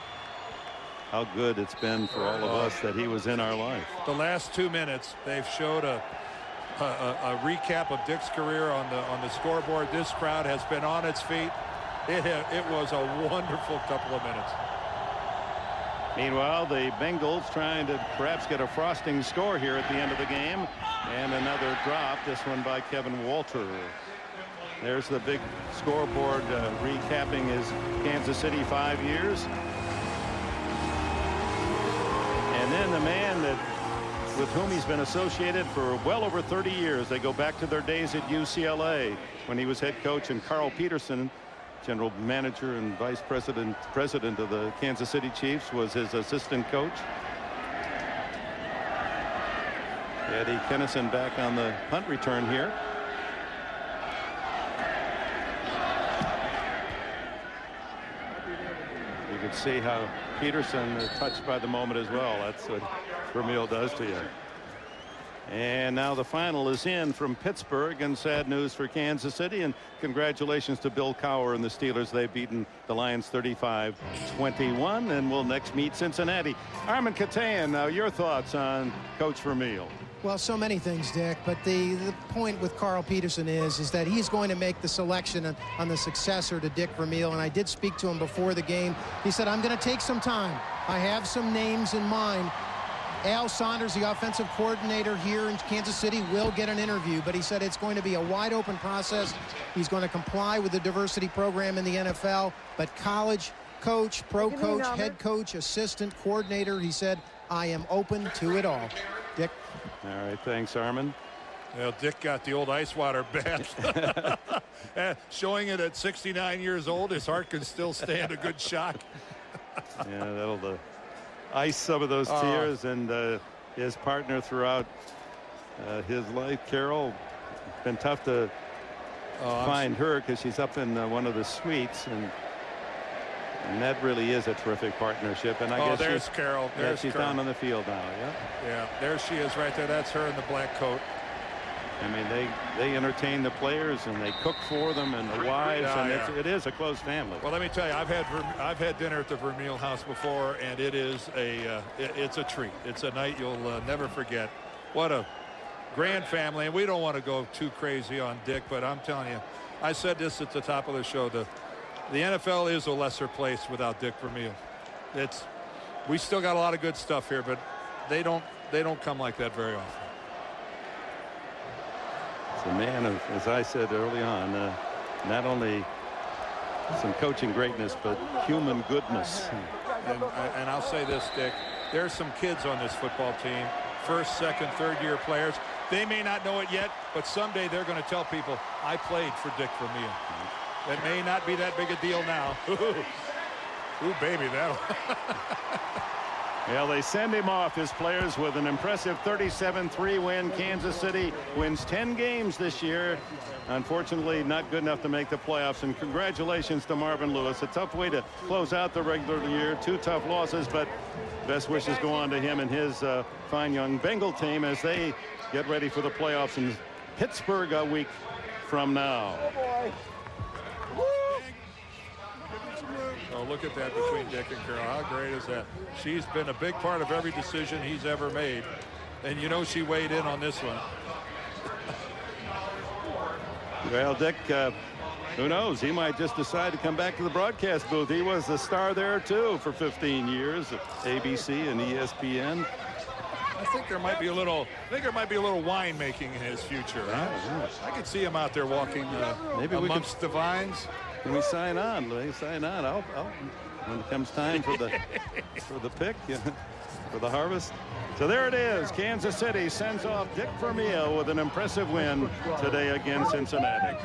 how good it's been for all of us that he was in our life. The last 2 minutes, they've showed a a recap of Dick's career on the scoreboard. This crowd has been on its feet. It was a wonderful couple of minutes. Meanwhile, the Bengals trying to perhaps get a frosting score here at the end of the game. And another drop, this one by Kevin Walter. There's the big scoreboard recapping his Kansas City 5 years. And then the man with whom he's been associated for well over 30 years. They go back to their days at UCLA when he was head coach, and Carl Peterson, general manager and vice president of the Kansas City Chiefs, was his assistant coach. Eddie Kennison back on the punt return here. You can see how Peterson is touched by the moment as well. That's what Vermeil does to you. And now the final is in from Pittsburgh, and sad news for Kansas City, and congratulations to Bill Cowher and the Steelers. They've beaten the Lions 35-21, and will next meet Cincinnati. Armin Katayan, now your thoughts on Coach Vermeil. Well, so many things, Dick, but the point with Carl Peterson is that he's going to make the selection on the successor to Dick Vermeil, and I did speak to him before the game. He said, I'm going to take some time. I have some names in mind. Al Saunders, the offensive coordinator here in Kansas City, will get an interview, but he said it's going to be a wide open process. He's going to comply with the diversity program in the NFL, but college coach, pro coach, head coach, assistant coordinator, he said, I am open to it all. Dick. All right, thanks, Armin. Well, Dick got the old ice water bath. Showing it at 69 years old, his heart can still stand a good shock. Yeah, that'll ice some of those tears. And his partner throughout his life, Carol, it's been tough to find her because she's up in one of the suites, and that really is a terrific partnership. And I guess there's Carol. She's Carol. down on the field now. Yeah, there she is right there. That's her in the black coat. I mean, they entertain the players, and they cook for them and the wives, and it is a close family. Well, let me tell you, I've had dinner at the Vermeil house before, and it is it's a treat. It's a night you'll never forget. What a grand family, and we don't want to go too crazy on Dick, but I'm telling you, I said this at the top of the show, the NFL is a lesser place without Dick Vermeil. We still got a lot of good stuff here, but they don't come like that very often. It's a man of, as I said early on, not only some coaching greatness, but human goodness. And I'll say this, Dick, there's some kids on this football team, first, second, third-year players. They may not know it yet, but someday they're going to tell people, I played for Dick Vermeil. It may not be that big a deal now. Ooh, baby, that'll. Well, they send him off, his players, with an impressive 37-3 win. Kansas City wins 10 games this year. Unfortunately, not good enough to make the playoffs. And congratulations to Marvin Lewis. A tough way to close out the regular year. 2 tough losses, but best wishes go on to him and his fine young Bengal team as they get ready for the playoffs in Pittsburgh a week from now. Oh, look at that between Dick and Carol. How great is that? She's been a big part of every decision he's ever made. And you know she weighed in on this one. Well, Dick, who knows? He might just decide to come back to the broadcast booth. He was the star there, too, for 15 years at ABC and ESPN. I think there might be a little wine making in his future. Huh? I could see him out there walking maybe amongst the vines. Can we sign on? Sign on. I'll when it comes time for the pick, for the harvest. So there it is. Kansas City sends off Dick Vermeil with an impressive win today against Cincinnati.